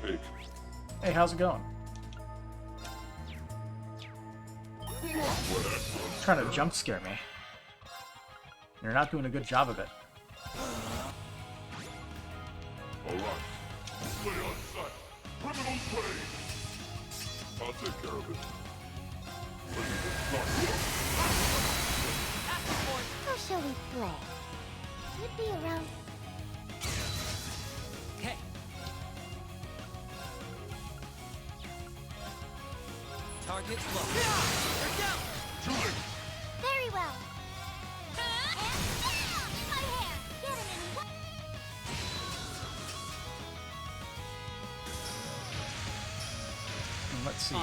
Hey, Hey, how's it going? Trying to jump scare me. You're not doing a good job of it. Alright. Play on sight. Criminal play. I'll take care of it. How shall we play? Should be around. Okay. Target low. They're down. Very well. And down! My hair! Get him in one. And let's see.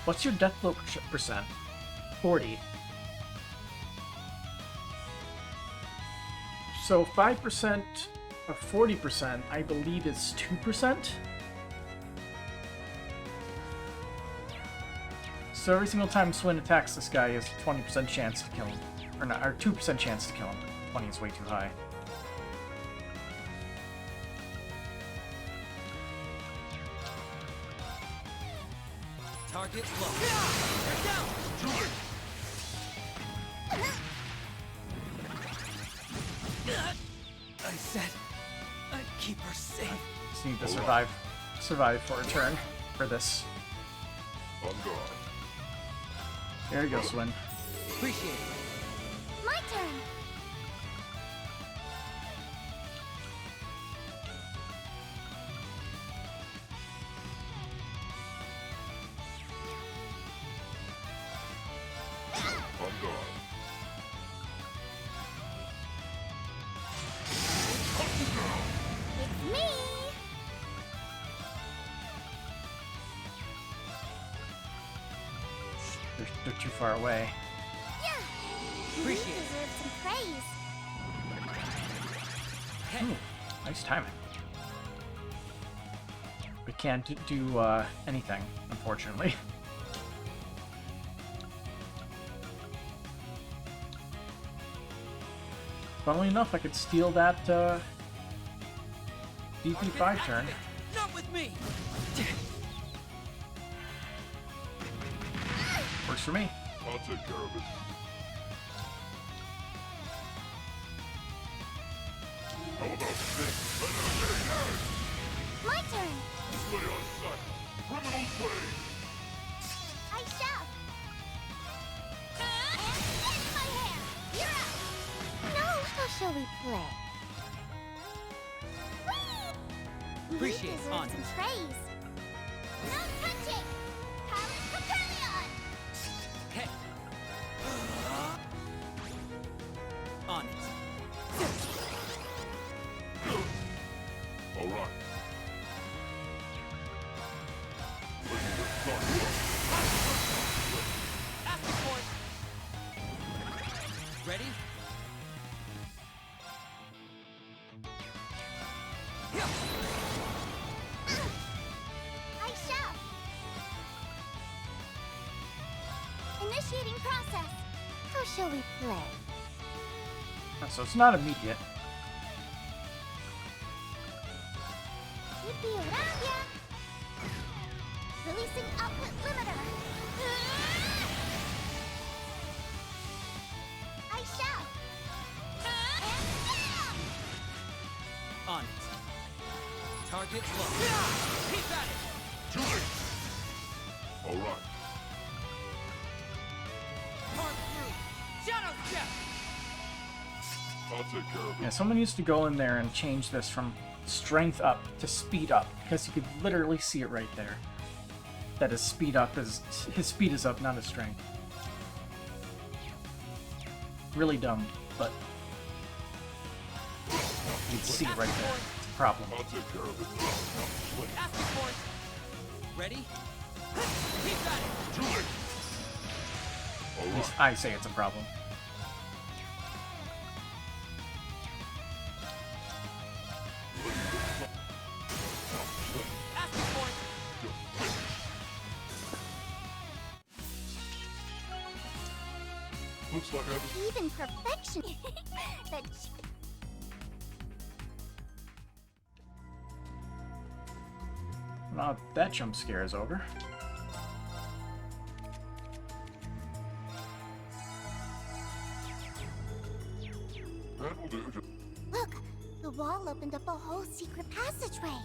What's your death blow percent? 40. So 5% of 40%, I believe, is 2%. So every single time Swin attacks this guy, he has a 20% chance to kill him. Or not, or 2% chance to kill him. 20 is way too high. Target low. They're down. I said I'd keep her safe. Just need to survive for a turn for this. On guard. There you go, Swin. Appreciate it. My turn. On guard. It's me. They're too far away. Yeah. Appreciate You it. deserve some praise. Ooh, nice timing. We can't do anything, unfortunately. Funnily enough, I could steal that DP5 turn. Not with me. Works for me. I'll take care of it. How about this? My turn. Play on sight. Criminal play. I shall. And in my hair. You're out. No. How shall we play? Whee! Appreciate You it. deserve On some it. praise. No touching. Palace Capellion. Okay. On it. All right. Asking point. Ready? I shall. Initiating process. How shall we play? So it's not immediate. Should be around ya. Releasing output limiter. I shall. And down. On it. Target low. Keep at it. All right. Hard through. Shadow step. I'll take care of it. Yeah, someone used to go in there and change this from strength up to speed up, because you could literally see it right there. That his speed up is his speed is up, not his strength. Really dumb, but you can see it right there. It's a problem. I'll take care of it. Asking point. Ready? Keep at it. At least I say it's a problem. Asking point. Looks like I was... Even perfection. That Now that jump scare is over. passageway.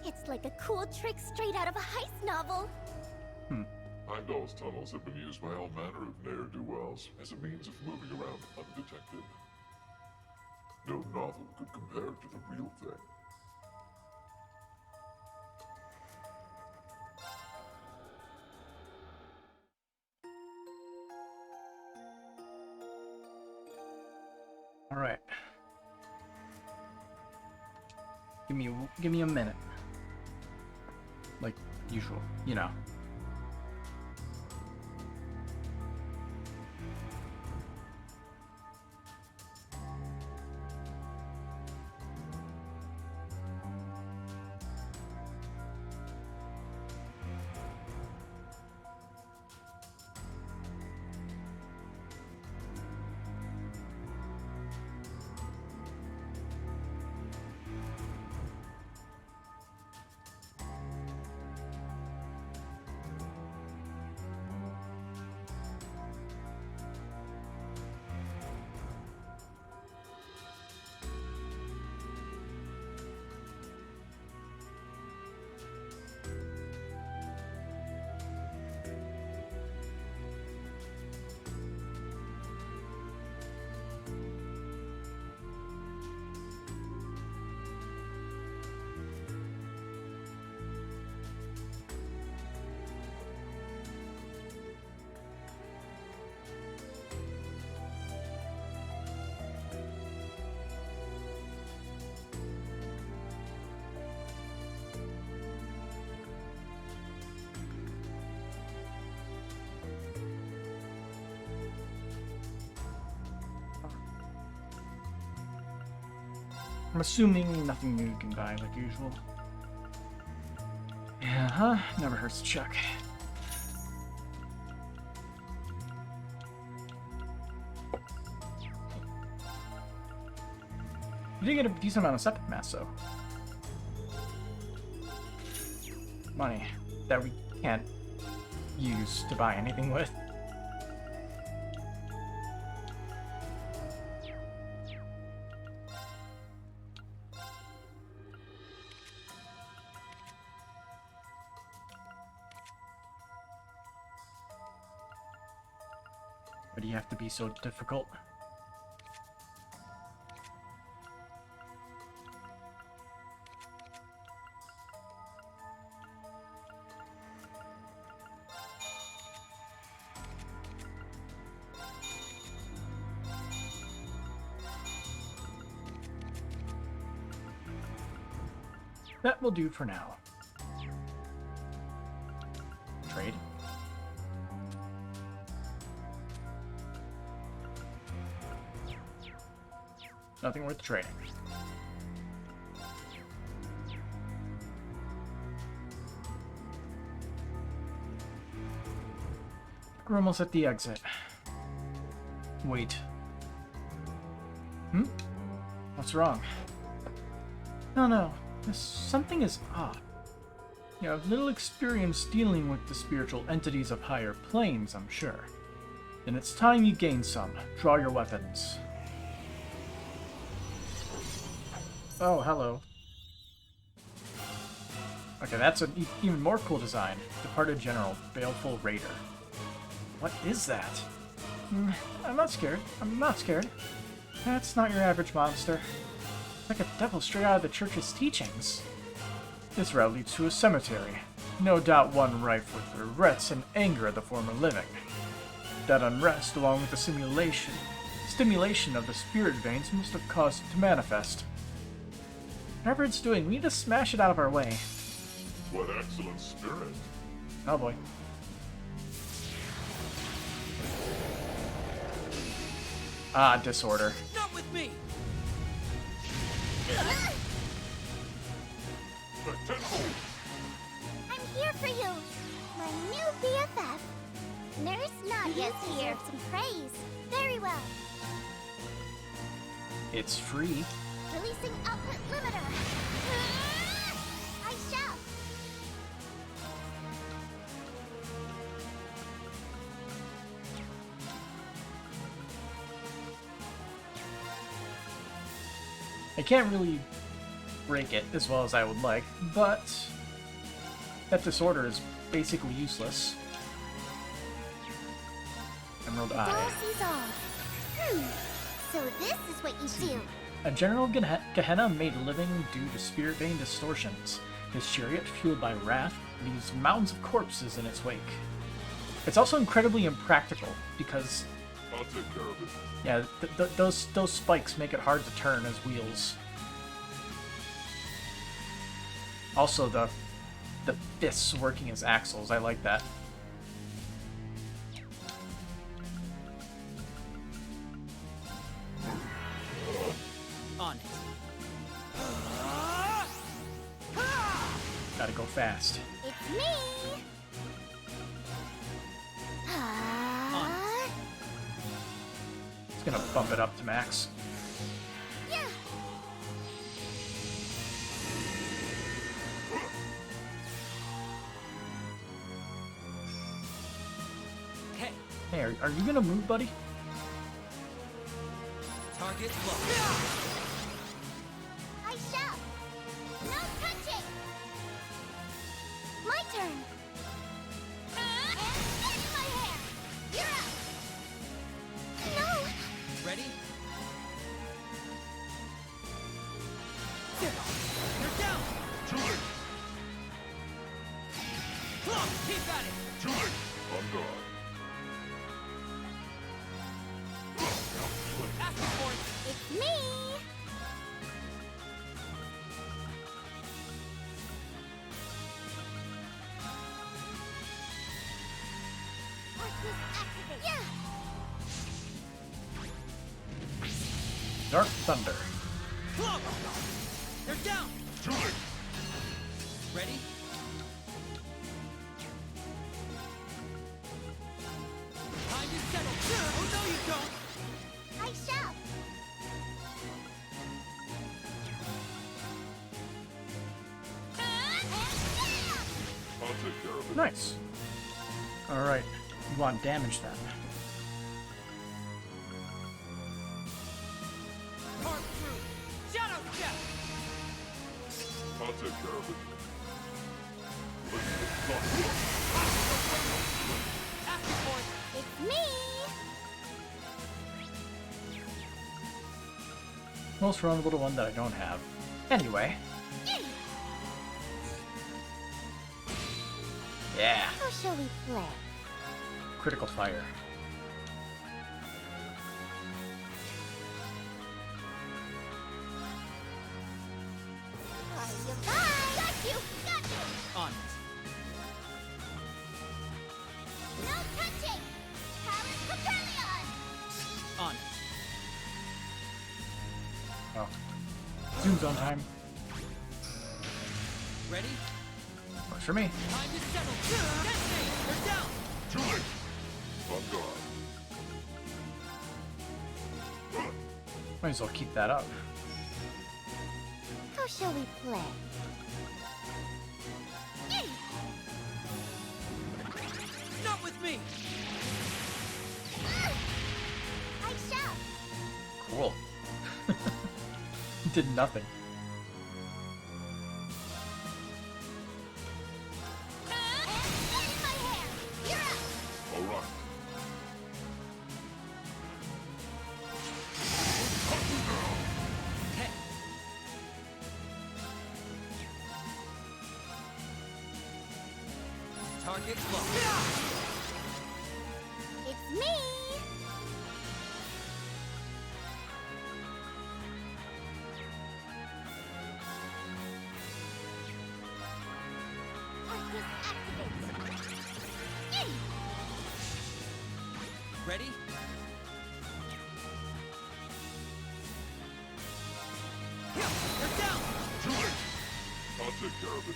It's like a cool trick straight out of a heist novel. Heimdall's tunnels have been used by all manner of ne'er-do-wells as a means of moving around undetected. No novel could compare to the real thing. All right. Give me a minute. Like usual, you know. I'm assuming nothing new can die like usual. Yeah, huh? Never hurts to check. You did get a decent amount of septic mass, though. Money that we can't use to buy anything with. Why do you have to be so difficult? That will do for now. Trade. Nothing worth trading. We're almost at the exit. Wait. What's wrong? No. Something is odd. You have little experience dealing with the spiritual entities of higher planes, I'm sure. Then it's time you gain some. Draw your weapons. Oh, hello. Okay, that's an even more cool design. Departed General, Baleful Raider. What is that? I'm not scared. I'm not scared. That's not your average monster. Like a devil straight out of the church's teachings. This route leads to a cemetery, no doubt one rife with regrets and anger at the former living. That unrest, along with the stimulation of the spirit veins, must have caused it to manifest. Whatever it's doing, we need to smash it out of our way. What excellent spirit! Oh boy. Ah, disorder. Not with me! I'm here for you, my new BFF. Nurse Nadia's here. Some praise. Very well. It's free. Releasing output limiter. I shall. I can't really break it as well as I would like, but that disorder is basically useless. Emerald Eye. Dossies off. So this is what you do. A General Gehenna made a living due to spirit vein distortions. His chariot, fueled by wrath, leaves mountains of corpses in its wake. It's also incredibly impractical because, I'll take care of it. yeah, those spikes make it hard to turn as wheels. Also, the fists working as axles. I like that. On it. Gotta go fast. It's me. It's gonna bump it up to max. Yeah. Hey, Hey, are you gonna move, buddy? target locked. I shall. No touching. My turn. And in my hair. You're up. No. Ready? You're down! Too late! Clock, keep at it! Too late! On guard. Ask for it! It's me. Arcus activate. Yeah. Dark Thunder. Clock! They're down! Too late! Ready? Time to settle! Oh, no you don't! I shall. I'll take care of it. Nice. Alright, you want damage then. Part through! Shadow step! I'll take care of it. Ask for it! It's me. Most vulnerable one that I don't have. Anyway. Yeah. How shall we play? Critical fire. Are you fine? Got you. Got you. On it. No touching. Palace Papillion. On it. Oh. Zoom zone time. Ready? Works for me. Time to settle! Detonate! They're down! Too late! On guard. Might as well keep that up. How shall we play? Not with me! I shall. Cool. Did nothing. And in my hair. You're up. All right. Hey! Target locked. It's me. Arcus activate. Ready? They're down! Too late! I'll take care of it.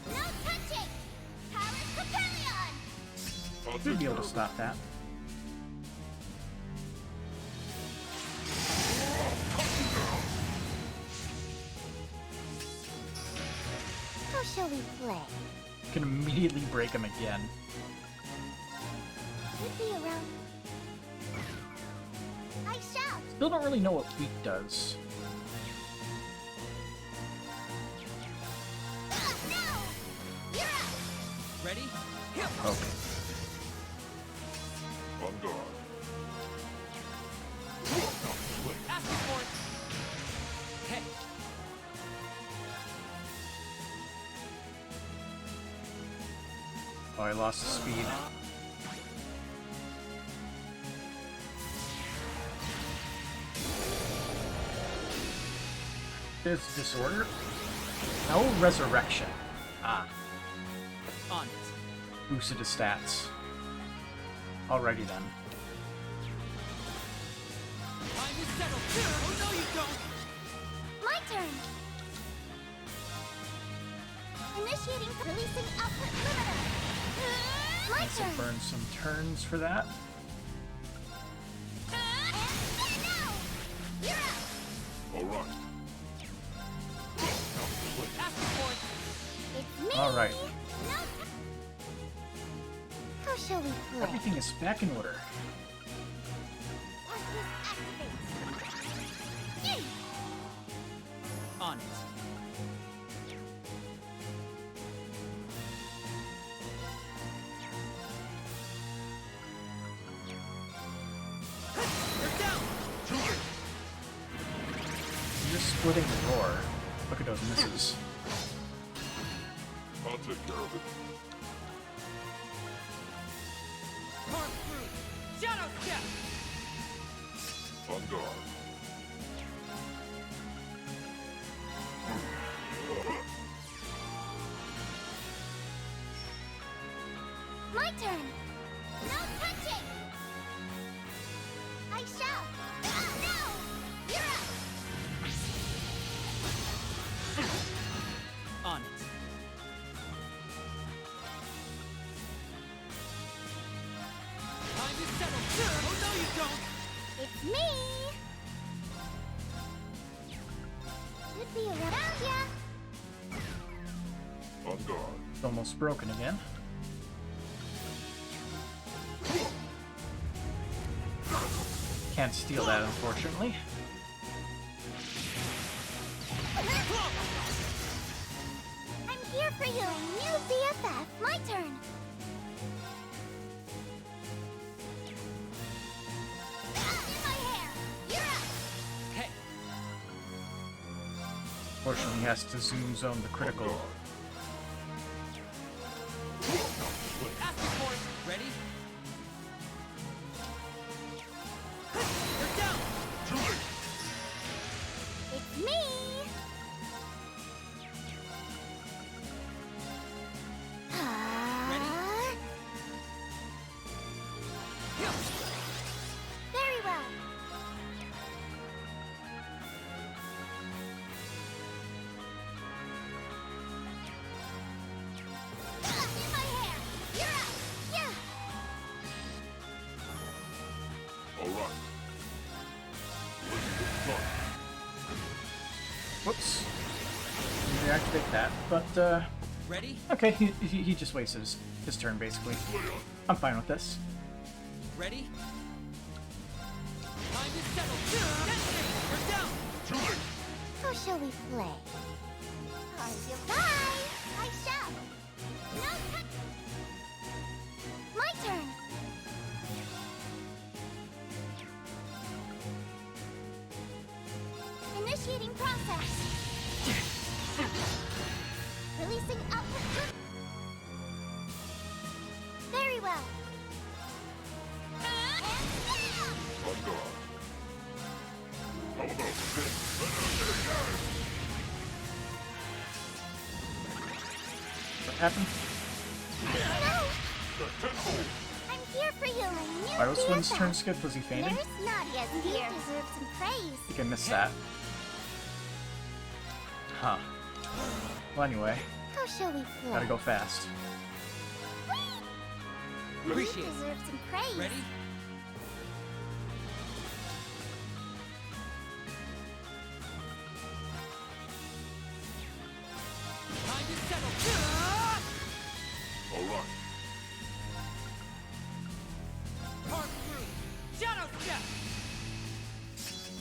No touching. Palace Papillion. I'll Should take be care able to of it. stop that. How shall we play? Can immediately break him again. Should be around. I shall. Still don't really know what weak does. Ready? Okay. On guard. Asking for it. Hey. Oh, I lost the speed. There's disorder. No resurrection. Ah. On it. Boosted his stats. Alrighty then. Time to settle. Oh, no, you don't. My turn. Initiating, releasing output limiter. My Let's turn. burn some turns for that. And now, you're up. All right. Asking for it. It's me. All right. No. How shall we play? Everything is back in order. Arcus activates. Yay! On it. You're down. You're splitting the roar. Look at those misses. I'll take care of it. Carve through. Shadow step. On guard. My turn. No touching. I shall. Oh no! You're up. On it. Time to settle. Oh, no, you don't. It's me. Should be around ya. On guard. It's almost broken again. Can't steal that, unfortunately. I'm here for you, new BFF. My turn. In my hair. You're up. Hey. Fortunately, he has to zoom zone the critical. Asking for it. Ready? You're down. It's me. Ready? Very well. In my hair. You're up. Yeah. All right. Whoops. Reactivate that, but Ready? okay, he just wasted his turn basically. I'm fine with this. Ready? Time to settle. You're down. How shall we play? Bye. I shall. No touch. My turn. Initiating process. Releasing output. Very well. And bam! On guard. How about this? What happened? No! I'm here for you, my new Why was Flynn's BFF. turn skipped? Was he fainting? Nurse Nadia's here. You deserve some praise. I think I missed that. Huh. Well, anyway, How shall we play? gotta go fast. You Appreciate it. deserve some praise. Ready? Time to settle. All right. Carve through. Shadow step.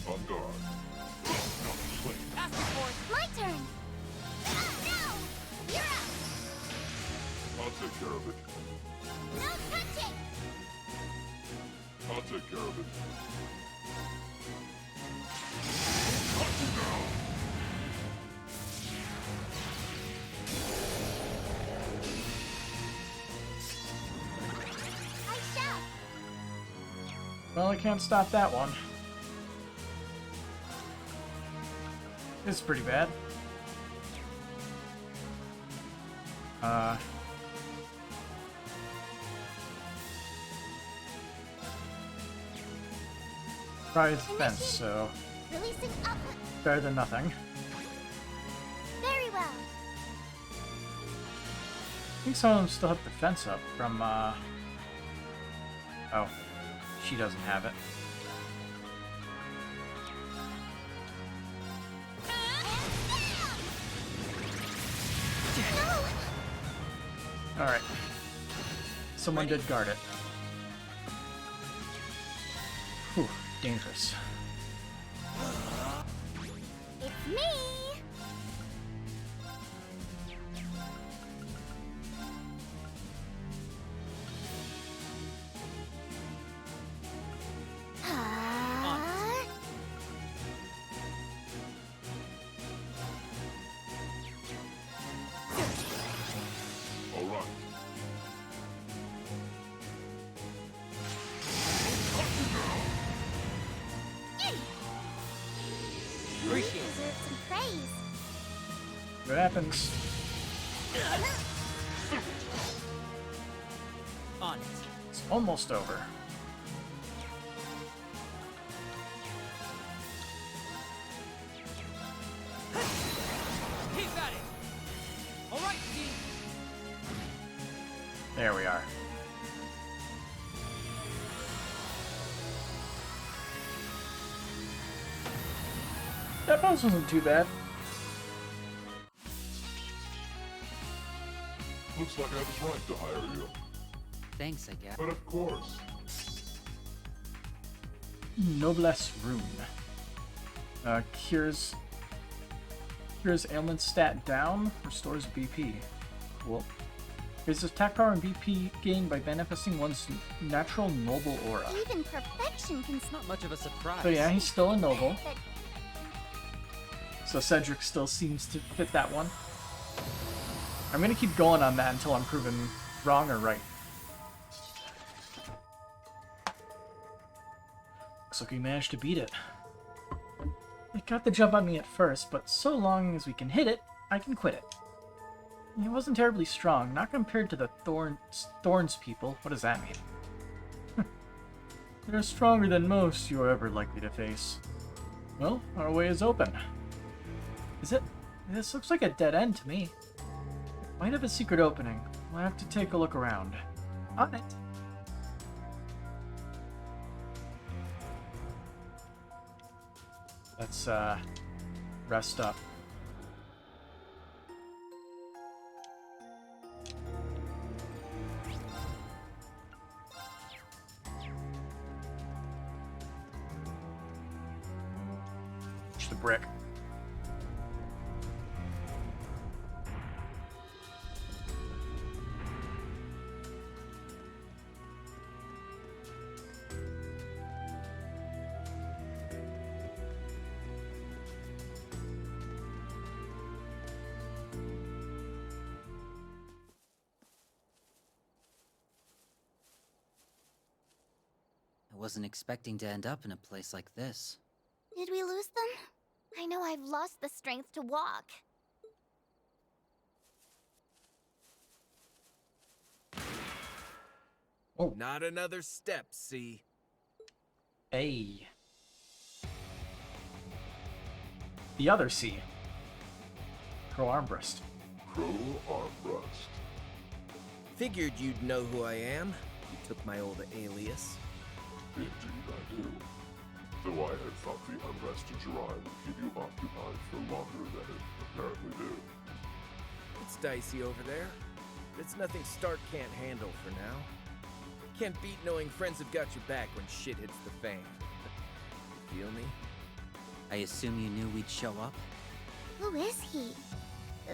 On guard. Asking for it. My turn. No! You're up. I'll take take care of it. No touching! I'll take care of it. I shall. Well, I can't stop that one. This is pretty bad. Probably the fence, so Releasing up. better than nothing. Very well. I think some of them still have the fence up from, oh. She doesn't have it. Alright. Someone did guard it. Whew, dangerous. It's me! All right. Appreciate deserve some praise. What happens? On it. It's almost over. Keep at it! Alright, team! There we are. That boss wasn't too bad. Looks like I was right to hire you. Thanks, I guess. But of course. Noblesse rune. Cures ailment stat down, restores BP. Cool. Raises attack power and BP gained by manifesting one's natural noble aura. Even perfection can Not much of a surprise. So yeah, he's still a noble. but So Cedric still seems to fit that one. I'm gonna keep going on that until I'm proven wrong or right. Looks like we managed to beat it. It got the jump on me at first, but so long as we can hit it, I can quit it. It wasn't terribly strong, not compared to the Thorns people. What does that mean? They're stronger than most you are ever likely to face. Well, our way is open. Is it? This looks like a dead end to me. It might have a secret opening. We'll have to take a look around. On it. Let's, rest up. Push the brick. I wasn't expecting to end up in a place like this. did we lose them? I know I've lost the strength to walk. Oh. Not another step, see? Hey. The other C. Crow Armbrust. Crow Armbrust. Figured you'd know who I am. You took my old alias. Indeed I do. Though I had thought the unrest in Jirai would keep you occupied for longer than it apparently did. It's dicey over there. But it's nothing Stark can't handle for now. Can't beat knowing friends have got your back when shit hits the fan. You feel me? I assume you knew we'd show up? Who is he?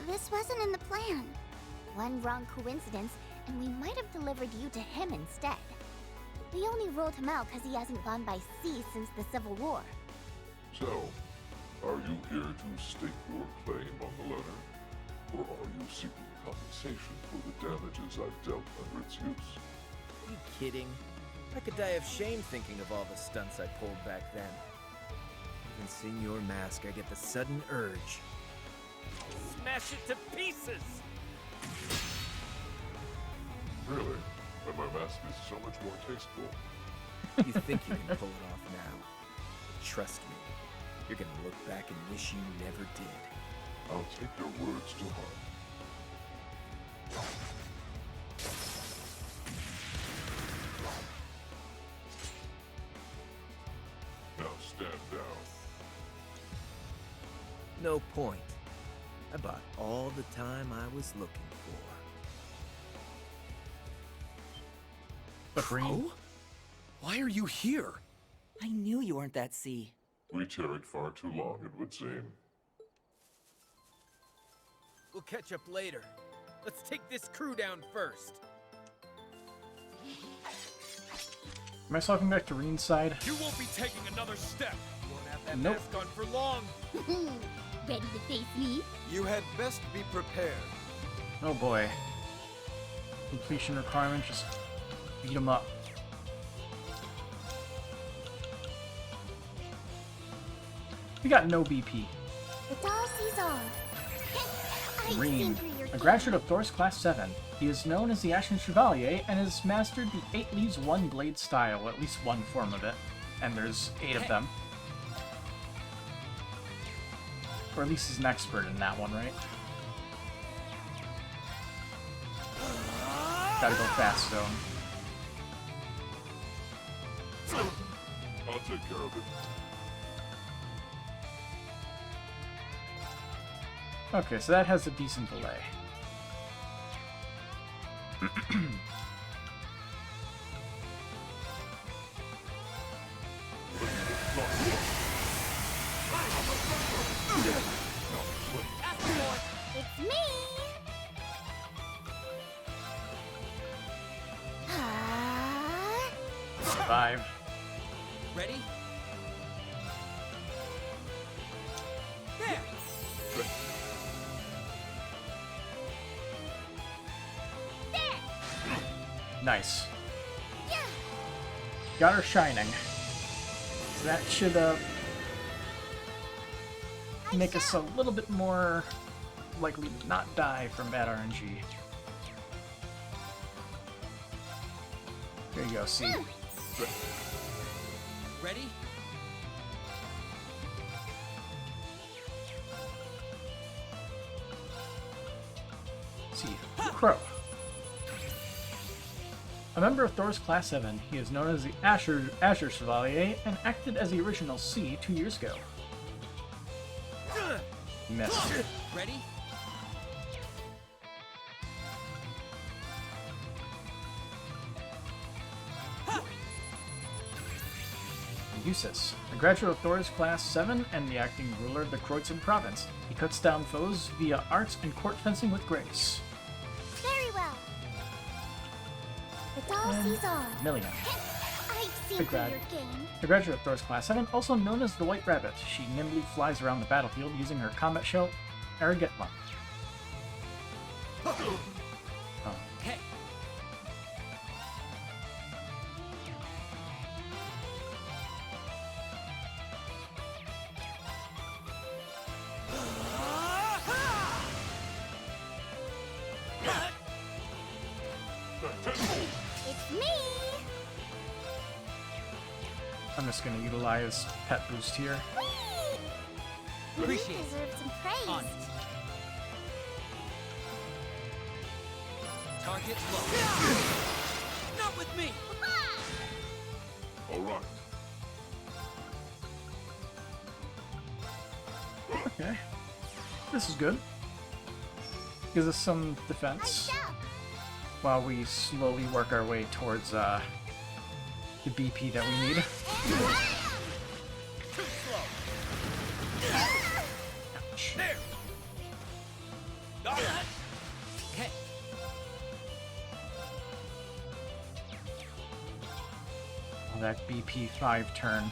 This wasn't in the plan. One wrong coincidence, and we might have delivered you to him instead. We only ruled him out because he hasn't gone by sea since the Civil War. So, are you here to stake your claim on the letter? Or are you seeking compensation for the damages I've dealt under its use? Are you kidding? I could die of shame thinking of all the stunts I pulled back then. Even seeing your mask, I get the sudden urge. Smash it to pieces! Really? But my mask is so much more tasteful. You think you can pull it off now? Trust me, you're gonna look back and wish you never did. I'll take your words to heart. Now stand down. No point. I bought all the time I was looking for. Crow? Why are you here? I knew you weren't that sea. We tarried far too long, it would seem. We'll catch up later. Let's take this crew down first. Am I talking back to Reen's side? You won't be taking another step. You won't have that Nope. mask on for long. Ready to face me? You had best be prepared. Oh boy. Completion requirement, just beat him up. We got no BP. The doll sees all. Reen, a graduate of Thor's Class 7. He is known as the Ashen Chevalier and has mastered the 8 Leaves 1 Blade style, at least one form of it. And there's 8 of them. Or at least he's an expert in that one, right? Gotta go fast, though. I'll take care of it. Okay, so that has a decent delay. It's me! Survive. Ready? There! Nice. Got her shining. So that should make us a little bit more likely to not die from bad RNG. Here you go, see. Ready? See, Crow. A member of Thor's Class 7, he is known as the Azure Chevalier and acted as the original C 2 years ago. Missed. Ready? Eustace, a graduate of Thor's Class 7 and the acting ruler of the Kreutzen province. He cuts down foes via arts and court fencing with grace. Very well. The doll sees all. Million. I've seen through your game. A graduate of Thor's Class 7, also known as the White Rabbit. She nimbly flies around the battlefield using her combat shell, Aragetma. Oh. Hey. It's me! I'm just gonna utilize Pet Boost here. You Appreciate it. deserve some praise. On it. Target locked. Not with me. All right. Okay. This is good. Gives us some defense while we slowly work our way towards the BP that we need. Too slow. Ouch. There. Got it. Okay. that BP5 turn.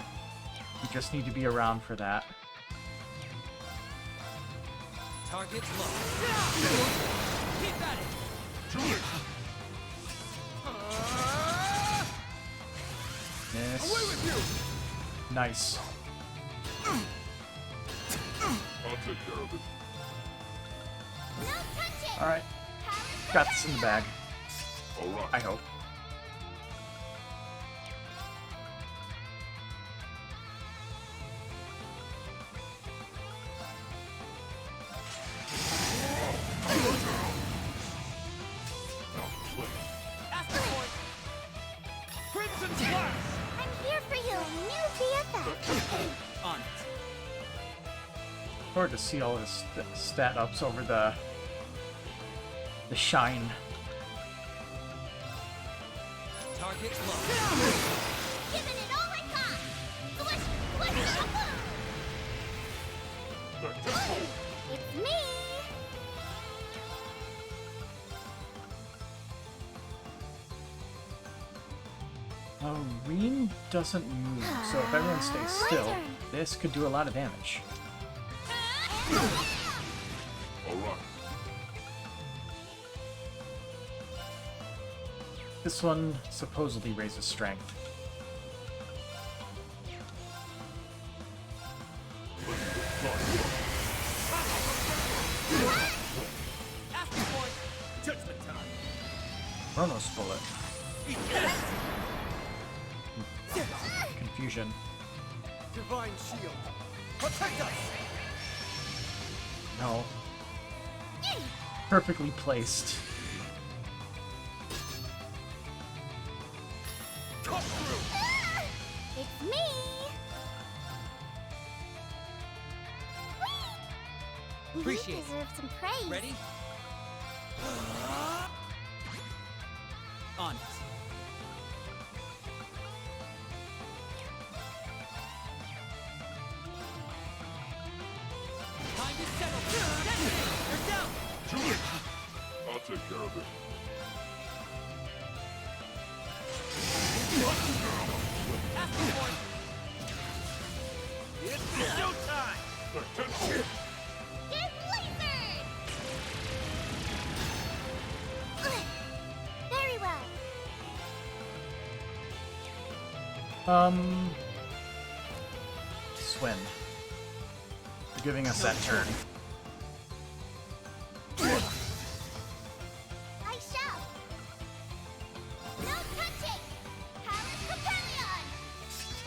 You just need to be around for that. Target low. Keep at it. Miss. Away with you. Nice. I'll take care of it. Alright. Got this in the bag. Alright. I hope. Crimson Flash. I'm here for you, new BFF. On it. Hard to see all his stat ups over the shine. Target low. Giving it all I got. Swish, swish, It's me. Reen doesn't move, so if everyone stays still, this could do a lot of damage. Alright. This one supposedly raises strength. Judgment time. Chronos bullet. Confusion. Divine shield. Protect us. No. Perfectly placed. Come through. It's me. Appreciate You it. deserve some praise. Ready? On it. Time to settle. You're down. I'll take care of it. Asking for it. It's showtime. Get lasered! Very well. Swin. For giving us that turn. I shall. No touching! Power Propellion!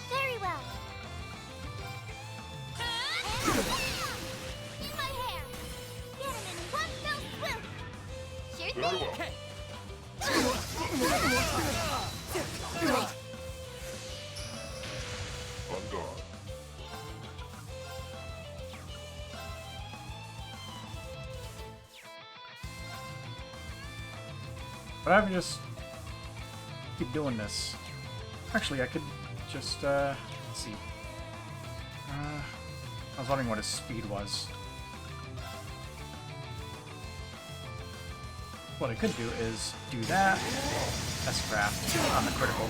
Very well. In my hair! Get him in one fell swoop! Sure Very thing! well. Okay. On guard. But I would just keep doing this. Actually, I could just, let's see. I was wondering what his speed was. What I could do is do that, S-craft on the critical.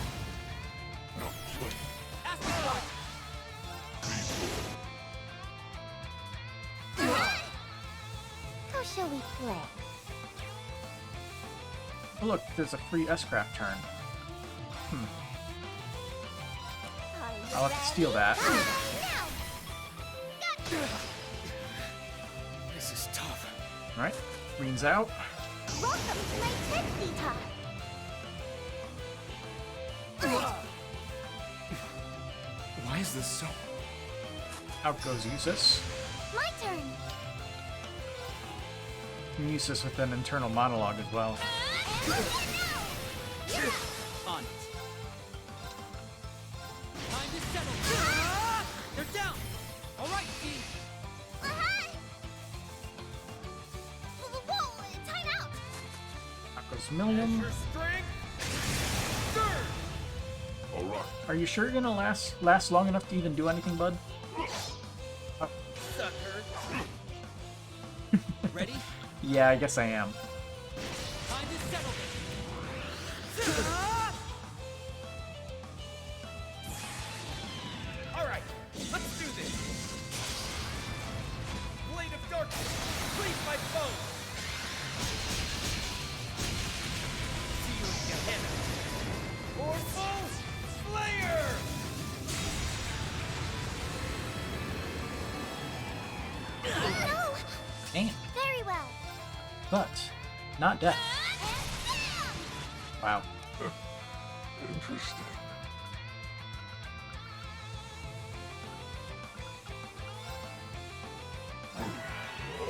How shall we play? Oh look, there's a free S-craft turn. I'll have to steal that. This is tough. Alright, Reen's out. Welcome to my Tipsy Talk. Why is this so... Out goes Usus. My turn. Usus with an internal monologue as well. On it. Time to settle. They're down. All right, team. Whoa! Time out! Out goes Million. Your strength. Third. Alright. Are you sure you're gonna last long enough to even do anything, bud? Sucker. Ready? Yeah, I guess I am. Time to settle this. well. But not death. Wow. Interesting.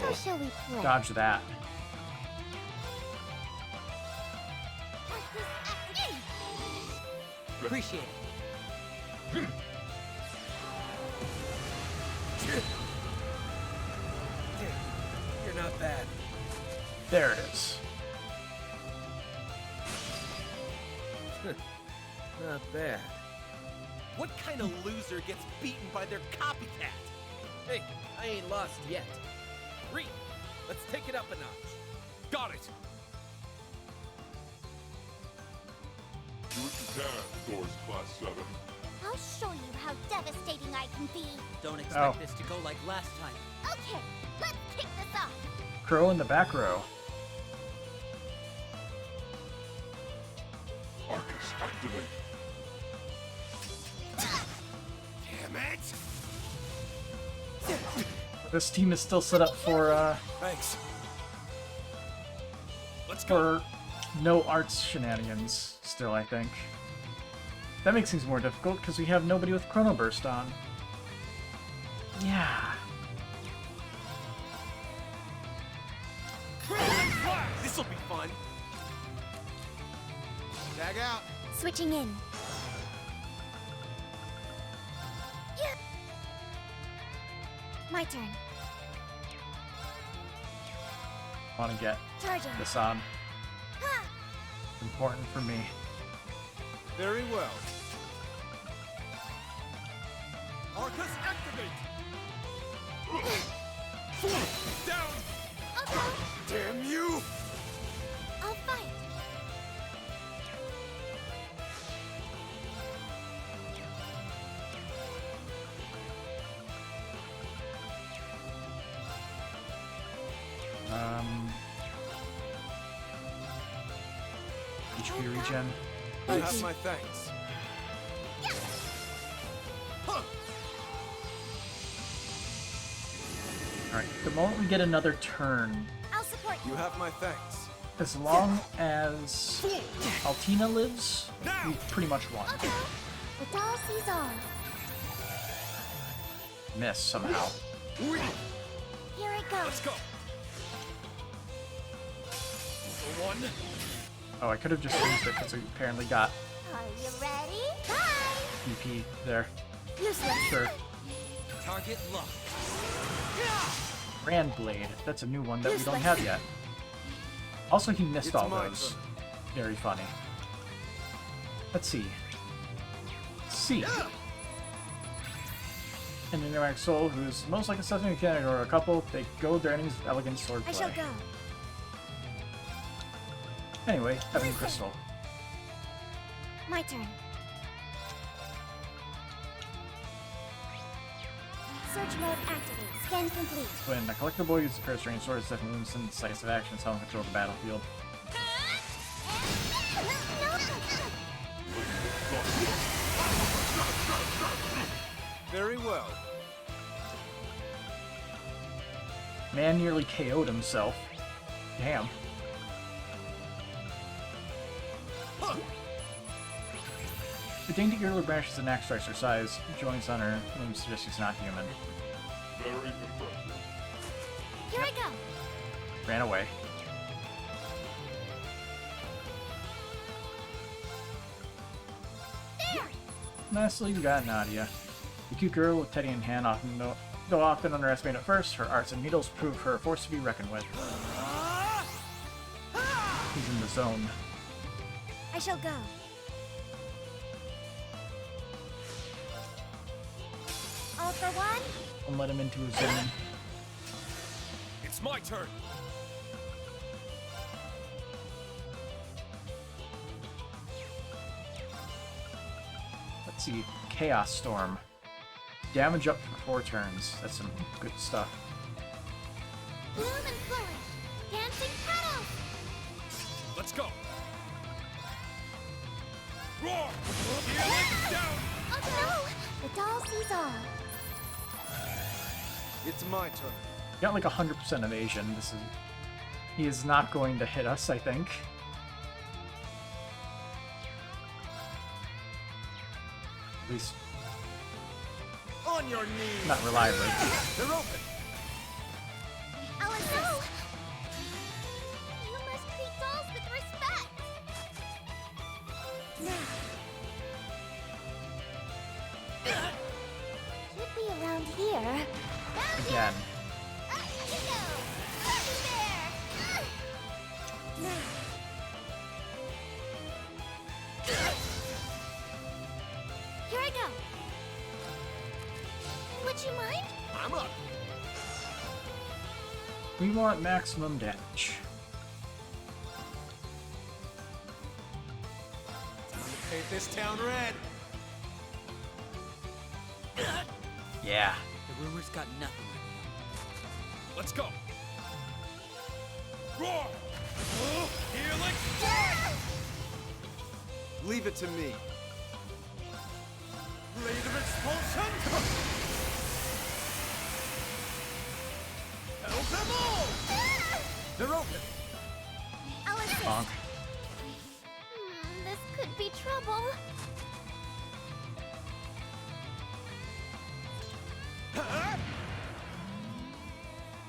How shall we play? Dodge that. Appreciate it. You're not bad. There it is. Not bad. What kind of loser gets beaten by their copycat? Hey, I ain't lost yet. Reed, let's take it up a notch. Got it! Do what you can towards Class 7. I'll show you how devastating I can be. Don't expect Oh. this to go like last time. Okay, let's kick this off. Crow in the back row. Arcus, activate. Damn it! This team is still set up for Thanks. Let's for no arts shenanigans still, I think. That makes things more difficult because we have nobody with Chrono Burst on. Yeah. This'll be fun. Tag out. Switching in. Yeah. My turn. Want to get Charging. this on. Ha! Important for me. Very well. Arcus, activate! Down! Okay, Damn you! I'll fight. HP regen. You have my thanks. Alright, the moment we get another turn, I'll support you. You have my thanks. as long as Altina lives, we pretty much won. Okay. The doll sees all. Miss somehow. Here it goes. Let's go! For one. Oh, I could have just used it because we apparently got Are you ready? Bye. EP there. Useless. Sure. Target locked. Brand Blade. That's a new one that we don't have yet. Also, he missed It's all my those. turn. Very funny. Let's see. C. An Interact Soul, who's most like a Sesame mechanic or a couple, they go with their enemy's elegant I swordplay. shall go. Anyway, Evan Crystal. My turn. Search mode activate. Scan complete. When a collectible uses a pair of strange swords, definitely instant decisive action, so help control the battlefield. Very well. Man nearly KO'd himself. Damn. The dainty girdle branches an axe strikes her size. Joints on her limbs suggest she's not human. Very impressive. Here I go. Ran away. There. Lastly, we got Nadia. The cute girl with Teddy in hand, though often underestimated at first, her arts and needles prove her a force to be reckoned with. He's in the zone. I shall go. All for one. Don't let him into his zone. It's my turn! Let's see. Chaos Storm. Damage up for 4 turns. That's some good stuff. Bloom and flourish. Dancing petals. Let's go! Roar! Healing down! Oh no! The doll sees all. It's my turn. Got like 100% evasion. This is He is not going to hit us, I think. At least... On your knees! Not reliably. They're open! Alice, no! You must treat dolls with respect! Should be around here. Again. Here I go. Would you mind? I'm up. We want maximum damage. Time to paint this town red. Yeah. The rumors got nothing. Let's go. Roar! Helix! Leave it to me. Blade of expulsion! Help them all! They're open! Alice, Bonk. this could be trouble.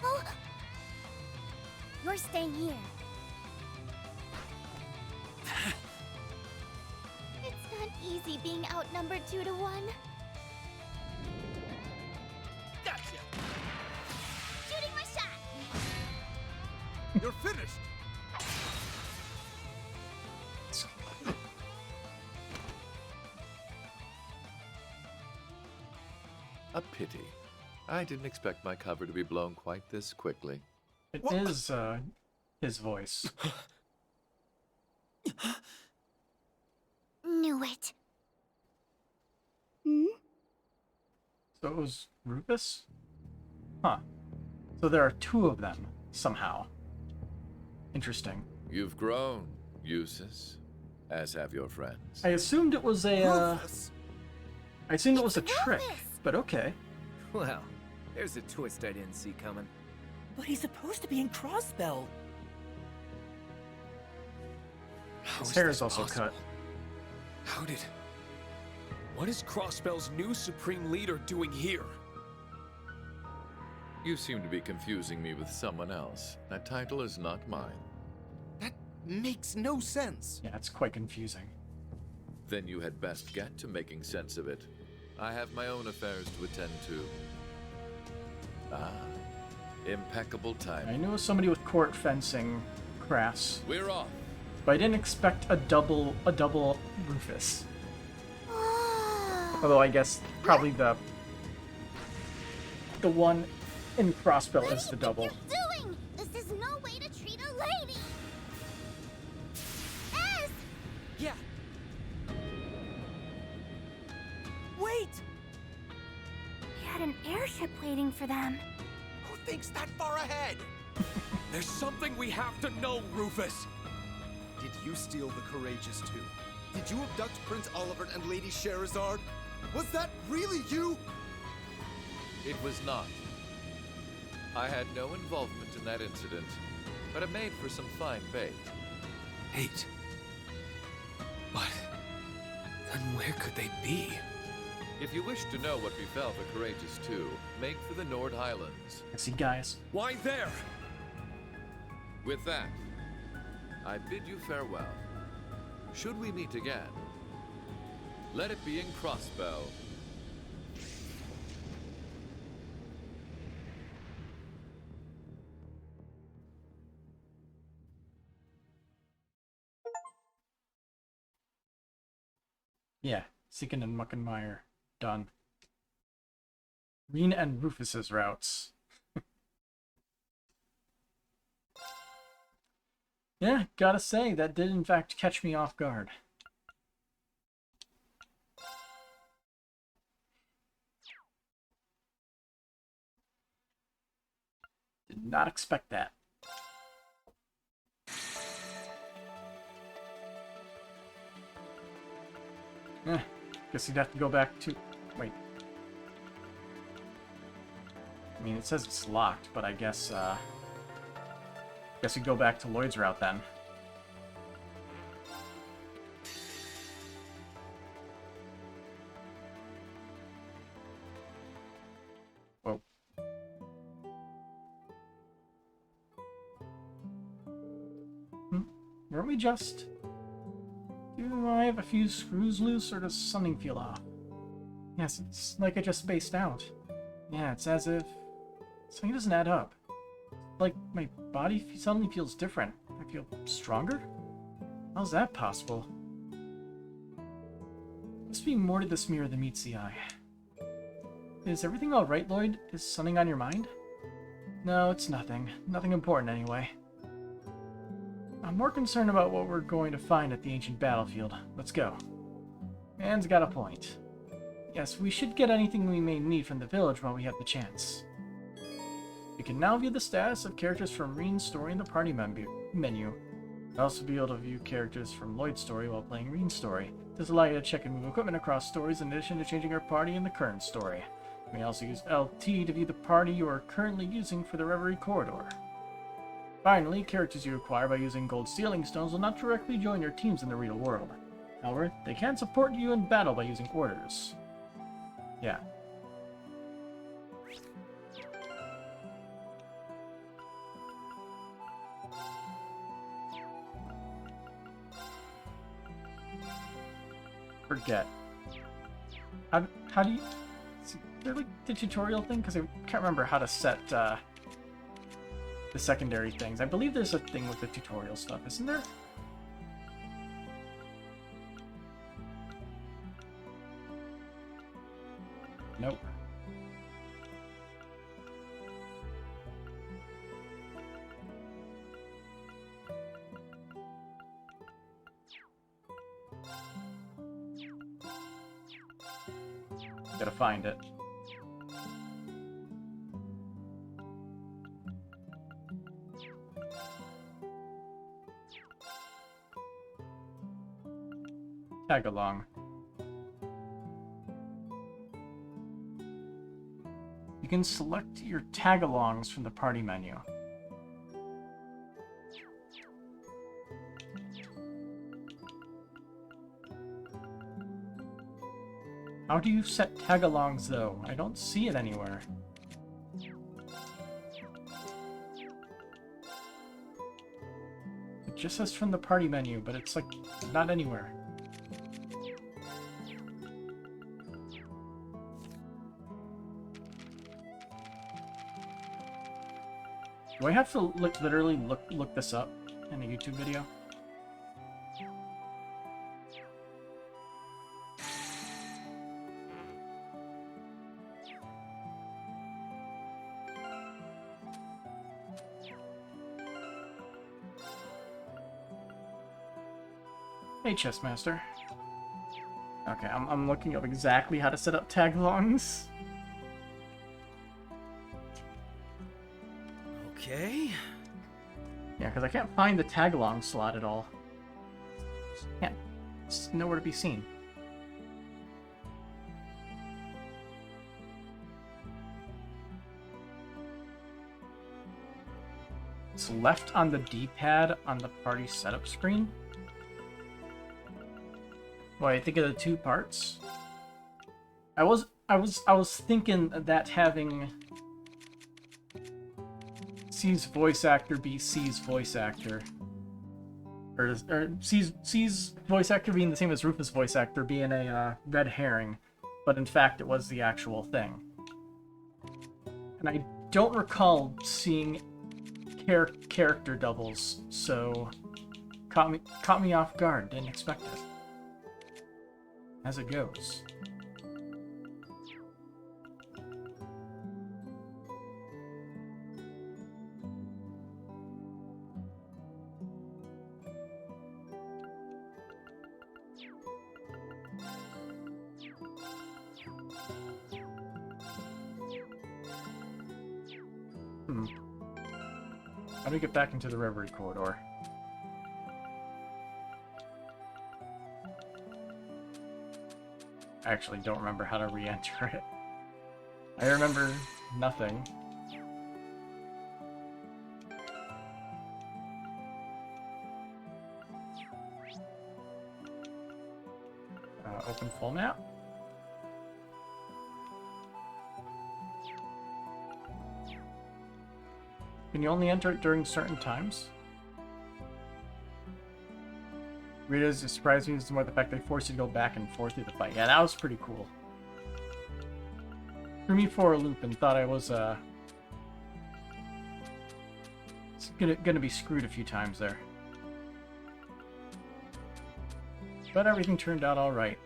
Oh! You're staying here. It's not easy being outnumbered 2 to 1. Gotcha! Shooting my shot! You're finished! A pity. I didn't expect my cover to be blown quite this quickly. It is, his voice. Knew it. Hmm? So it was Rufus? Huh. So there are 2 of them, somehow. Interesting. You've grown, Eustace, as have your friends. I assumed it was a, I assumed it was a trick, but okay. Well, there's a twist I didn't see coming. But he's supposed to be in Crossbell. His hair is also cut. How did... What is Crossbell's new Supreme Leader doing here? You seem to be confusing me with someone else. That title is not mine. That makes no sense. Yeah, it's quite confusing. Then you had best get to making sense of it. I have my own affairs to attend to. Ah, impeccable I timing. knew it was somebody with court fencing, crass. We're off. But I didn't expect a double Rufus. Although I guess probably the one in Crossbell is the double. What are you doing? This is no way to treat a lady. Ez! Yeah. Wait! They had an airship waiting for them. Who thinks that far ahead? There's something we have to know, Rufus. Did you steal the Courageous too? Did you abduct Prince Oliver and Lady Sherazard? Was that really you? It was not. I had no involvement in that incident, but it made for some fine bait. Bait? But... then where could they be? If you wish to know what befell the Courageous Two, make for the Nord Highlands. I see, guys. Why there? With that, I bid you farewell. Should we meet again, let it be in Crossbell. Yeah, Seekin and Muckenmeyer. Done. Reen and Rufus's routes. Yeah, gotta say, that did in fact catch me off guard. Did not expect that. Guess you'd have to go back to... Wait. I mean, it says it's locked, but I guess, Guess we go back to Lloyd's route then. Whoa. Weren't we just... Do I have a few screws loose, or does something feel off? Yes, it's like I just spaced out. Yeah, it's as if... something doesn't add up. Like, my body suddenly feels different. I feel stronger? How's that possible? Must be more to this mirror than meets the eye. Is everything alright, Lloyd? Is something on your mind? No, it's nothing. Nothing important, anyway. I'm more concerned about what we're going to find at the ancient battlefield. Let's go. Man's got a point. Yes, we should get anything we may need from the village while we have the chance. You can now view the status of characters from Reen's story in the party menu. You'll also be able to view characters from Lloyd's story while playing Reen's story. This allows you to check and move equipment across stories in addition to changing our party in the current story. You may also use LT to view the party you are currently using for the Reverie corridor. Finally, characters you acquire by using gold stealing stones will not directly join your teams in the real world. However, they can support you in battle by using orders. Yeah. Forget. How do you... Is there like the tutorial thing? Because I can't remember how to set the secondary things. I believe there's a thing with the tutorial stuff, isn't there? Nope. Gotta find it. Tag along. You can select your tag-alongs from the party menu. How do you set tag-alongs, though? I don't see it anywhere. It just says from the party menu, but it's, like, not anywhere. Do I have to literally look this up in a YouTube video? Hey, Chessmaster. Okay, I'm looking up exactly how to set up tag-alongs. Okay. Yeah, because I can't find the tag-along slot at all. Can't. It's nowhere to be seen. It's left on the D-pad on the party setup screen. What, I think of the two parts? I was thinking that having C's voice actor be C's voice actor. Or C's voice actor being the same as Rufus' voice actor being a red herring, but in fact it was the actual thing. And I don't recall seeing character doubles, so caught me off guard, didn't expect it. As it goes. How do we get back into the Reverie corridor? I actually don't remember how to re-enter it. I remember nothing. Open full map. Can you only enter it during certain times? Rita's surprised me is more the fact they forced you to go back and forth through the fight. Yeah, that was pretty cool. Threw me for a loop and thought I was gonna be screwed a few times there. But everything turned out all right.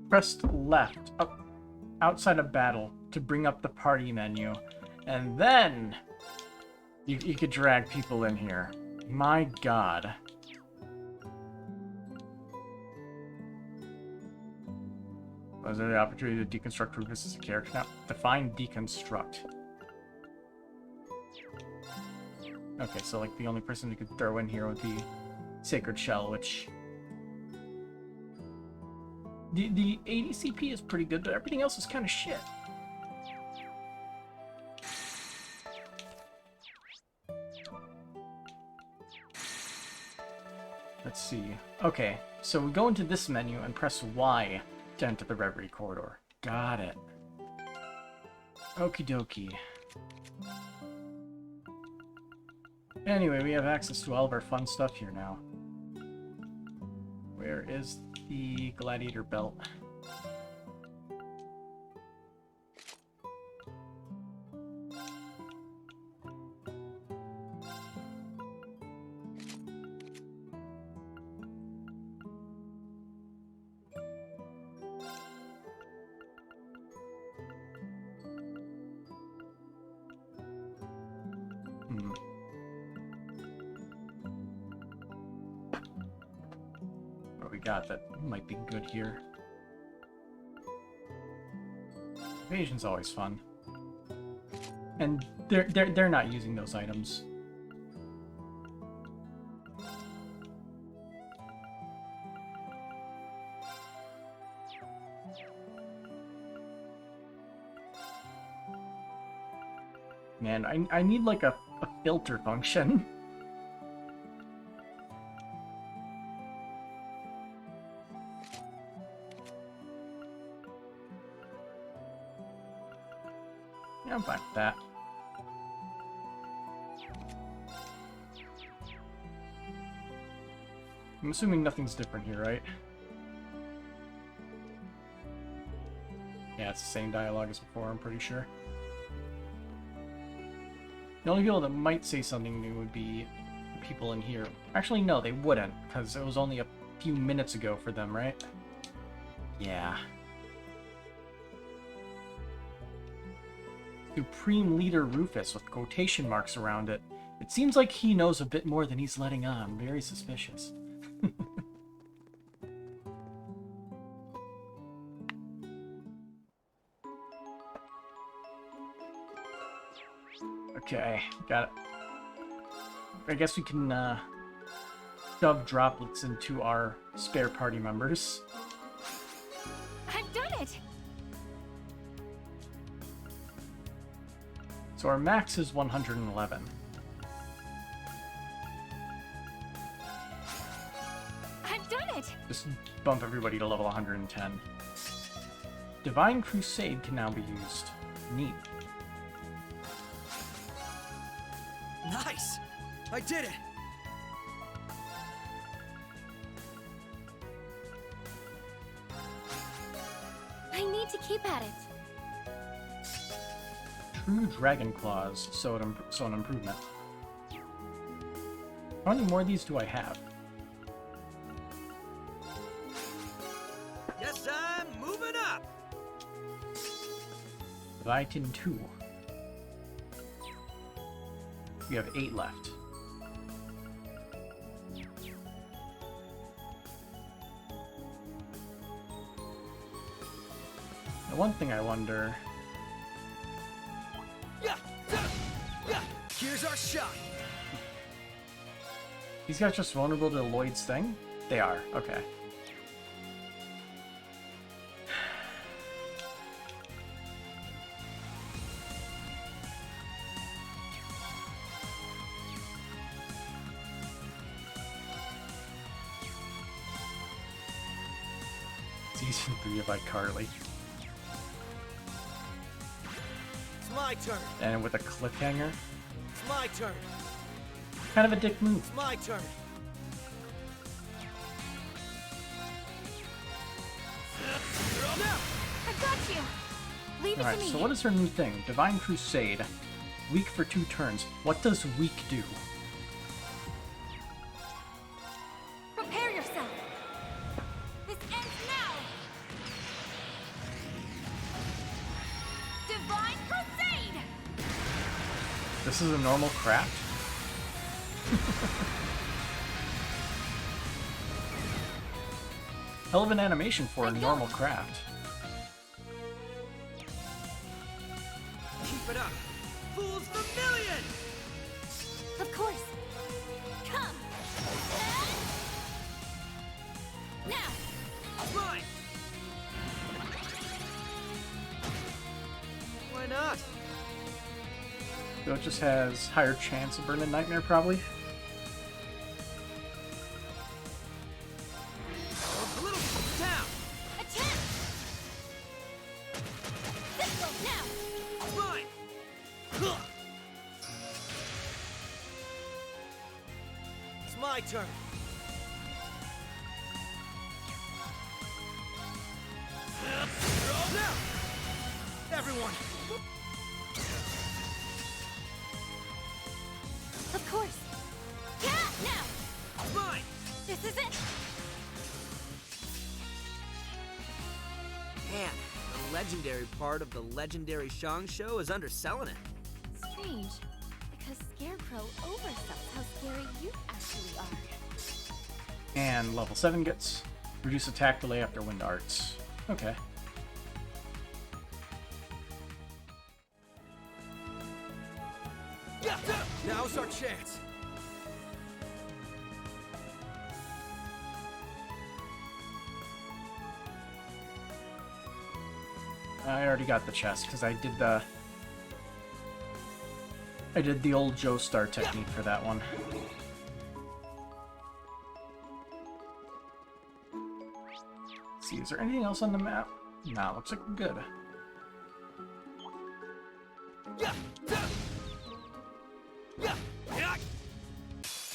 Press left up outside of battle to bring up the party menu, and then you could drag people in here. My god. Was there the opportunity to deconstruct Rufus as a character now? Define deconstruct. Okay, so like the only person you could throw in here would be Sacred Shell, which the ADCP is pretty good, but everything else is kind of shit. Let's see. Okay, so we go into this menu and press Y to enter the Reverie corridor. Got it. Okie dokie. Anyway, we have access to all of our fun stuff here now. Where is the gladiator belt? What we got that might be good here? Evasion's always fun. And they're not using those items. Man, I need like a filter function. Yeah, I'm fine with that. I'm assuming nothing's different here, right? Yeah, it's the same dialogue as before, I'm pretty sure. The only people that might say something new would be people in here. Actually, no, they wouldn't, because it was only a few minutes ago for them, right? Yeah. Supreme Leader Rufus with quotation marks around it. It seems like he knows a bit more than he's letting on. Very suspicious. Okay, got it. I guess we can shove droplets into our spare party members. I've done it! So our max is 111. I've done it! Just bump everybody to level 110. Divine Crusade can now be used. Neat. Nice! I did it! I need to keep at it. True Dragon Claws, so an improvement. How many more of these do I have? Yes, I'm moving up! Leviathan 2. We have 8 left. one thing I wonder... Here's our shot. These guys just vulnerable to Lloyd's thing? They are, okay. Season 3 of iCarly. It's my turn. And with a cliffhanger. It's my turn. Kind of a dick move. It's my turn. I got you. Leave it Alright, to me. so what is her new thing? Divine Crusade. Weak for 2 turns. What does weak do? Prepare yourself. This ends now. Divine Crusade. This is a normal craft? Hell of an animation for a normal craft. Keep it up. Fools Vermilion! Of course. Come. Now. Mine! Why not? So it just has higher chance of burning Nightmare, probably. A little down. Attempt. Pistol now. Mine! It's my turn. Now! Everyone! Of course. Yeah, now. Mine! This is it. Man, the legendary part of the legendary Shang show is underselling it. Strange, because Scarecrow oversells how scary you actually are. And level 7 gets reduce attack delay after wind arts. Okay. Now's our chance. I already got the chest because I did the old Joestar technique for that one. Let's see, is there anything else on the map? Nah, looks like we're good.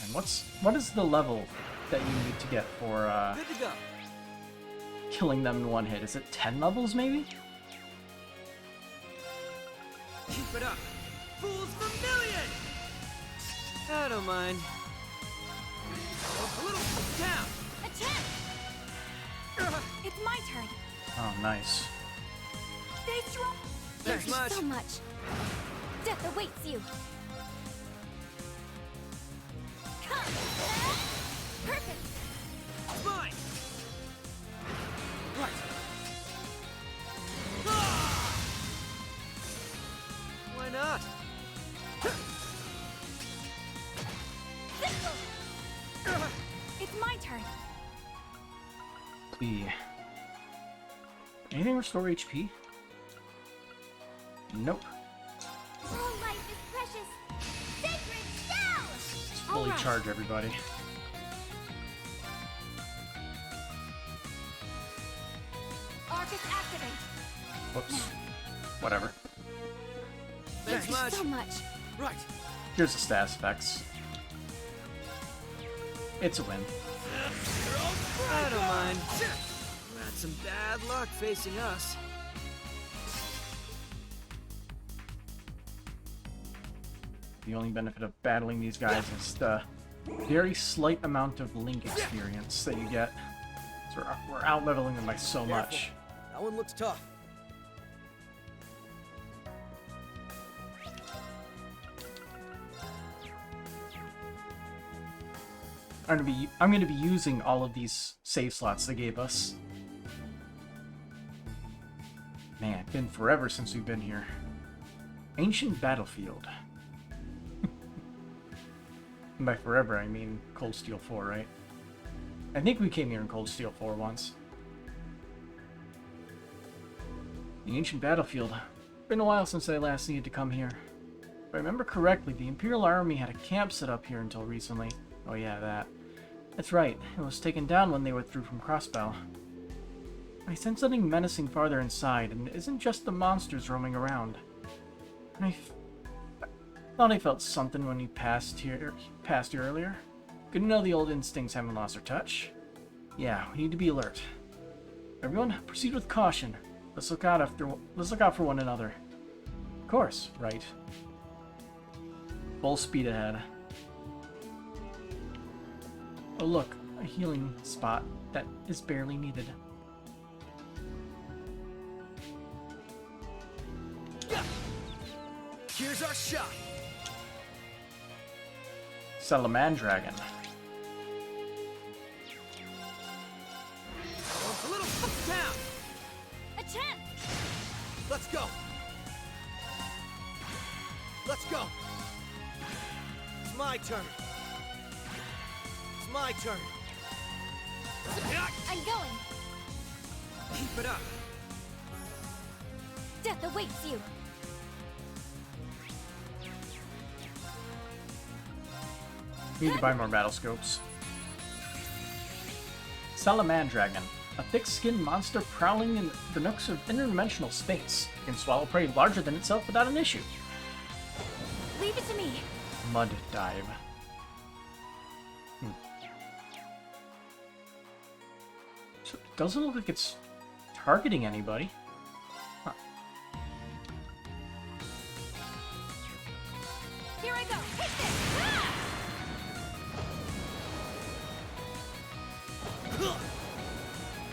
And what is the level that you need to get for Good to go. killing them in one hit? Is it 10 levels maybe? Keep it up. Fools Vermilion! I don't mind. A little down. Attempt. It's my turn. Oh, nice. Stay strong. Thanks Thank you much. so much. Death awaits you. Come. Perfect. Mine! Right. Why not? It's my turn. B. Anything restore HP? Nope. All life is precious. Sacred shell. Let's fully charge everybody. Arcus activate. Whoops. Whatever. Thank you so much. Right. Here's the status effects. It's a win. I don't mind. We had some bad luck facing us. The only benefit of battling these guys is the very slight amount of Link experience that you get. So we're out-leveling them by so much. That one looks tough. I'm gonna be using all of these save slots they gave us. Man, it's been forever since we've been here. Ancient battlefield. And by forever, I mean Cold Steel 4, right? I think we came here in Cold Steel 4 once. The ancient battlefield. Been a while since I last needed to come here. If I remember correctly, the Imperial Army had a camp set up here until recently. Oh yeah, that. That's right, it was taken down when they withdrew from Crossbell. I sense something menacing farther inside, and it isn't just the monsters roaming around. And I thought I felt something when he passed here earlier. Good to know the old instincts haven't lost their touch. Yeah, we need to be alert. Everyone, proceed with caution. Let's look out for one another. Of course, right. Full speed ahead. Oh look, a healing spot that is barely needed. Yeah. Here's our shot. Salamandragon. A little foot down. Attempt. Let's go. Let's go. It's my turn. It's my turn. I'm going. Keep it up. Death awaits you. We need to buy more battle scopes. Salamandragon, a thick-skinned monster prowling in the nooks of interdimensional space. It can swallow prey larger than itself without an issue. Leave it to me. Mud dive. So it doesn't look like it's targeting anybody. Huh. Here I go. Hit this.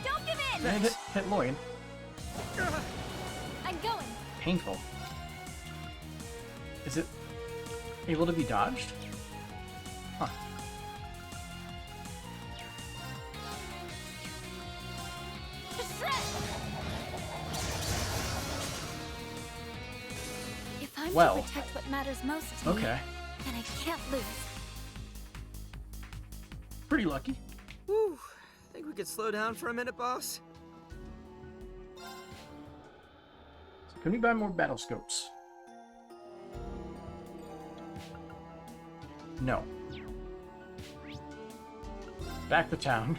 Don't give in. Hit Lloyd. I'm going. Painful. Is it able to be dodged? Huh. If I'm Well. to protect what matters most to me, Okay. then I can't lose. Pretty lucky. Whew. Think we could slow down for a minute, boss? So can we buy more battle scopes? No. Back to town.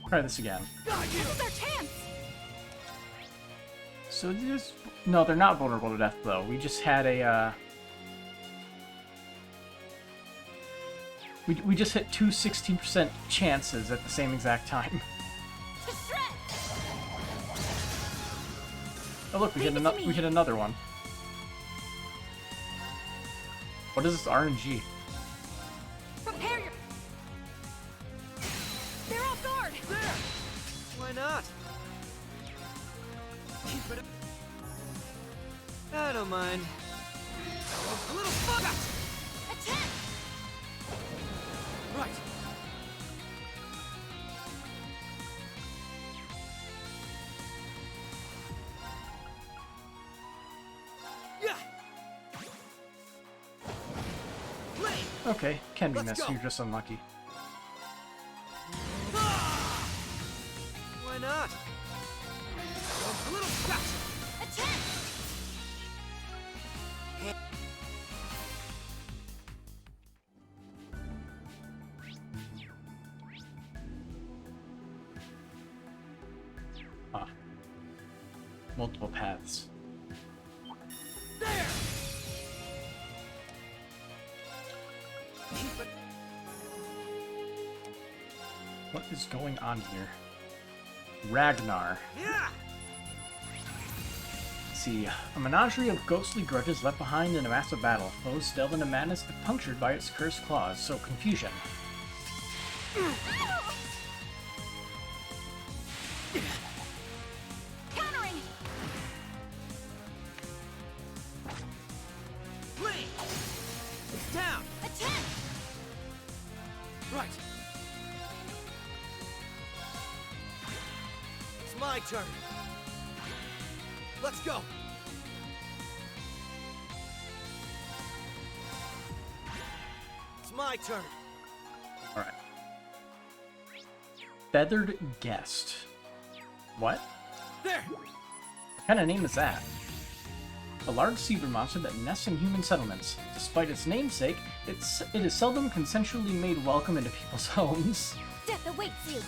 Try this again. This is our chance. So there's... No, they're not vulnerable to death, though. We just had a, We just hit two 16% chances at the same exact time. Oh look, we hit another one. What is this RNG? Prepare your... They're off guard. There. Why not? Keep it up. I don't mind. A little fun. Attack. Right. Yeah. Okay, can be missed. You're just unlucky. Why not? A little faster. Attack. Ah. Multiple paths. There. Keep it. What is going on here? Ragnar. Yeah. Let's see. A menagerie of ghostly grudges left behind in a massive battle. Foes delve into madness but punctured by its cursed claws, so confusion. Countering! Flee! It's down! Attack! Right. It's my turn. Let's go. It's my turn. Alright. Feathered Guest. What? There! What kind of name is that? A large seabird monster that nests in human settlements. Despite its namesake, it is seldom consensually made welcome into people's homes. Death awaits you!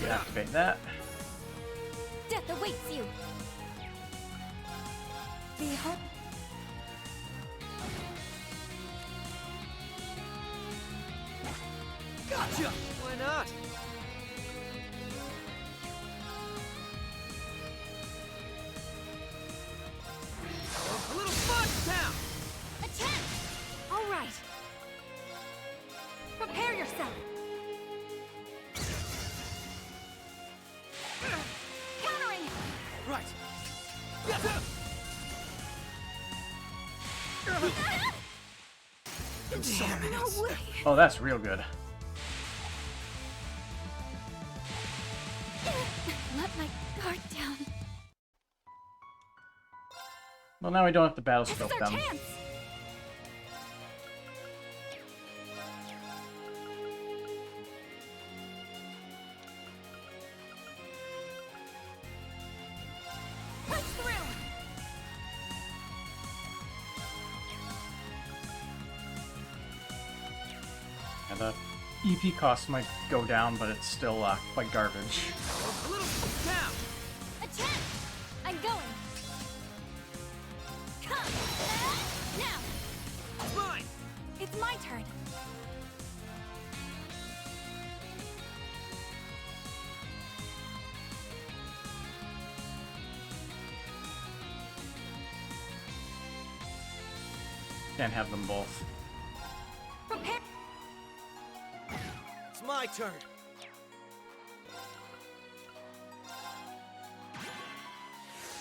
Reactivate that. Death awaits you! Behold. Gotcha! Why not? A little fun down! Attack! All right. Prepare yourself. Countering! Right. Damn it. No way. Oh, that's real good. Let my guard down. Well, now I don't have to battle This is scope our them. chance. Punch through. And the EP cost might go down, but it's still quite garbage. A little down! Attack! I'm going. Come. Now. It's mine! It's my turn. Can't have them both. Prepare. It's my turn.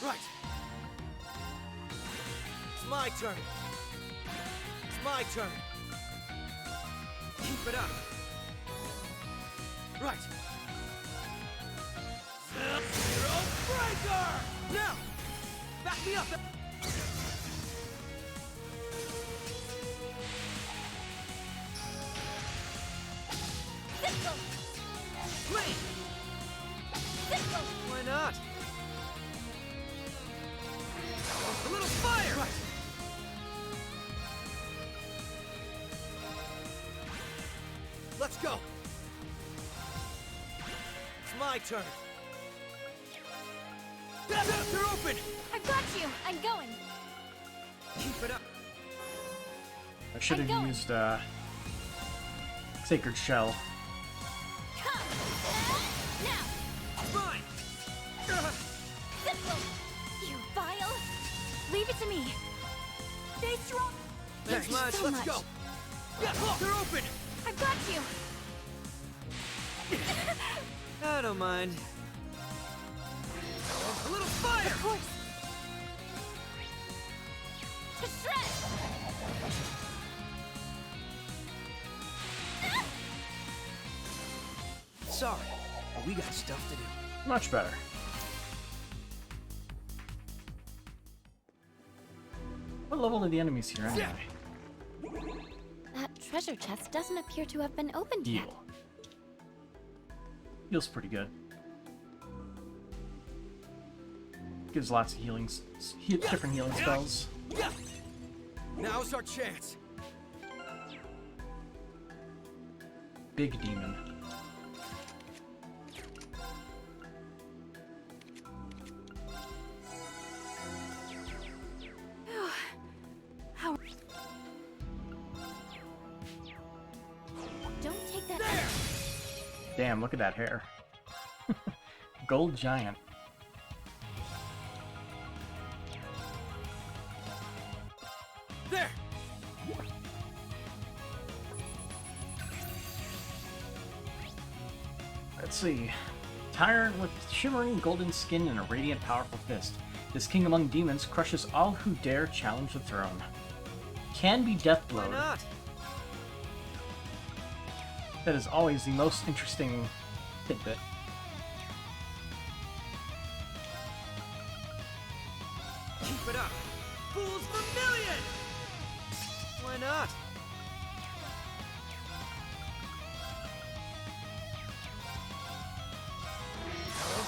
Right. It's my turn. It's my turn. Keep it up. Right. Zero breaker! Now! Back me up! Sickle. Flee! Sickle. Why not? A little fire! Right. Let's go! It's my turn! They're open! I've got you. I'm going. Keep it up! I should have used Sacred Shell. Come. Now. Fine! Sickle. You vile. Leave it to me. Stay strong. Thanks Thank you much. so Let's much. go! Yeah, look, they're open! I've got you. I don't mind. A little fire! Of course. To shred. Sorry, but we got stuff to do. Much better. What level are the enemies here anyway? That treasure chest doesn't appear to have been opened yet. Heal. Feels pretty good. Gives lots of healings, different healing spells. Now's our chance. Big demon. How? Don't take that. Damn, look at that hair. Gold giant. There! Let's see. Tyrant with shimmering golden skin and a radiant, powerful fist. This king among demons crushes all who dare challenge the throne. Can be deathblowed. Why not? That is always the most interesting tidbit. Keep it up! Fools Vermilion! Why not?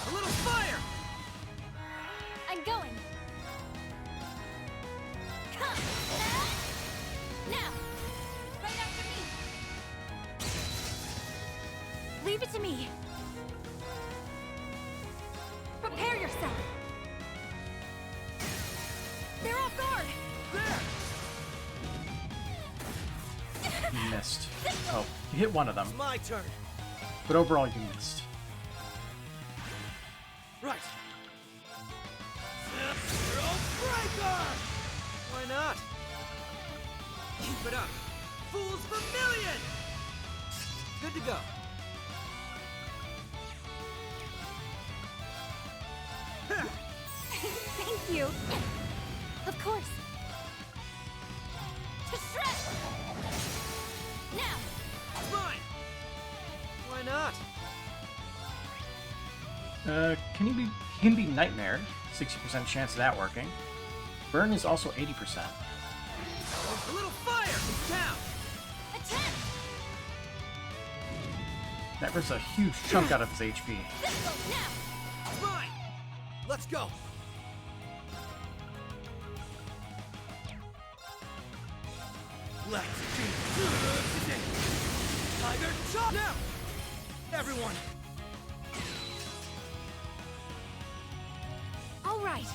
A little fire! I'm going. Come. Now. Right after me. Leave it to me. Prepare yourself. They're off guard. There! You missed. Oh, you hit one of them. It's my turn. But overall, you missed. Right. Zero Breaker! Why not? Keep it up. Fools Vermilion! Good to go. Thank you. Of course. To shred! Now! It's mine! Why not? Can be nightmare. 60% chance of that working. Burn is also 80%. A little fire! It's down! Attack! That rips a huge chunk out of his HP. Now! It's mine! Let's go! Let's do good today! Tiger Chop! Now! Everyone! All right.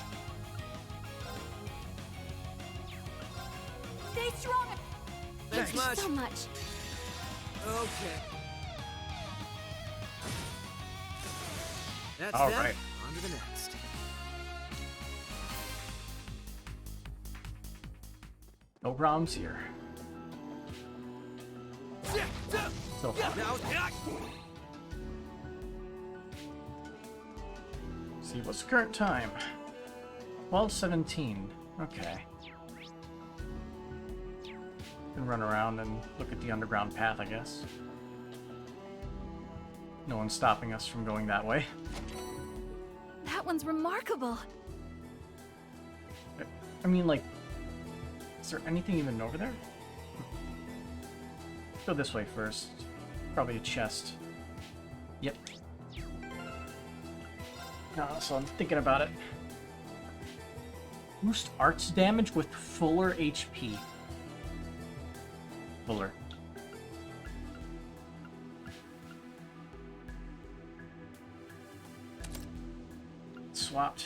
Stay strong. Thanks Thank you much. so much. Okay. That's All that. right. On to the next. No problems here. So far. See, what's the current time? 12:17. Okay. Can run around and look at the underground path, I guess. No one's stopping us from going that way. That one's remarkable. I mean, like, is there anything even over there? Go this way first. Probably a chest. Yep. So I'm thinking about it. Boost arts damage with fuller HP. Fuller. Swapped.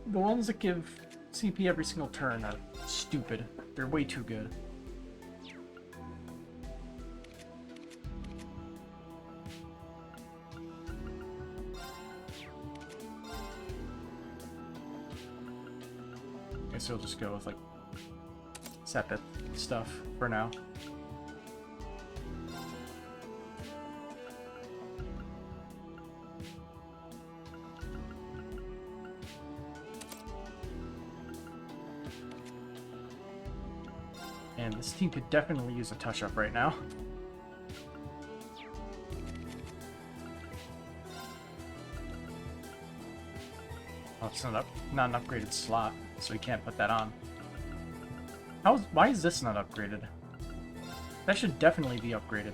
The ones that give CP every single turn are stupid. They're way too good. Guess we'll just go with like Sepet stuff for now. And this team could definitely use a touch-up right now. Oh, it's not an upgraded slot, so we can't put that on. Why is this not upgraded? That should definitely be upgraded.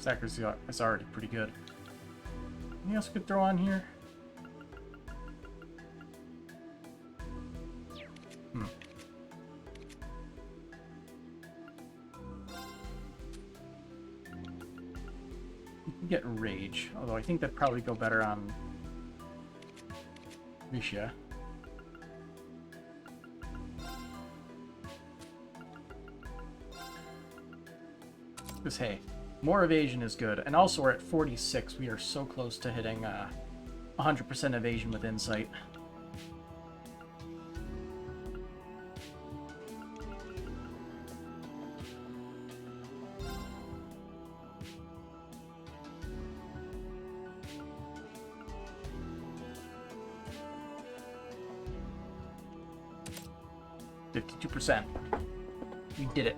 accuracy is already pretty good. Anything else we could throw on here? You can get Rage, although I think that'd probably go better on Risha. Because hey, more evasion is good, and also we're at 46. We are so close to hitting 100% evasion with Insight. We did it.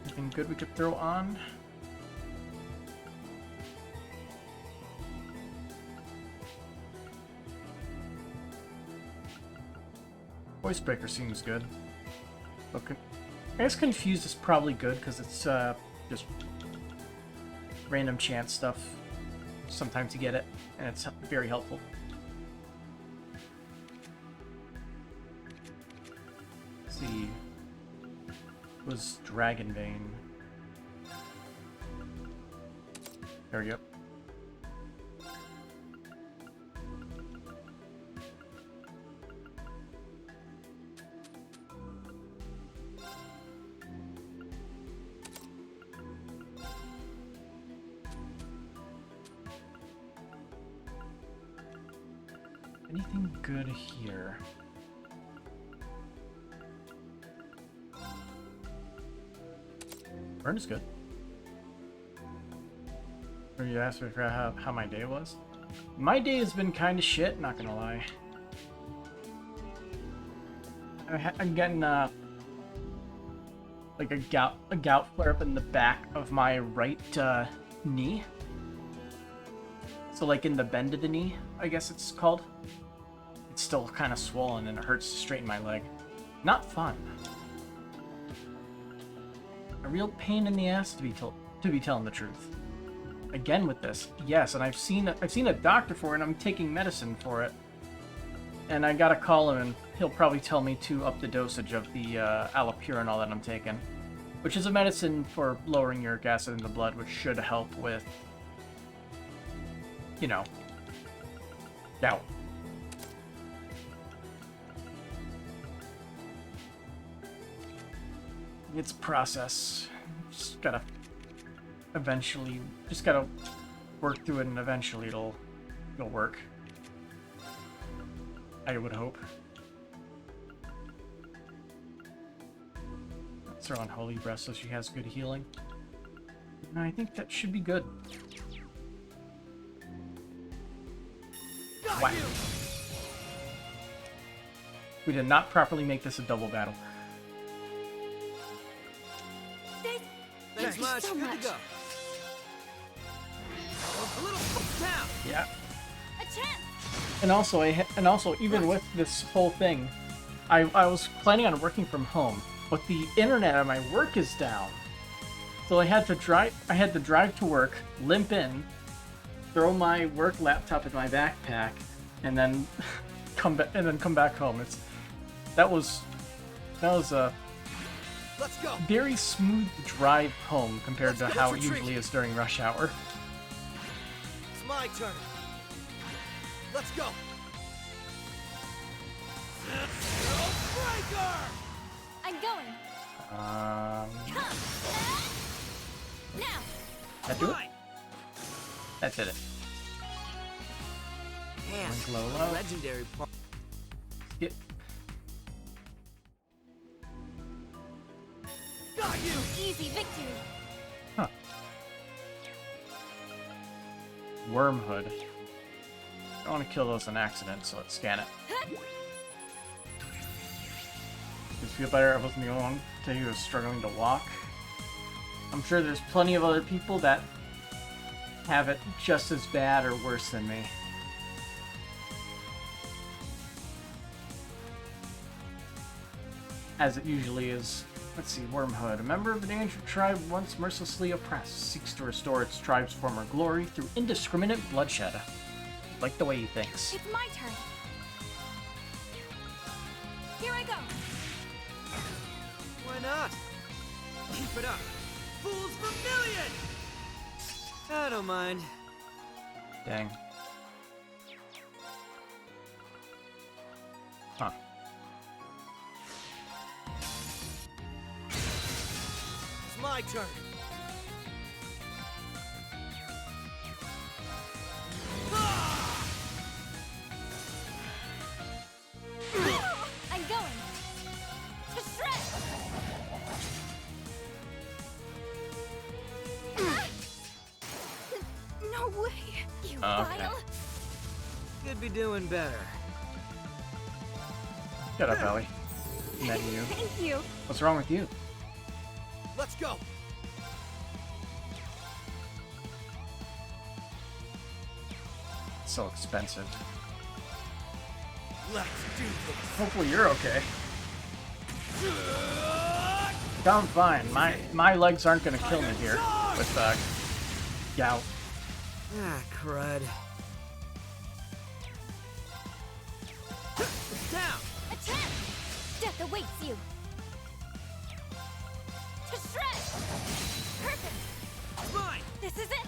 Anything good we could throw on? Voice Breaker seems good. Okay. I guess Confused is probably good because it's just random chance stuff. Sometimes you get it, and it's very helpful. Let's see. It was Dragon Vein. There we go. Anything good here? Burn is good. Or you asked me for how my day was? My day has been kind of shit, not gonna lie. I'm getting like a gout flare up in the back of my right knee. So like in the bend of the knee, I guess it's called. It's still kind of swollen and it hurts to straighten my leg. Not fun. A real pain in the ass to be telling the truth. Again with this, yes, and I've seen a doctor for it, and I'm taking medicine for it. And I gotta call him, and he'll probably tell me to up the dosage of the allopurinol that I'm taking, which is a medicine for lowering uric acid in the blood, which should help with, you know, gout. It's a process. Just gotta work through it, and eventually it'll work. I would hope. Let's throw on Holy Breath so she has good healing. And I think that should be good. Wow. We did not properly make this a double battle. Thanks much. so Good much. to go. A little down. Yeah. A chance. And also, even with this whole thing, I was planning on working from home, but the internet at my work is down. So I had to drive to work, limp in, throw my work laptop in my backpack, and then come back home. That was a Let's go. very smooth drive home compared to Let's how it retreat. usually is during rush hour. It's my turn. Let's go. Breaker! I'm going. Come. Now. That do it? That did it. Man, Low, low. legendary part. Skip. Got you. Easy victory. Huh. Wormhood. I don't want to kill those in accident, so let's scan it. Just feel better I wasn't the only one who was struggling to walk. I'm sure there's plenty of other people that have it just as bad or worse than me. as it usually is. Let's see, Wormhood. A member of an ancient tribe once mercilessly oppressed, seeks to restore its tribe's former glory through indiscriminate bloodshed. Like the way he thinks. It's my turn. Here I go. Why not? Keep it up. Fools Vermilion! I don't mind. Dang. Huh. It's my turn. I'm going. To shred. No way. You Okay. vile. Could be doing better. Get up, Ellie. Menu. Thank you. What's wrong with you? Let's go. It's so expensive. Let's do this. Hopefully you're okay. I'm fine. My legs aren't gonna kill me here with gout. Ah, crud. Down. Attack. Death awaits you. To shred. Perfect. Mine. This is it.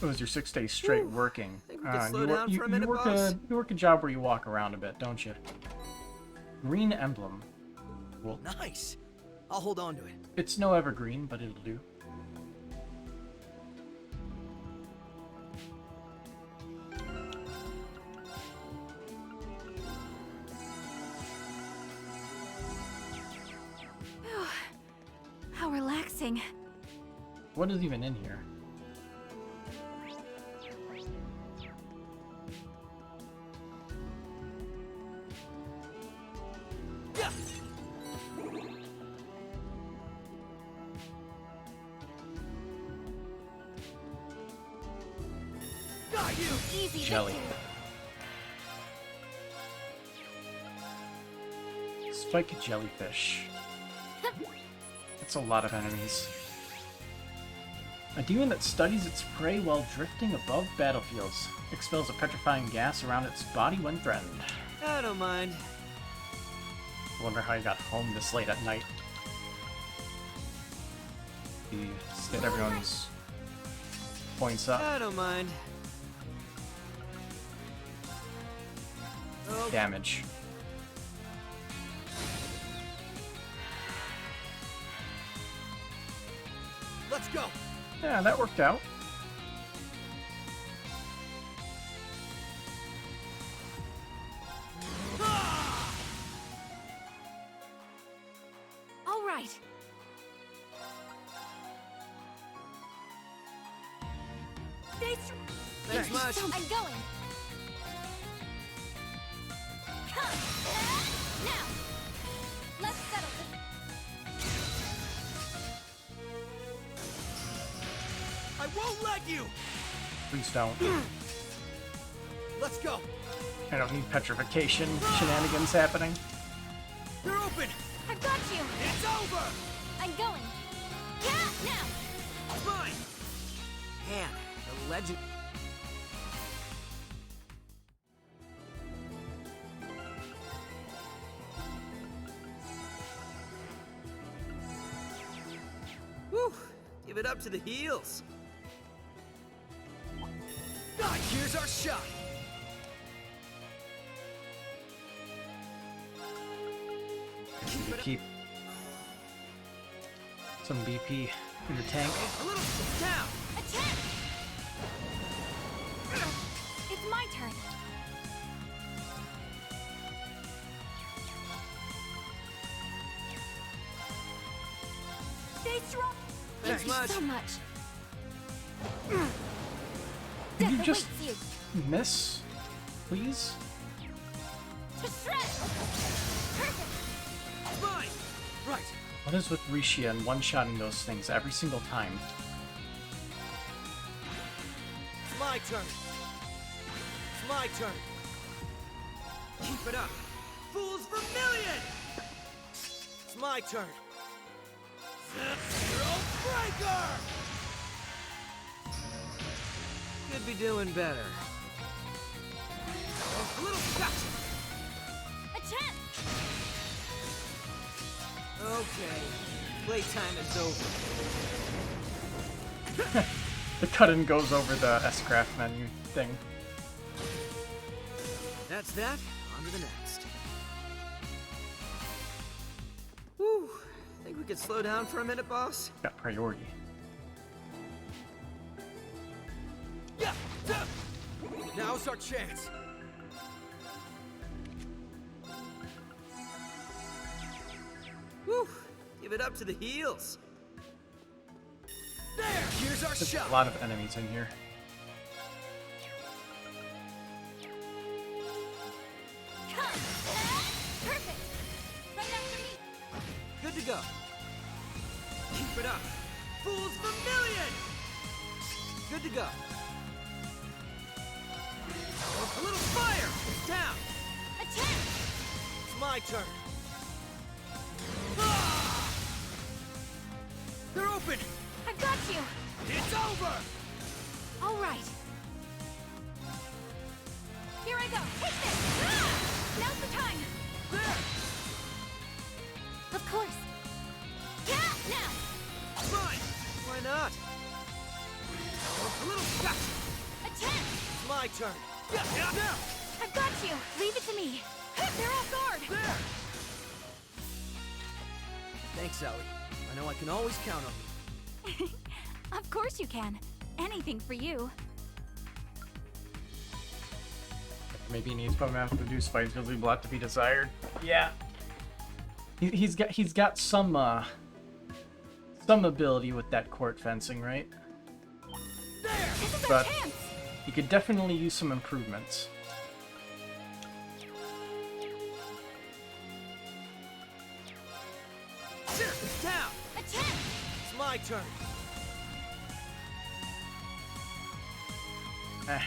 It was your 6 days straight working. Think we could slow down for a minute, work boss? you work a job where you walk around a bit, don't you? Green emblem. Well, Nice. I'll hold on to it. it's no evergreen, but it'll do. How relaxing. What is even in here? Got you. Easy Jelly. Spike jellyfish. That's a lot of enemies. A demon that studies its prey while drifting above battlefields. Expels a petrifying gas around its body when threatened. I don't mind. I wonder how you got home this late at night. Get everyone's points up. I don't mind. Oh. Damage. Let's go. Yeah, that worked out. All right. Thanks much. I'm going. Come. Now. Let's settle this. I won't let you. Please don't. Let's go. I don't need petrification shenanigans happening. They're open. I've got you. It's over. I'm going. Yeah, now. Fine. Man, the legend. Whew. Give it up to the heels. God, here's our shot. Keep some BP in the tank. A little down. Attack. It's my turn. Stay strong. Thanks Thank you much. so much. Could you Death just awaits you. miss, please? To shred. Perfect. Fine. Right. What is with Rishia and one-shotting those things every single time? It's my turn. It's my turn. Keep it up. Fools Vermilion! It's my turn. Zero Breaker! Could be doing better. A little gotcha! Attempt! Okay. Playtime is over. The cut-in goes over the S-Craft menu thing. That's that. On to the next. Whew. Think we could slow down for a minute, boss? Got priority. Yeah! Now's our chance. Whew. Give it up to the heels. There! Here's our There's shot! a lot of enemies in here. Perfect! Right after me! Good to go. Keep it up. Fools Vermilion! Good to go. A little fire! It's down! Attempt! It's my turn. Ah! They're open! I've got you! It's over! All right. Here I go! Take this! Ah! Now's the time! There! Of course! Yeah! Now! Fine! Why not? A little gotcha! Attempt! It's my turn. Yeah! Now! I've got you! Leave it to me! They're off guard! There! Thanks, Ellie. I know I can always count on you. Of course you can. Anything for you. Maybe he needs to have to do fights because leave a lot to be desired. Yeah. He's got some ability with that court fencing, right? This is our But chance! he could definitely use some improvements. It's down! Attempt! It's my turn. Eh.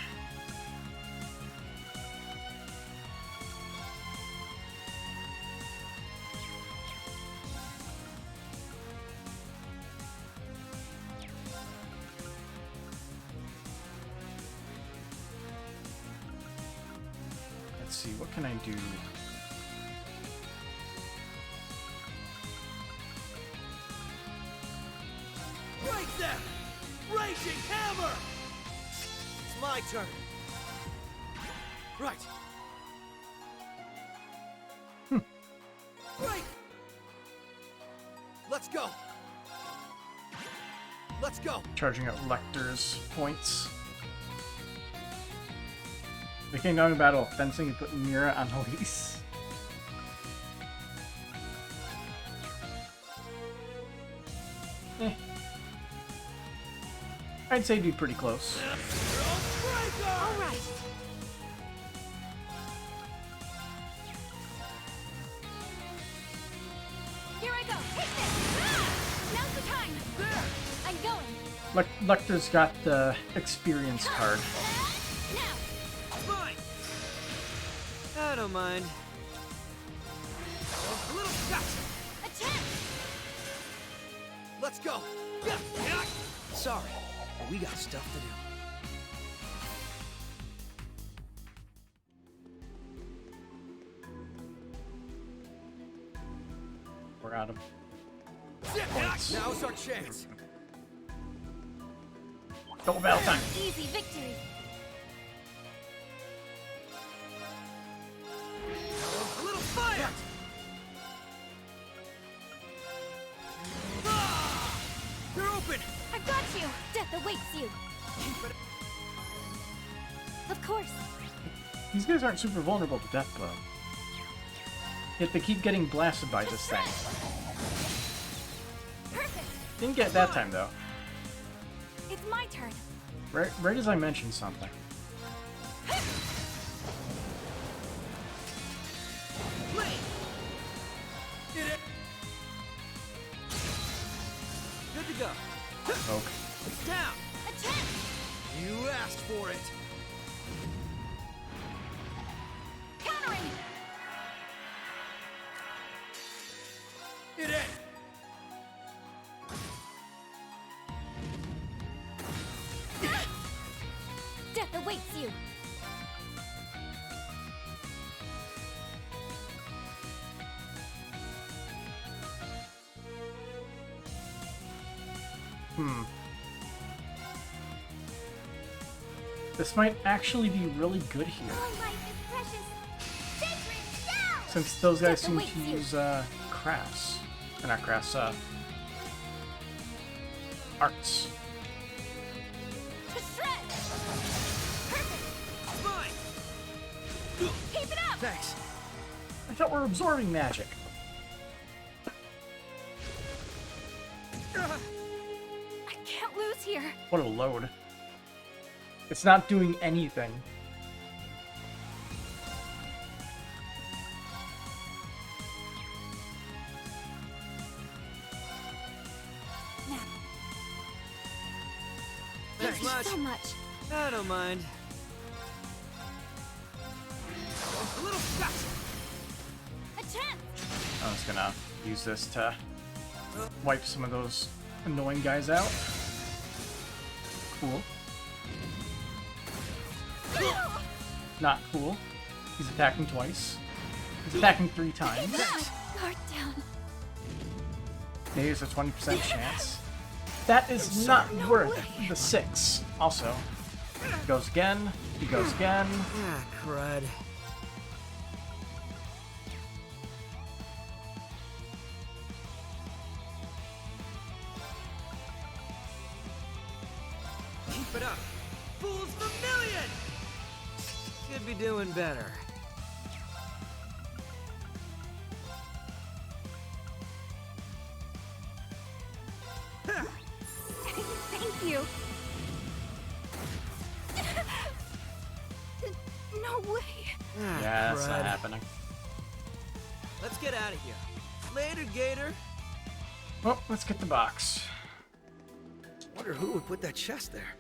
Let's see, what can I do? Right there! Raging Hammer! It's my turn. Right. Right! Let's go! Let's go! Charging up Lecter's points. We came down to battle of fencing and put Mira on Elise. I'd say do pretty close. All right. Here I go. Take this. Ah! Now's the time. There! I'm going. Lecter's got the experience card. Now. Fine. I don't mind. A little gotcha! Attempt. Let's go! Yeah! Sorry, but we got stuff to do. We're out of Points. Now's our chance! double battle time. Easy victory. A little fire! Ah! They're open! I've got you. Death awaits you. Keep it. Of course. These guys aren't super vulnerable to death blow. Yet they keep getting blasted by this thing. Perfect. Didn't get it that time though. It's my turn. Right as I mentioned something. Play! Did it! Good to go. Okay. It's down. Attempt. You asked for it! Countering. It ain't. Death awaits you. This might actually be really good here. Your life is precious. Sacred shell! Since those guys Death seem awaits to you. use, crafts. Or not crafts, arts. To shred! Perfect! Mine! Keep it up! Thanks. I thought we were absorbing magic. I can't lose here. What a load. It's not doing anything. Thank you so much. I don't mind. A little shot. A chance! I'm just gonna use this to wipe some of those annoying guys out. Cool. Not cool. He's attacking twice. He's attacking 3 times. Guard down. Maybe there's a 20% chance. That is not worth the 6. Also, he goes again. He goes again. Ah, crud. Keep it up. Fools Vermilion! Should be doing better. Thank you. No way. Ah, Yeah, that's not crud. happening. Let's get out of here. Later, Gator. Well, let's get the box. Wonder who would put that chest there.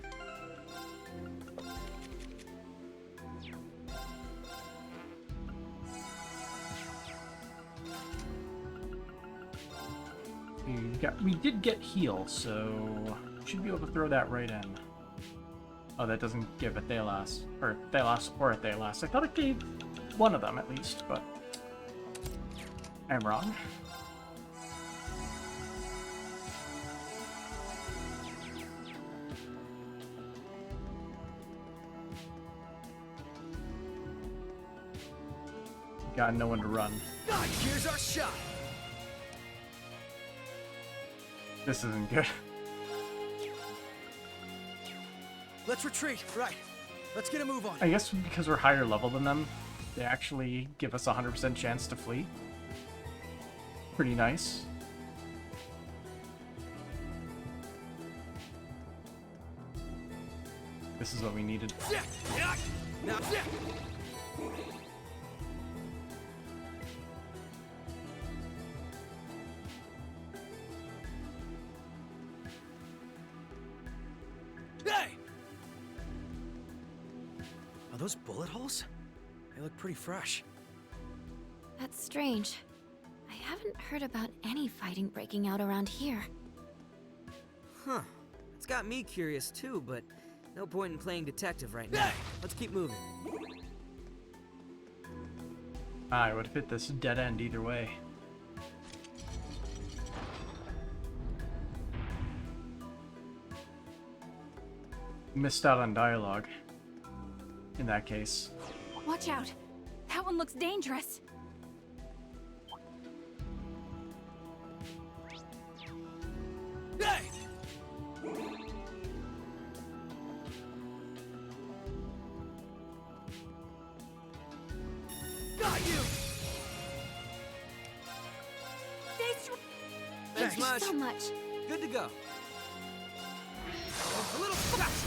We did get heal, so should be able to throw that right in. Oh, that doesn't give a Thalos, or Thalos or a Thalos. I thought it gave one of them at least, but I'm wrong. Gotta know when to run. God, here's our shot. This isn't good. Let's retreat. Right. Let's get a move on. I guess because we're higher level than them, they actually give us a 100% chance to flee. Pretty nice. This is what we needed. Now, hey! Are those bullet holes? They look pretty fresh. That's strange. I haven't heard about any fighting breaking out around here. Huh. It's got me curious too, but no point in playing detective right now. Let's keep moving. I would have hit this dead end either way. Missed out on dialogue. In that case. Watch out. That one looks dangerous. Hey! Got you! Thanks much. So much. Good to go. A little fast.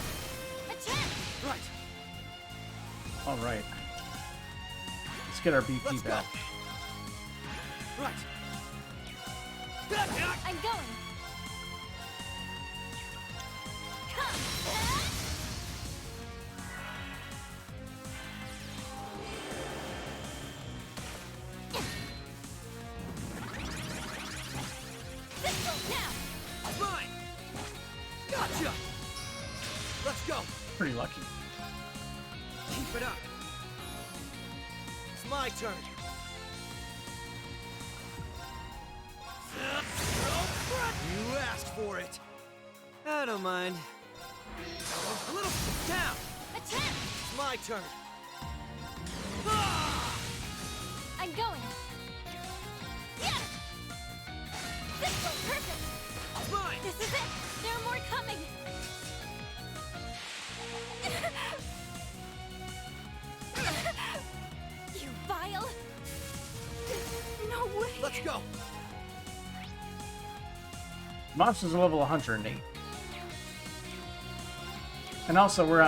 A chance. Right. Alright. Let's get our BP Let's go. back. Right. I'm going. Now! It's mine! Gotcha! Let's go! Pretty lucky. Keep it up! It's my turn! You asked for it! I don't mind. A little down! Attempt! It's my turn! I'm going. Yes! This goes perfect! It's mine! This is it! There are more coming! You vile! No way! Let's go! Monsters are level 108. And also, we're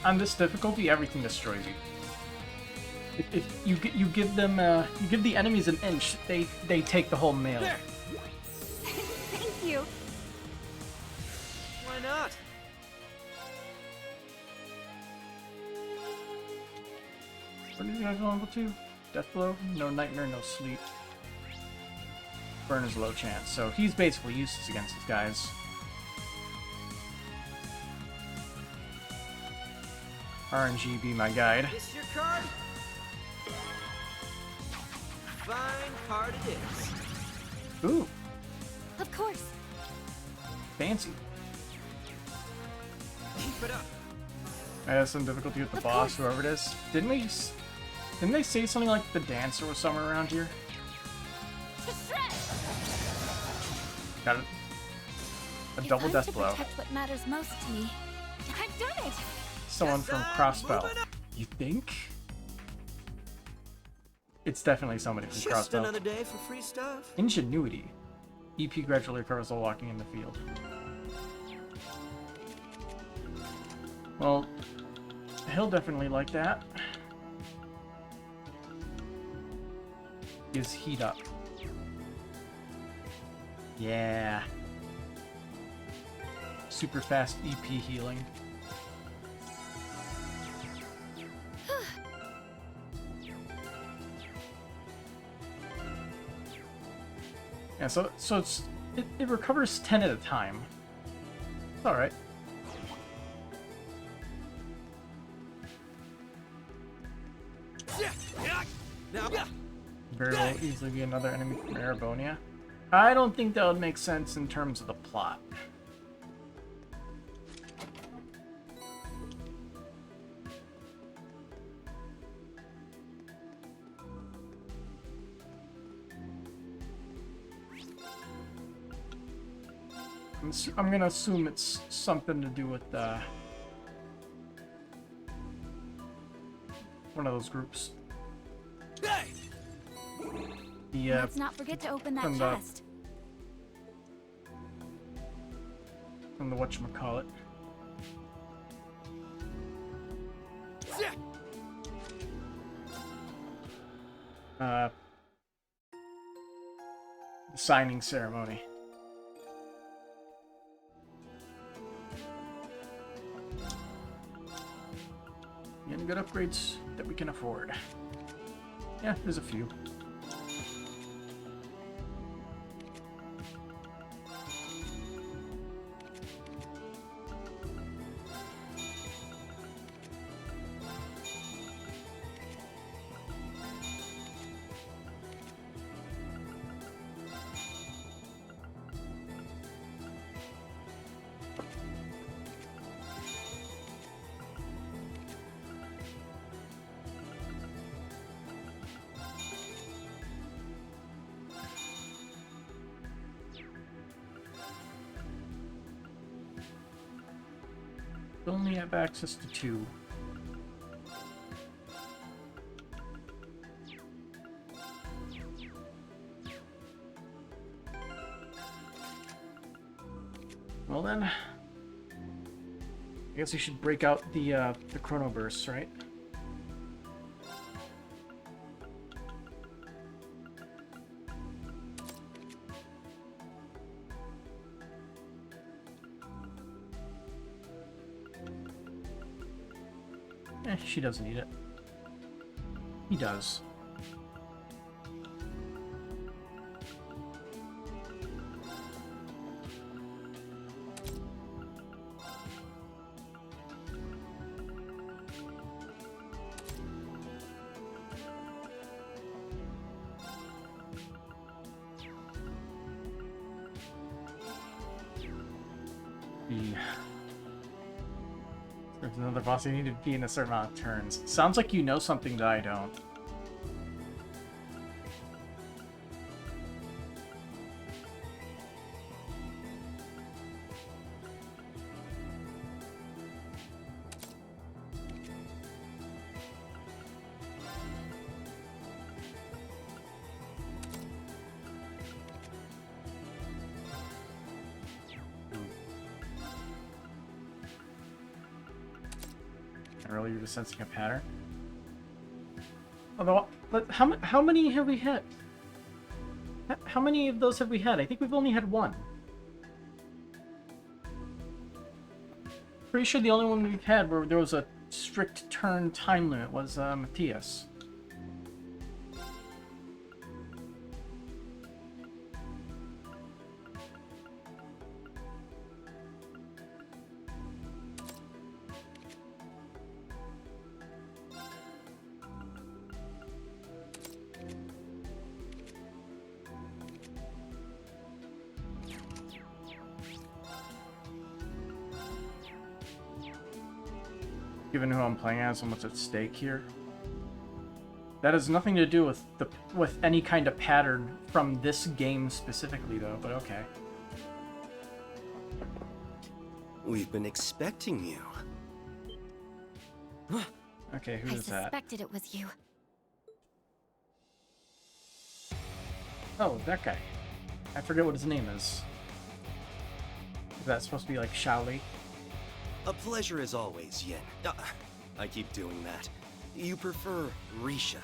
on this difficulty, everything destroys you. If you give them you give the enemies an inch, they take the whole meal. There. Thank you. Why not? What did you guys level 2? Death blow? No nightmare, no sleep. Burn is low chance, so he's basically useless against these guys. RNG be my guide. This your card? Fine card it is. Ooh, Of course. fancy. Keep it up. I had some difficulty with the boss, whoever it is. Didn't they say something like the dancer was somewhere around here? To shred! Got it. A If double I'm death to blow. protect what matters most to me. I've done it! Someone from Crossbow. You think? It's definitely somebody from Just Crossbow. another day for free stuff. Ingenuity. EP gradually recovers while walking in the field. Well, he'll definitely like that. Gives heat up. Yeah. Super fast EP healing. Yeah, so it recovers 10 at a time. It's alright. Very well easily be another enemy from Erebonia. I don't think that would make sense in terms of the plot. I'm gonna assume it's something to do with one of those groups. The Let's not forget to open that chest. From the whatchamacallit. The signing ceremony. Any good upgrades that we can afford? Yeah, there's a few. Only have access to 2. Well then, I guess we should break out the chrono bursts, right? She doesn't need it. He does. be... There's another boss, you need to be in a certain amount of turns. Sounds like you know something that I don't. Earlier, just sensing a pattern. Although, how many have we had? How many of those have we had? I think we've only had one. Pretty sure the only one we've had where there was a strict turn time limit was Matthias. Given who I'm playing as and what's at stake here. That has nothing to do with any kind of pattern from this game specifically, though, but okay. We've been expecting you. Okay, who's that? I suspected it was you. Oh, that guy. I forget what his name is. Is that supposed to be like Shaoli? A pleasure as always, Yin. I keep doing that. You prefer Risha.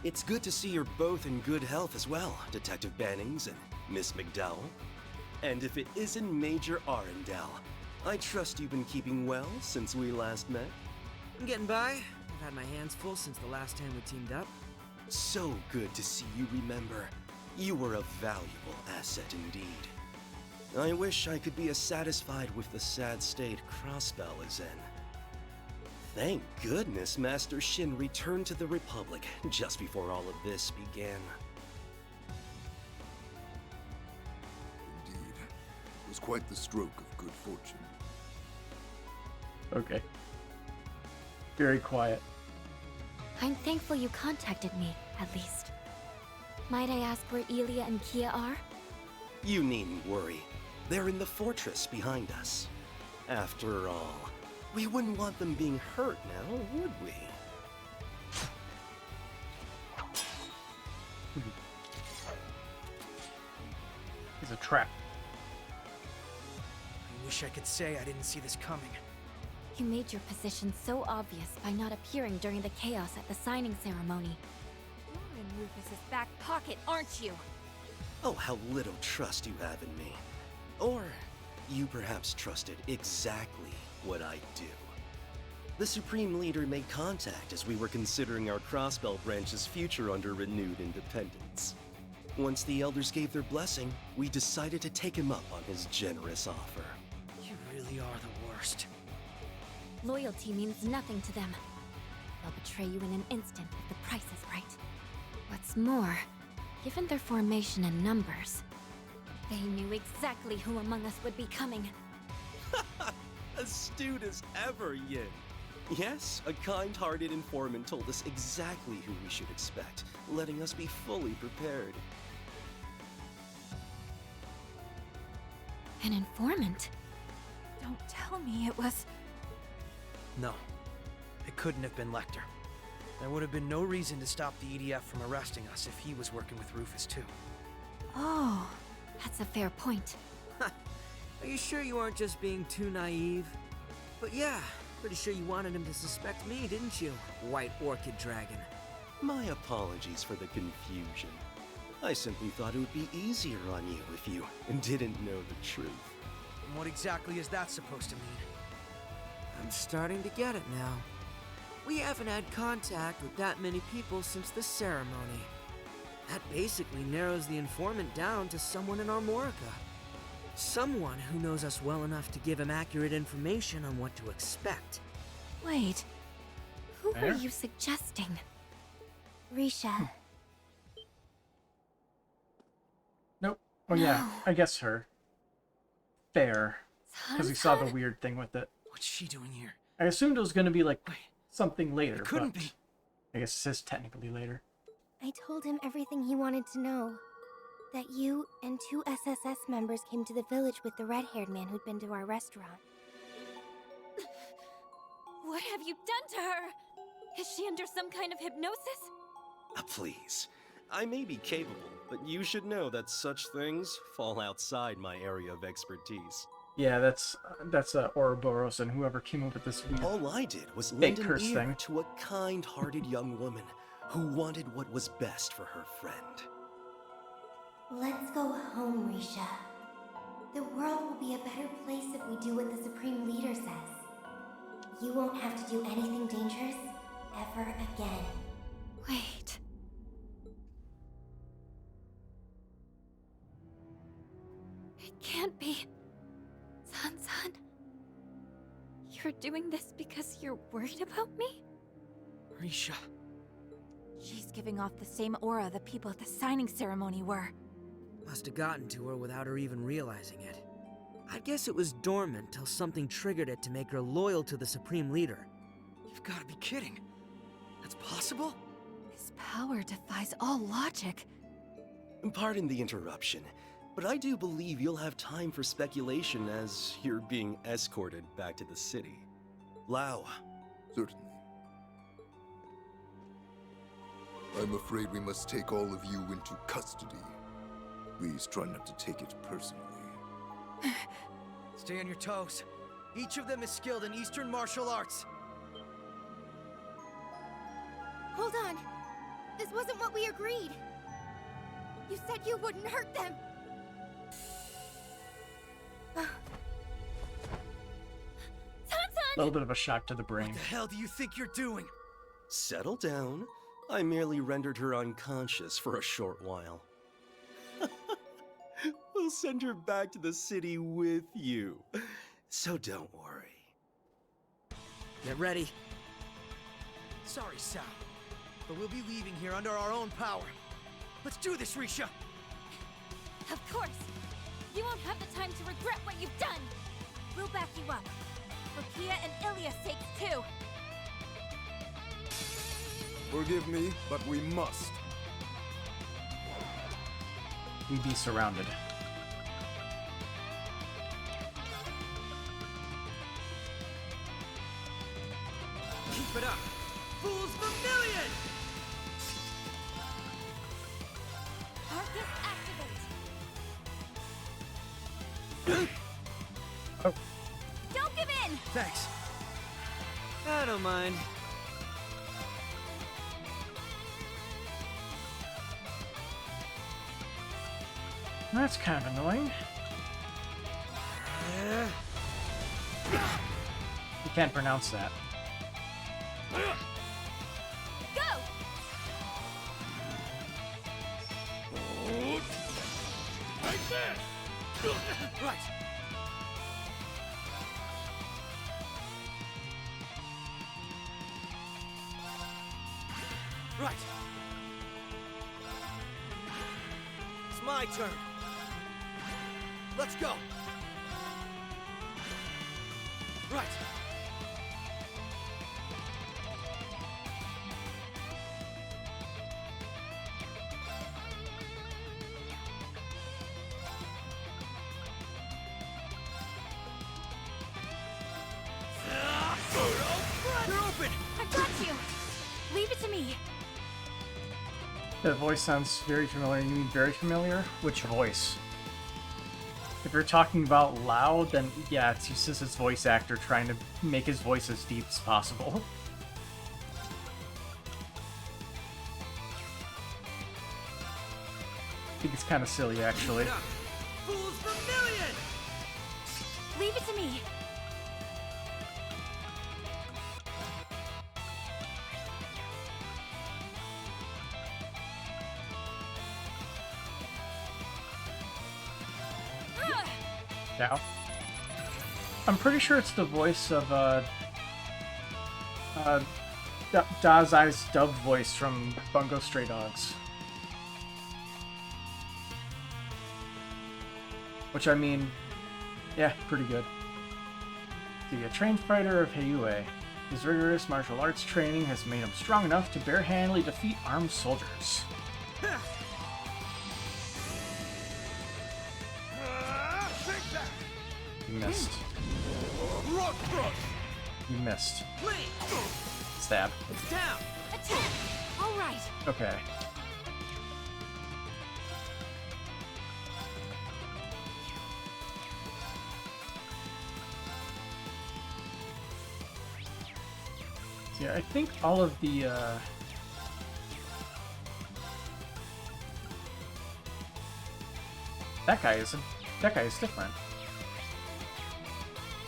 It's good to see you're both in good health as well, Detective Bannings and Miss McDowell. And if it isn't Major Arundel, I trust you've been keeping well since we last met? I'm getting by. I've had my hands full since the last time we teamed up. So good to see you remember. You were a valuable asset indeed. I wish I could be as satisfied with the sad state Crossbell is in. Thank goodness Master Shin returned to the Republic just before all of this began. Indeed. It was quite the stroke of good fortune. Okay. Very quiet. I'm thankful you contacted me, at least. Might I ask where Elia and Kia are? You needn't worry. They're in the fortress behind us. After all, we wouldn't want them being hurt now, would we? It's a trap. I wish I could say I didn't see this coming. You made your position so obvious by not appearing during the chaos at the signing ceremony. You're in Rufus's back pocket, aren't you? Oh, how little trust you have in me. Or you perhaps trusted exactly what I do. The Supreme Leader made contact as we were considering our Crossbell branch's future under renewed independence. Once the Elders gave their blessing, we decided to take him up on his generous offer. You really are the worst. Loyalty means nothing to them. They'll betray you in an instant if the price is right. What's more, given their formation and numbers, they knew exactly who among us would be coming. Astute as ever, Yin. Yes, a kind-hearted informant told us exactly who we should expect, letting us be fully prepared. An informant? Don't tell me it was... No, it couldn't have been Lecter. There would have been no reason to stop the EDF from arresting us if he was working with Rufus too. Oh, that's a fair point. Are you sure you aren't just being too naive? But yeah, pretty sure you wanted him to suspect me, didn't you, White Orchid Dragon? My apologies for the confusion. I simply thought it would be easier on you if you didn't know the truth. And what exactly is that supposed to mean? I'm starting to get it now. We haven't had contact with that many people since the ceremony. That basically narrows the informant down to someone in Armorica. Someone who knows us well enough to give him accurate information on what to expect. Wait, who are you suggesting? Risha. Nope. Oh yeah, I guess her. Fair. because he saw the weird thing with it. What's she doing here? I assumed it was going to be like something later, couldn't but be. I guess it is technically later. I told him everything he wanted to know. That you and 2 SSS members came to the village with the red-haired man who'd been to our restaurant. What have you done to her? Is she under some kind of hypnosis? Please. I may be capable, but you should know that such things fall outside my area of expertise. Yeah, that's Ouroboros and whoever came up with this weird All I did was fake lend an curse ear thing. to a kind-hearted young woman who wanted what was best for her friend. Let's go home, Risha. The world will be a better place if we do what the Supreme Leader says. You won't have to do anything dangerous ever again. Wait. It can't be. San-san. You're doing this because you're worried about me? Risha. She's giving off the same aura the people at the signing ceremony were. Must have gotten to her without her even realizing it. I guess it was dormant till something triggered it to make her loyal to the Supreme Leader. You've got to be kidding. That's possible? His power defies all logic. Pardon the interruption, but I do believe you'll have time for speculation as you're being escorted back to the city. Lao. Certainly. I'm afraid we must take all of you into custody. Please try not to take it personally. Stay on your toes. Each of them is skilled in Eastern martial arts. Hold on. This wasn't what we agreed. You said you wouldn't hurt them. A little bit of a shock to the brain. What the hell do you think you're doing? Settle down. I merely rendered her unconscious for a short while. We'll send her back to the city with you. So don't worry. Get ready. Sorry, Sal, but we'll be leaving here under our own power. Let's do this, Risha! Of course! You won't have the time to regret what you've done! We'll back you up. For Kia and Ilya's sakes, too. Forgive me, but we must. We'd be surrounded. Keep it up! Fools Vermilion! Arcus activate! Oh. Don't give in! Thanks. I don't mind. That's kind of annoying. You can't pronounce that. Go! Like that! Right! Right! It's my turn! Let's go! Right! You're open! I got you! Leave it to me! That voice sounds very familiar. You mean very familiar? Which voice? If you're talking about loud, then yeah, it's Eustace's voice actor trying to make his voice as deep as possible. I think it's kind of silly, actually. Fools Vermilion! Leave it to me! Now, I'm pretty sure it's the voice of Dazai's dub voice from Bungo Stray Dogs. Which, I mean, yeah, pretty good. The trained fighter of Heiyue. His rigorous martial arts training has made him strong enough to bare-handedly defeat armed soldiers. You missed. You missed. Stab. It's down. Attack. All right. Okay. Yeah, I think all of the, that guy is different.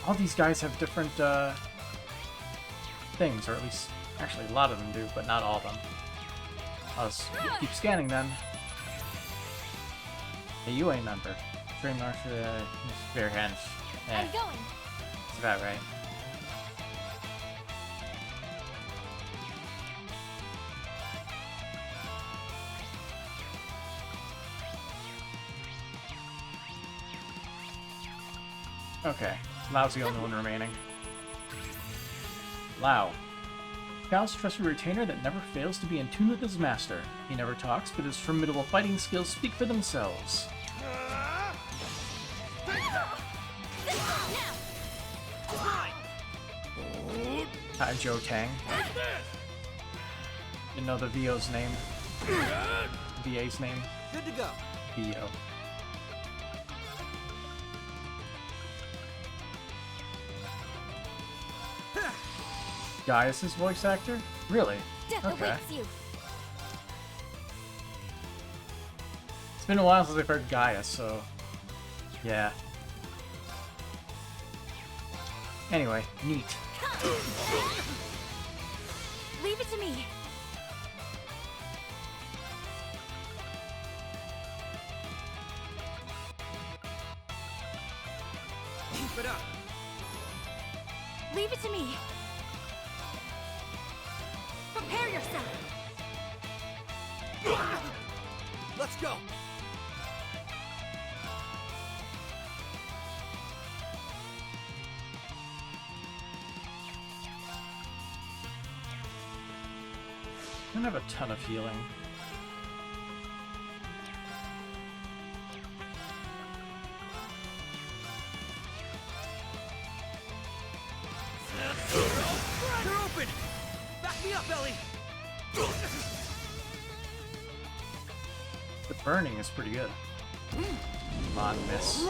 All these guys have different, things, or at least, actually a lot of them do, but not all of them. I'll keep scanning then. Hey, you ain't member. Train martial, bare hands. I'm going. That's about right. Okay, Lau's the only one remaining. Lau. Gao's trusted retainer that never fails to be in tune with his master. He never talks, but his formidable fighting skills speak for themselves. Hi, Joe Tang. Didn't know the VO's name. VA's name. Good to go. VO. Gaius' his voice actor? Really? Death Okay. awaits you. It's been a while since I've heard Gaius, so... yeah. Anyway, neat. Leave it to me. Keep it up. Leave it to me. Prepare yourself. Let's go. I don't have a ton of healing. They're open. Back me up, Ellie. The burning is pretty good. Come on, miss.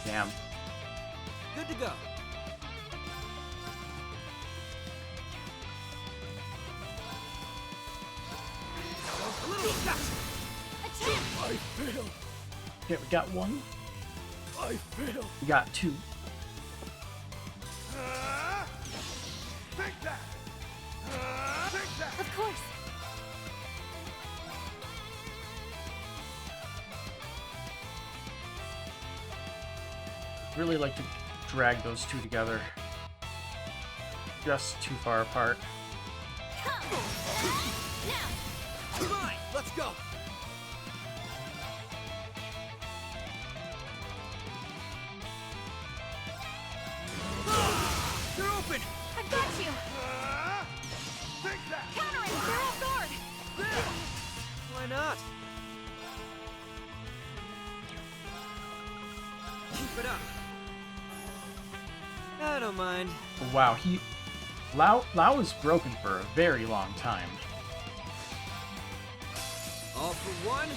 Damn. Good to go. A little I failed. Okay, we got one. I failed. We got two. Take that. Take that. Of course. Really like to drag those two together. Just too far apart. Come on, let's go. They're open. I've got you. Countering. They're off guard. Why not? Keep it up. I don't mind. Wow, Lau was broken for a very long time. All for one.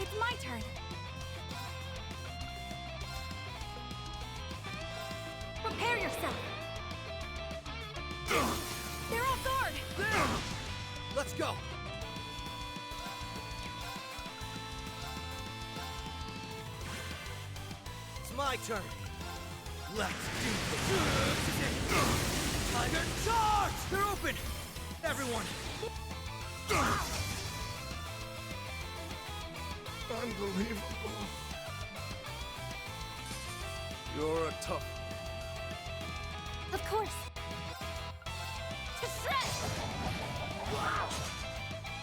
It's my turn. Prepare yourself. They're off guard. Let's go. It's my turn. Let's do this. Tiger charge! They're open. Everyone. Unbelievable. You're a tough. Of course. To shred.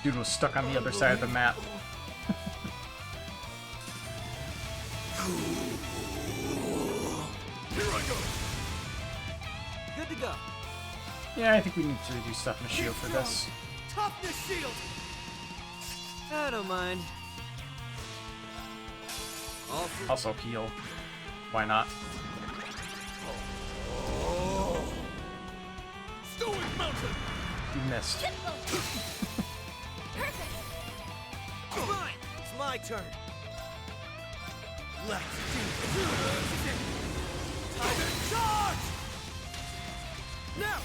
Dude was stuck on the other side of the map. Good to go. Yeah, I think we need to do stuff in a shield for this. Toughness shield. I don't mind. Also heal. Why not? Stoic Mountain! You missed. Fine. It's my turn. Let's do this. Time to charge! Now!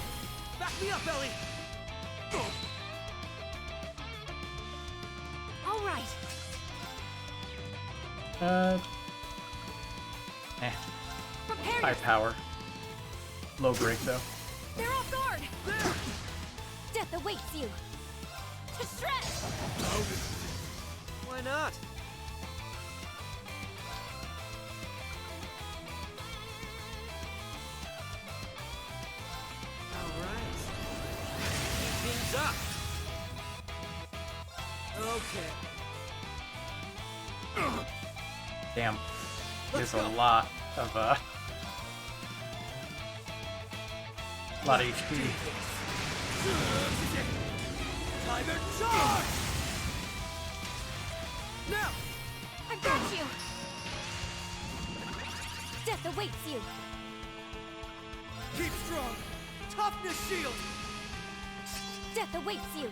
Back me up, Ellie! All right. Prepare High power. Low break though. They're off guard. Death awaits you. To shreds. Why not? Alright. Keep things up. Okay. Damn. There's a lot of lot of HP. Time to charge! Now! I've got you. Death awaits you. Keep strong! Toughness shield! Death awaits you.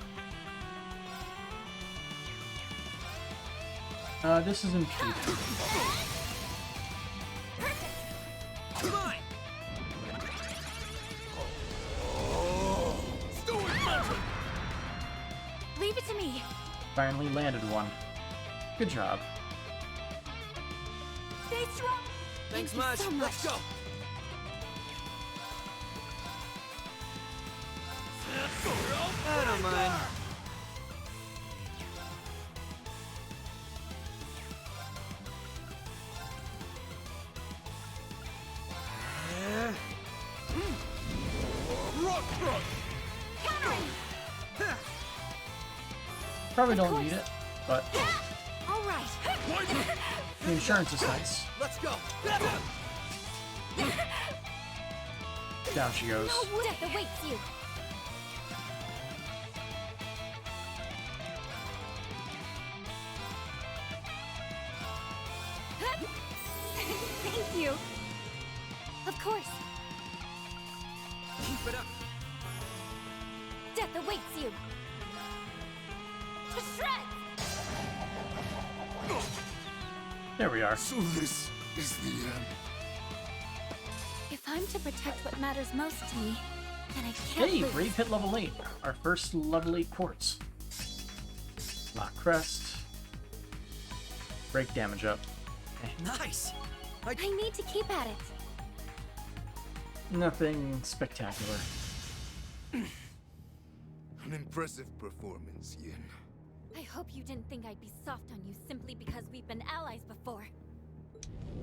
This is impeded. Mine! Leave it to me. Finally landed one. Good job. Stay strong. Thanks Thank you much. so much. Let's go. I don't mind. Probably don't need it, but All right. the insurance is nice. Let's go. Down she goes. No, death awaits you. Thank you. Of course. Keep it up. Death awaits you. To shreds. There we are. So this is the end. If I'm to protect what matters most to me, then I can't Hey, lose. Brave hit level 8. Our first level 8 quartz. Lock crest. Break damage up. Nice. I need to keep at it. Nothing spectacular. An impressive performance, Yin. I hope you didn't think I'd be soft on you simply because we've been allies before.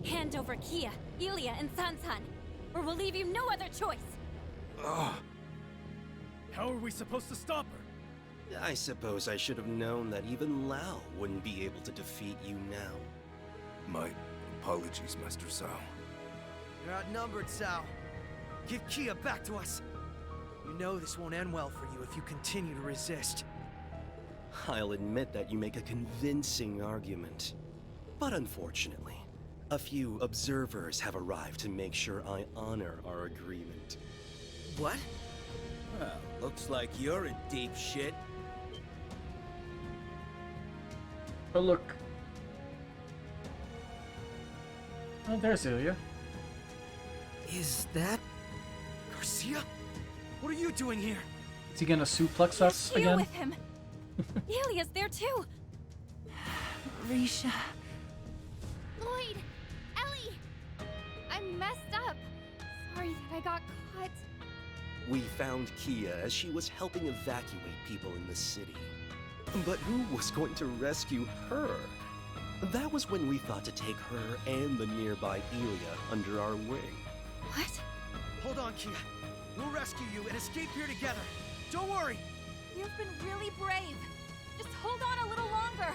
Hand over Kia, Ilya, and Sansan, or we'll leave you no other choice. How are we supposed to stop her? I suppose I should have known that even Lao wouldn't be able to defeat you now. My apologies, Master Sao. You're outnumbered, Sao. Give Kia back to us. You know this won't end well for you if you continue to resist. I'll admit that you make a convincing argument. But unfortunately, a few observers have arrived to make sure I honor our agreement. What? Well, looks like you're in deep shit. But look. Oh, there's Ilya. Is that... Garcia? What are you doing here? Is he gonna suplex us You again? with him. Ilya's there too. Risha. Lloyd, Ellie, I messed up. Sorry that I got caught. We found Kia as she was helping evacuate people in the city. But who was going to rescue her? That was when we thought to take her and the nearby Ilya under our wing. What? Hold on, Kia. We'll rescue you and escape here together. Don't worry. You've been really brave. Just hold on a little longer.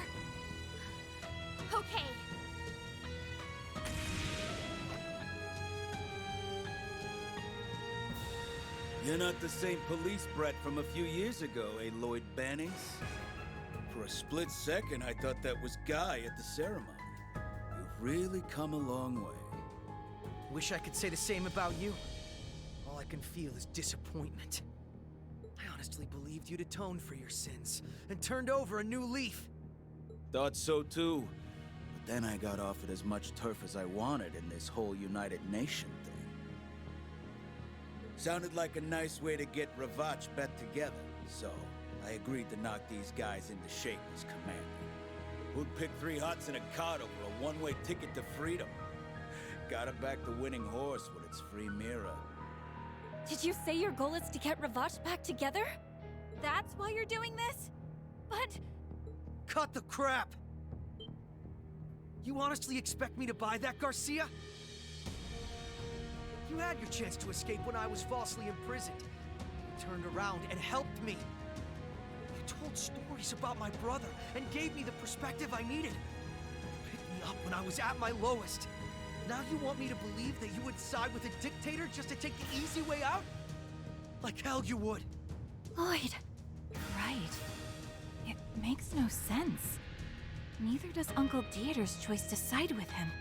Okay. You're not the same police brat from a few years ago, eh, Lloyd Bannings? For a split second, I thought that was Guy at the ceremony. You've really come a long way. Wish I could say the same about you. All I can feel is disappointment. I honestly believed you'd atoned for your sins and turned over a new leaf. Thought so too. But then I got offered as much turf as I wanted in this whole United Nation thing. Sounded like a nice way to get Ravach back together, so I agreed to knock these guys into shape as commander. Who'd pick 3 hots and a cart over a one-way ticket to freedom? Gotta back the winning horse with its free mirror. Did you say your goal is to get Ravach back together? That's why you're doing this? But... Cut the crap! You honestly expect me to buy that, Garcia? You had your chance to escape when I was falsely imprisoned. You turned around and helped me. You told stories about my brother and gave me the perspective I needed. You picked me up when I was at my lowest. Now you want me to believe that you would side with a dictator just to take the easy way out? Like hell you would. Lloyd, right. It makes no sense. Neither does Uncle Dieter's choice to side with him.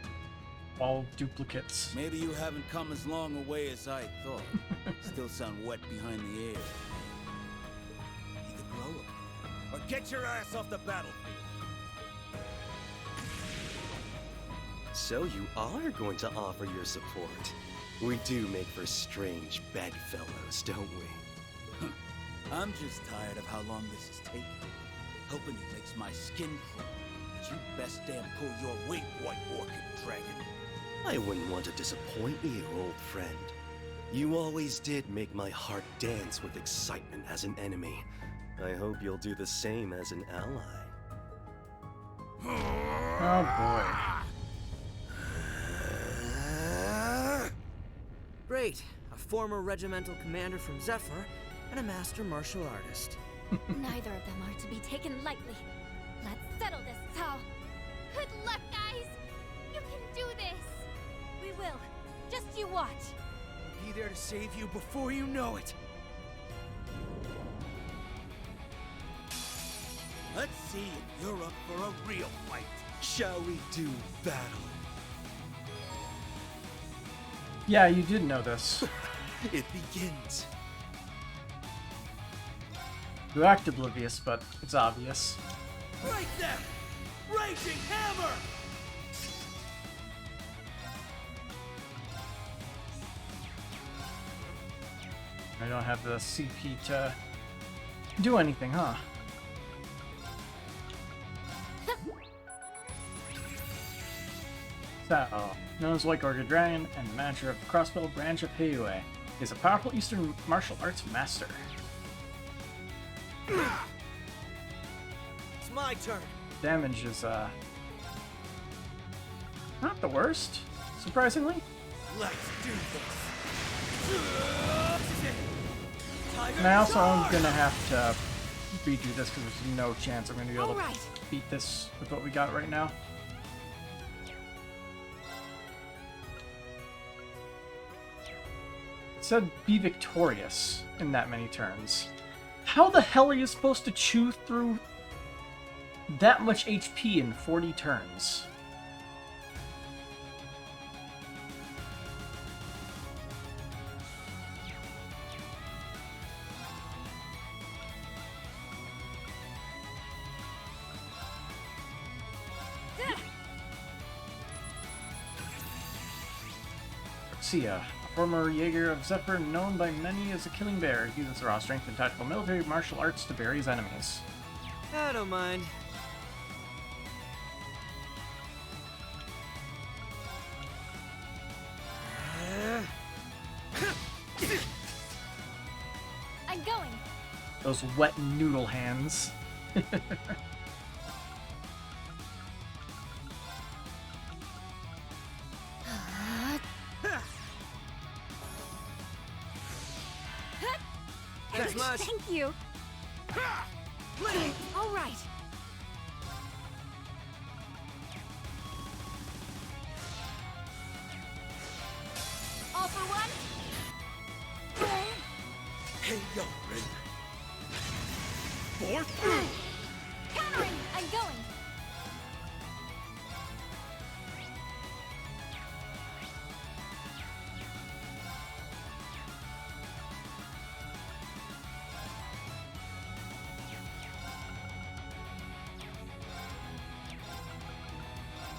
All duplicates. Maybe you haven't come as long a way as I thought. Still sound wet behind the ears. Either grow up or get your ass off the battlefield. So you are going to offer your support. We do make for strange bedfellows, don't we? I'm just tired of how long this is taking. Hoping it makes my skin crawl. But you best damn pull your weight, White Orchid Dragon. I wouldn't want to disappoint you, old friend. You always did make my heart dance with excitement as an enemy. I hope you'll do the same as an ally. Oh boy. Great. A former regimental commander from Zephyr and a master martial artist. Neither of them are to be taken lightly. Let's settle this, Tal. Good luck, guys! You can do this! We will. Just you watch. I'll be there to save you before you know it. Let's see if you're up for a real fight. Shall we do battle? Yeah, you did know this. It begins. You act oblivious, but it's obvious. Break them! Raging hammer! I don't have the CP to do anything, huh? So, known as White Orchid Dragon and manager of the crossbow branch of Heiue, he is a powerful Eastern martial arts master. It's my turn. Damage is, not the worst, surprisingly. Let's do this. And I also am gonna have to redo this because there's no chance I'm gonna be able to beat this with what we got right now. It said be victorious in that many turns. How the hell are you supposed to chew through that much HP in 40 turns? Garcia, a former Jaeger of Zephyr known by many as a killing bear, he uses raw strength and tactical military martial arts to bury his enemies. I don't mind. I'm going. Those wet noodle hands. Thanks much. Thank you. All right. All for one. Countering! I'm going!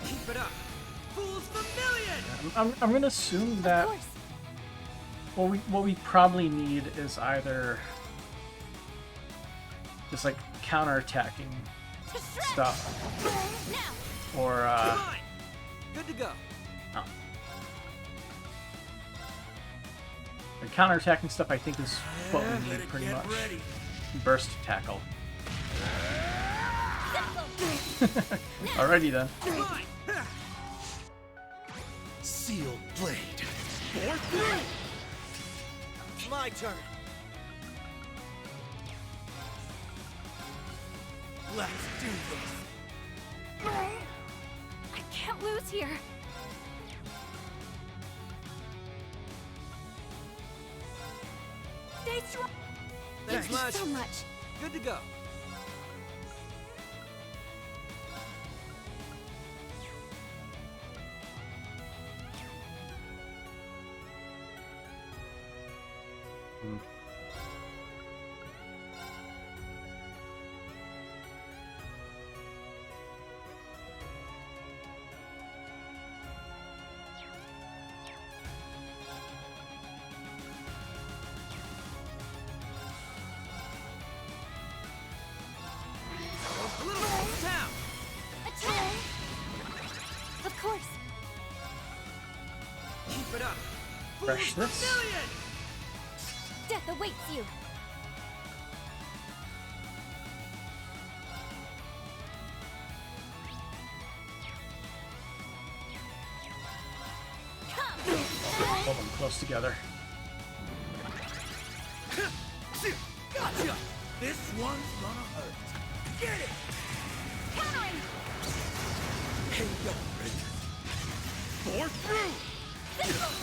Keep it up! Fools Vermilion! I'm gonna assume that what we probably need is either just like counterattacking stuff, or Good to go. oh. The counterattacking stuff I think is what we need pretty much. Burst tackle. Alrighty then. Sealed blade. My turn. Let's do this. I can't lose here. Stay strong. Thanks Thank you much. so much. Good to go. Attack! Of course. Keep it up. Fresh this. Death awaits you. Hold them close together. Gotcha! This one's gonna hurt. Get it! Countering! Hey, yo, Rick. Pour through!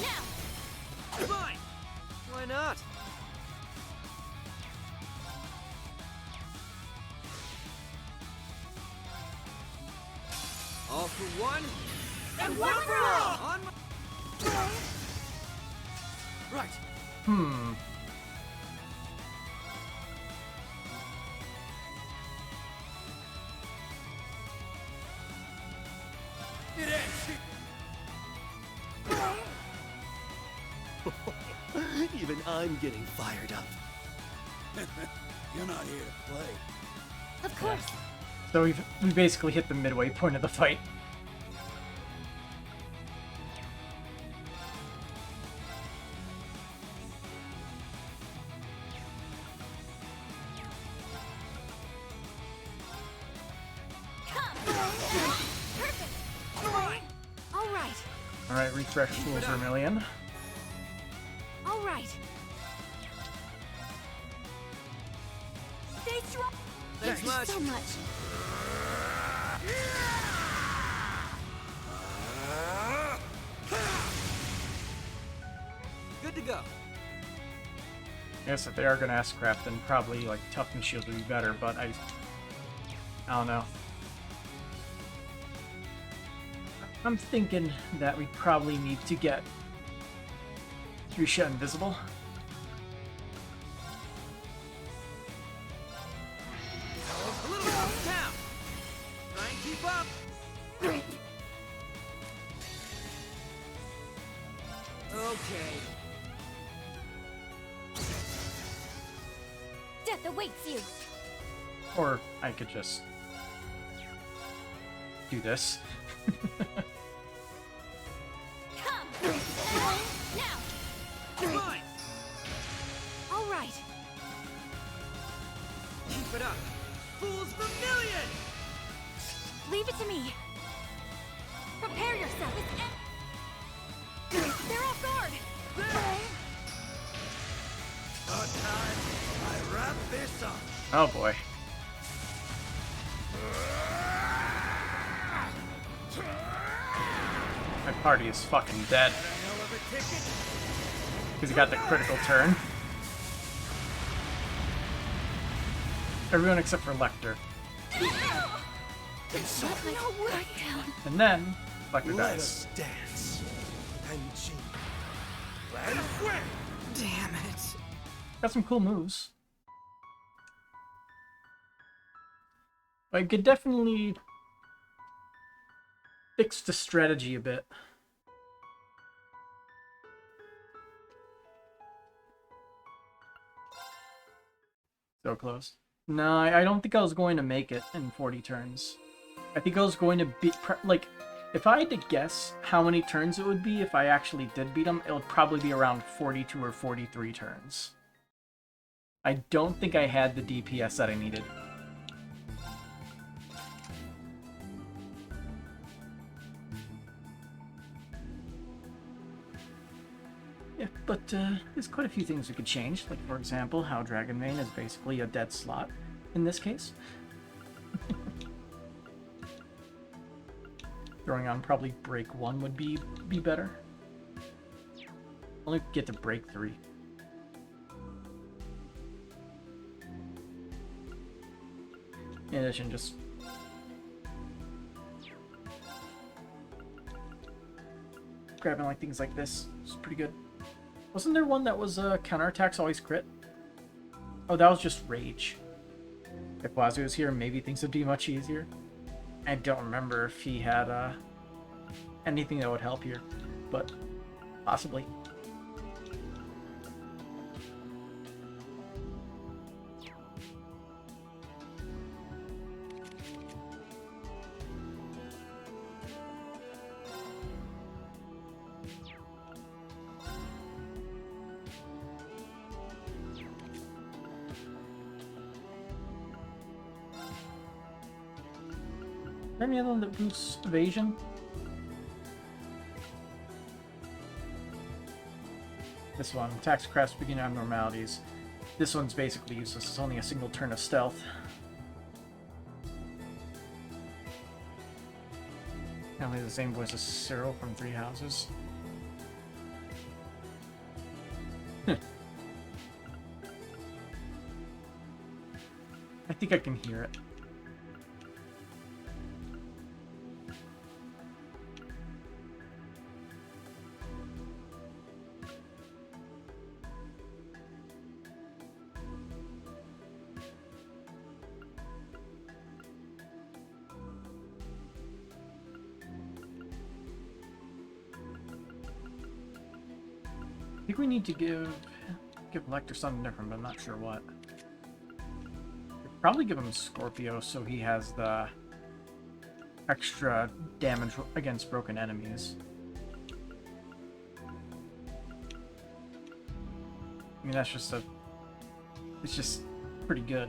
Now! Fine! Why not? All for one, And one for all! on my... Right. Hmm. It ends. Even I'm getting fired up. You're not here to play. Of course. So we basically hit the midway point of the fight. Perfect! All right. Alright, refresh tools Vermilion. All right. Stay strong. Thanks Thank you much. so much. Good to go. I guess if they are gonna ask crap, then probably like toughness shield would be better, but I don't know. I'm thinking that we probably need to get Risha invisible. A little down. Try and keep up. Okay. Death awaits you. Or I could just do this. Come. Now. Fine. All right. Keep it up. Fools Vermilion! Leave it to me. Prepare yourself. They're off guard. About time I wrap this up. Oh boy. My party is fucking dead. Because he got the critical turn. Everyone except for Lecter. Let my guard down. And then, Lecter Let dies. us dance and jingle. Damn it. Got some cool moves. I could definitely fix the strategy a bit. So close. No, I don't think I was going to make it in 40 turns. I think I was going to be like, if I had to guess how many turns it would be if I actually did beat him, it would probably be around 42 or 43 turns. I don't think I had the DPS that I needed. Yeah, but there's quite a few things we could change. Like, for example, how Dragonbane is basically a dead slot in this case. Throwing on probably break 1 would be better. Only get to break 3. In addition, just grabbing like things like this is pretty good. Wasn't there one that was counterattacks always crit? Oh, that was just rage. If Wazoo was here, maybe things would be much easier. I don't remember if he had anything that would help here, but possibly. Any other one that boosts evasion? This one, attacks crafts begin abnormalities. This one's basically useless. It's only a single turn of stealth. Apparently the same voice as Cyril from Three Houses. I think I can hear it. I think we need to give Lecter something different, but I'm not sure what. We'd probably give him Scorpio so he has the extra damage against broken enemies. I mean, that's just it's just pretty good.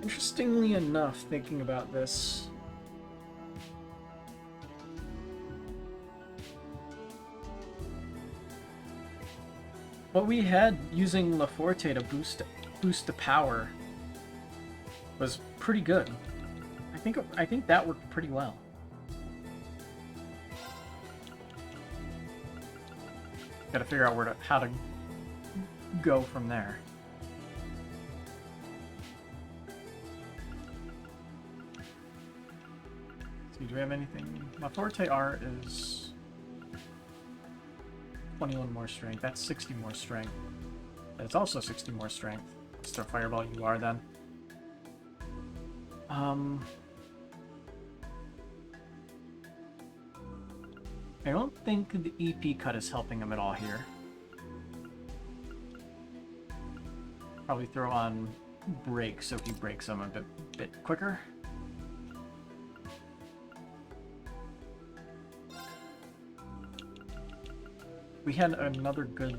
Interestingly enough, thinking about this, what we had using La Forte to boost the power was pretty good. I think that worked pretty well. Gotta figure out how to go from there. Do we have anything? My Forte art is 21 more strength. That's 60 more strength. It's also 60 more strength. Let's throw Fireball you are then. I don't think the EP cut is helping him at all here. Probably throw on Break so he breaks him a bit quicker. We had another good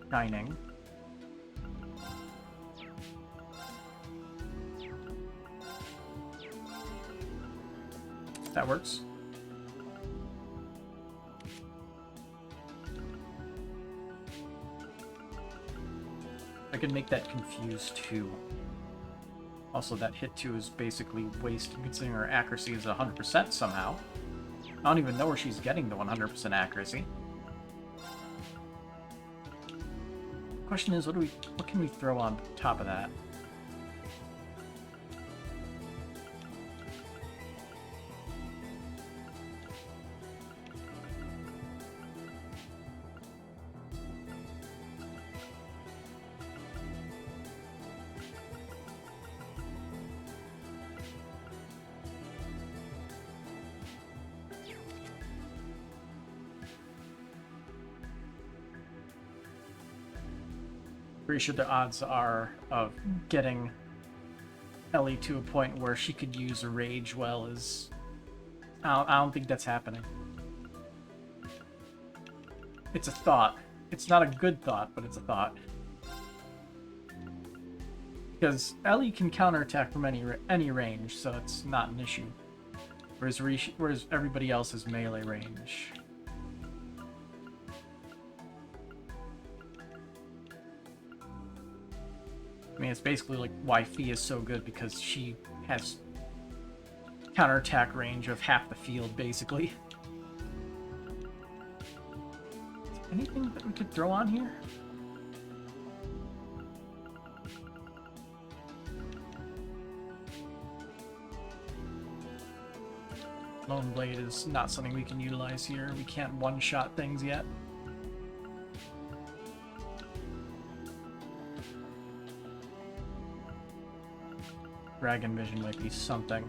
Shining. That works. could make that Confuse 2. Also, that hit 2 is basically wasted considering her accuracy is 100% somehow. I don't even know where she's getting the 100% accuracy. Question is, what can we throw on top of that? Pretty sure the odds are of getting Ellie to a point where she could use a rage well is... I don't think that's happening. It's a thought. It's not a good thought, but it's a thought. Because Ellie can counterattack from any range, so it's not an issue. Whereas everybody else has melee range. I mean, it's basically like why Fee is so good, because she has counterattack range of half the field, basically. Anything that we could throw on here? Lone Blade is not something we can utilize here. We can't one-shot things yet. Dragon Vision might be something.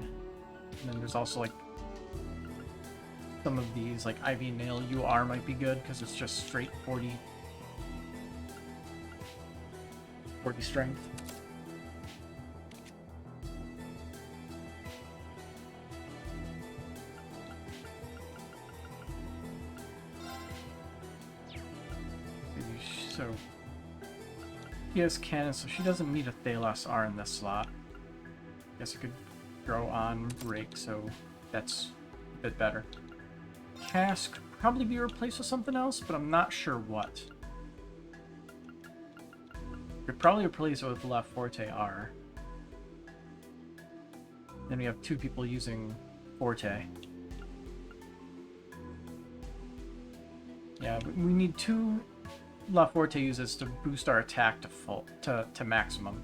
And then there's also like some of these, like Ivy Nail UR might be good because it's just straight 40 strength. So he has cannon, so she doesn't need a Thalos R in this slot. Guess I could throw on Break, so that's a bit better. Cask could probably be replaced with something else, but I'm not sure what. Could probably replace it with La Forte R. Then we have two people using Forte. Yeah, we need two La Forte uses to boost our attack to maximum.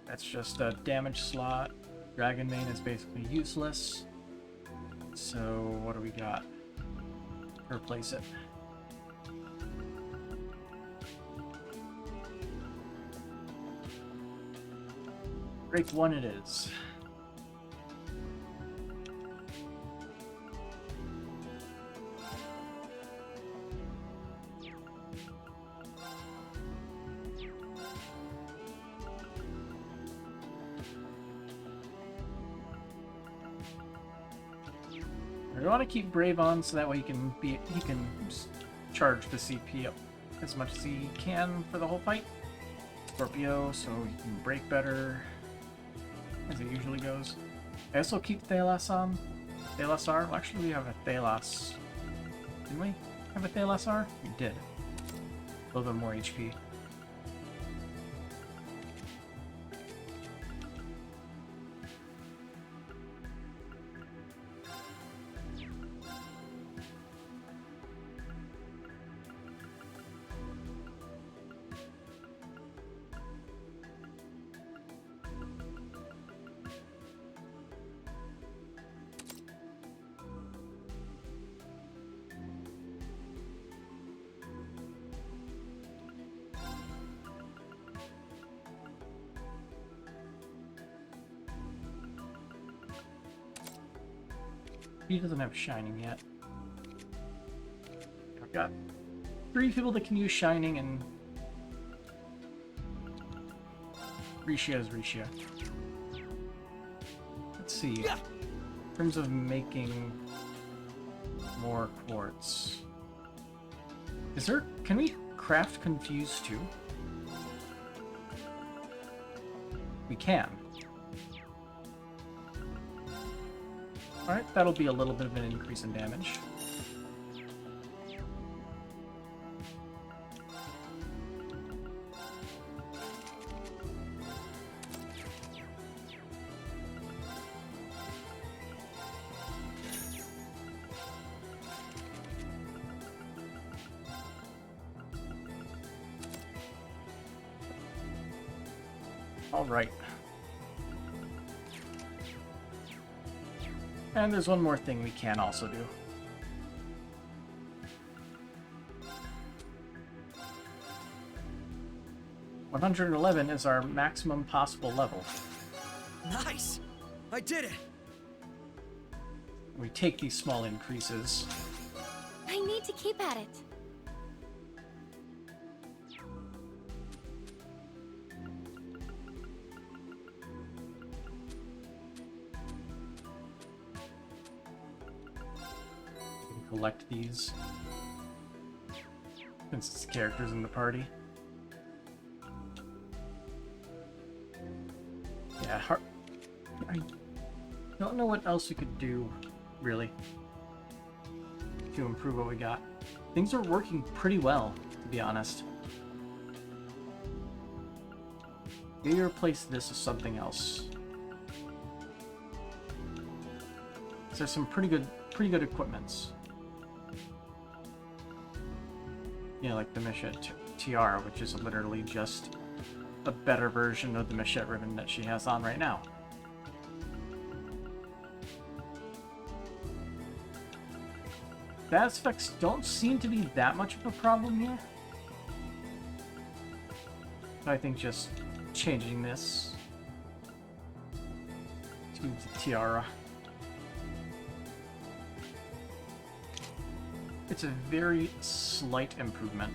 That's just a damage slot. Dragon Mane is basically useless. So what do we got? Replace it. Break 1 it is. I want to keep Brave on so that way he can charge the CP up as much as he can for the whole fight. Scorpio, so he can break better as it usually goes. I also keep Thalos on. Thalos R. Well, actually, we have a Thalos. Didn't we have a Thalos R? We did. A little bit more HP. He doesn't have Shining yet. I've got 3 people that can use Shining, and Rishia is Rishia. Let's see. In terms of making more quartz, can we craft Confuse too? We can. Alright, that'll be a little bit of an increase in damage. Alright. And there's one more thing we can also do. $111 is our maximum possible level. Nice! I did it! We take these small increases. I need to keep at it. We can collect these. Since it's characters in the party. Yeah, I don't know what else we could do, really, to improve what we got. Things are working pretty well, to be honest. Maybe replace this with something else. There's some pretty good equipments. Yeah, like the Machette Tiara, which is literally just a better version of the Machette ribbon that she has on right now. Status effects don't seem to be that much of a problem here. But I think just changing this to the Tiara. It's a very slight improvement.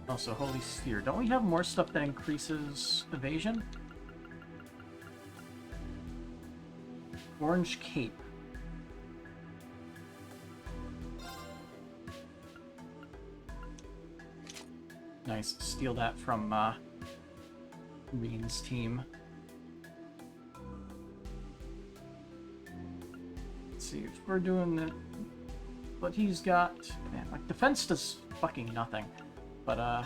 Also, Holy Sphere. Don't we have more stuff that increases evasion? Orange Cape. Nice. Steal that from Reen's team. Let's see if we're doing the... What he's got... Man, like, defense does fucking nothing. But,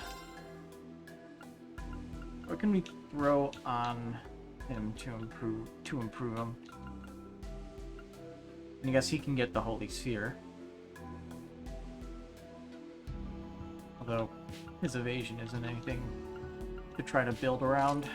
what can we throw on him to improve him? And I guess he can get the Holy Sphere. Although, his evasion isn't anything to try to build around.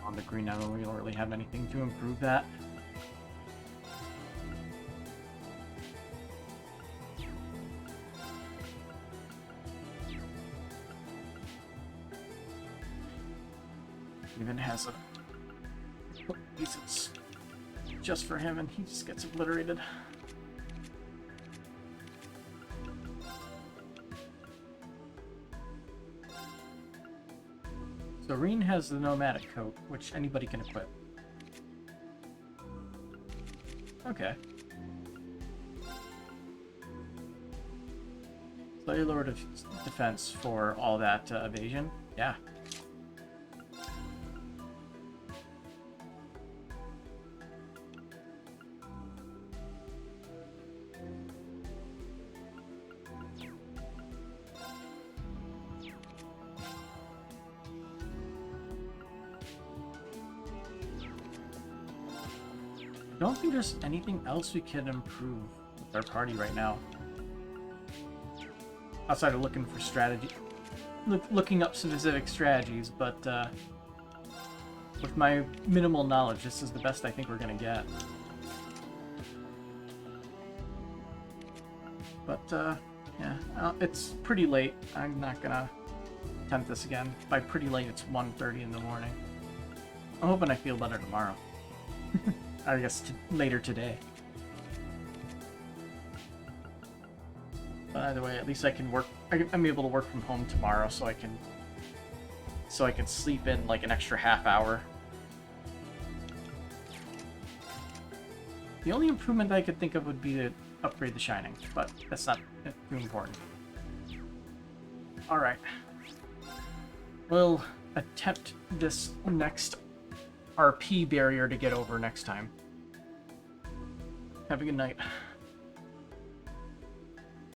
On the Green Island, we don't really have anything to improve that. Even has a pieces just for him, and he just gets obliterated. So Reen has the nomadic coat, which anybody can equip. Okay. Slightly lower defense for all that evasion. Yeah. I don't think there's anything else we can improve with our party right now. Outside of looking for strategy, looking up specific strategies, but with my minimal knowledge, this is the best I think we're gonna get. But yeah, it's pretty late. I'm not gonna attempt this again. By pretty late, it's 1:30 in the morning. I'm hoping I feel better tomorrow. I guess later today. But either way, at least I can work. I'm able to work from home tomorrow, so I can sleep in like an extra half hour. The only improvement I could think of would be to upgrade the Shining, but that's not too important. Alright. We'll attempt this next RP barrier to get over next time. Have a good night.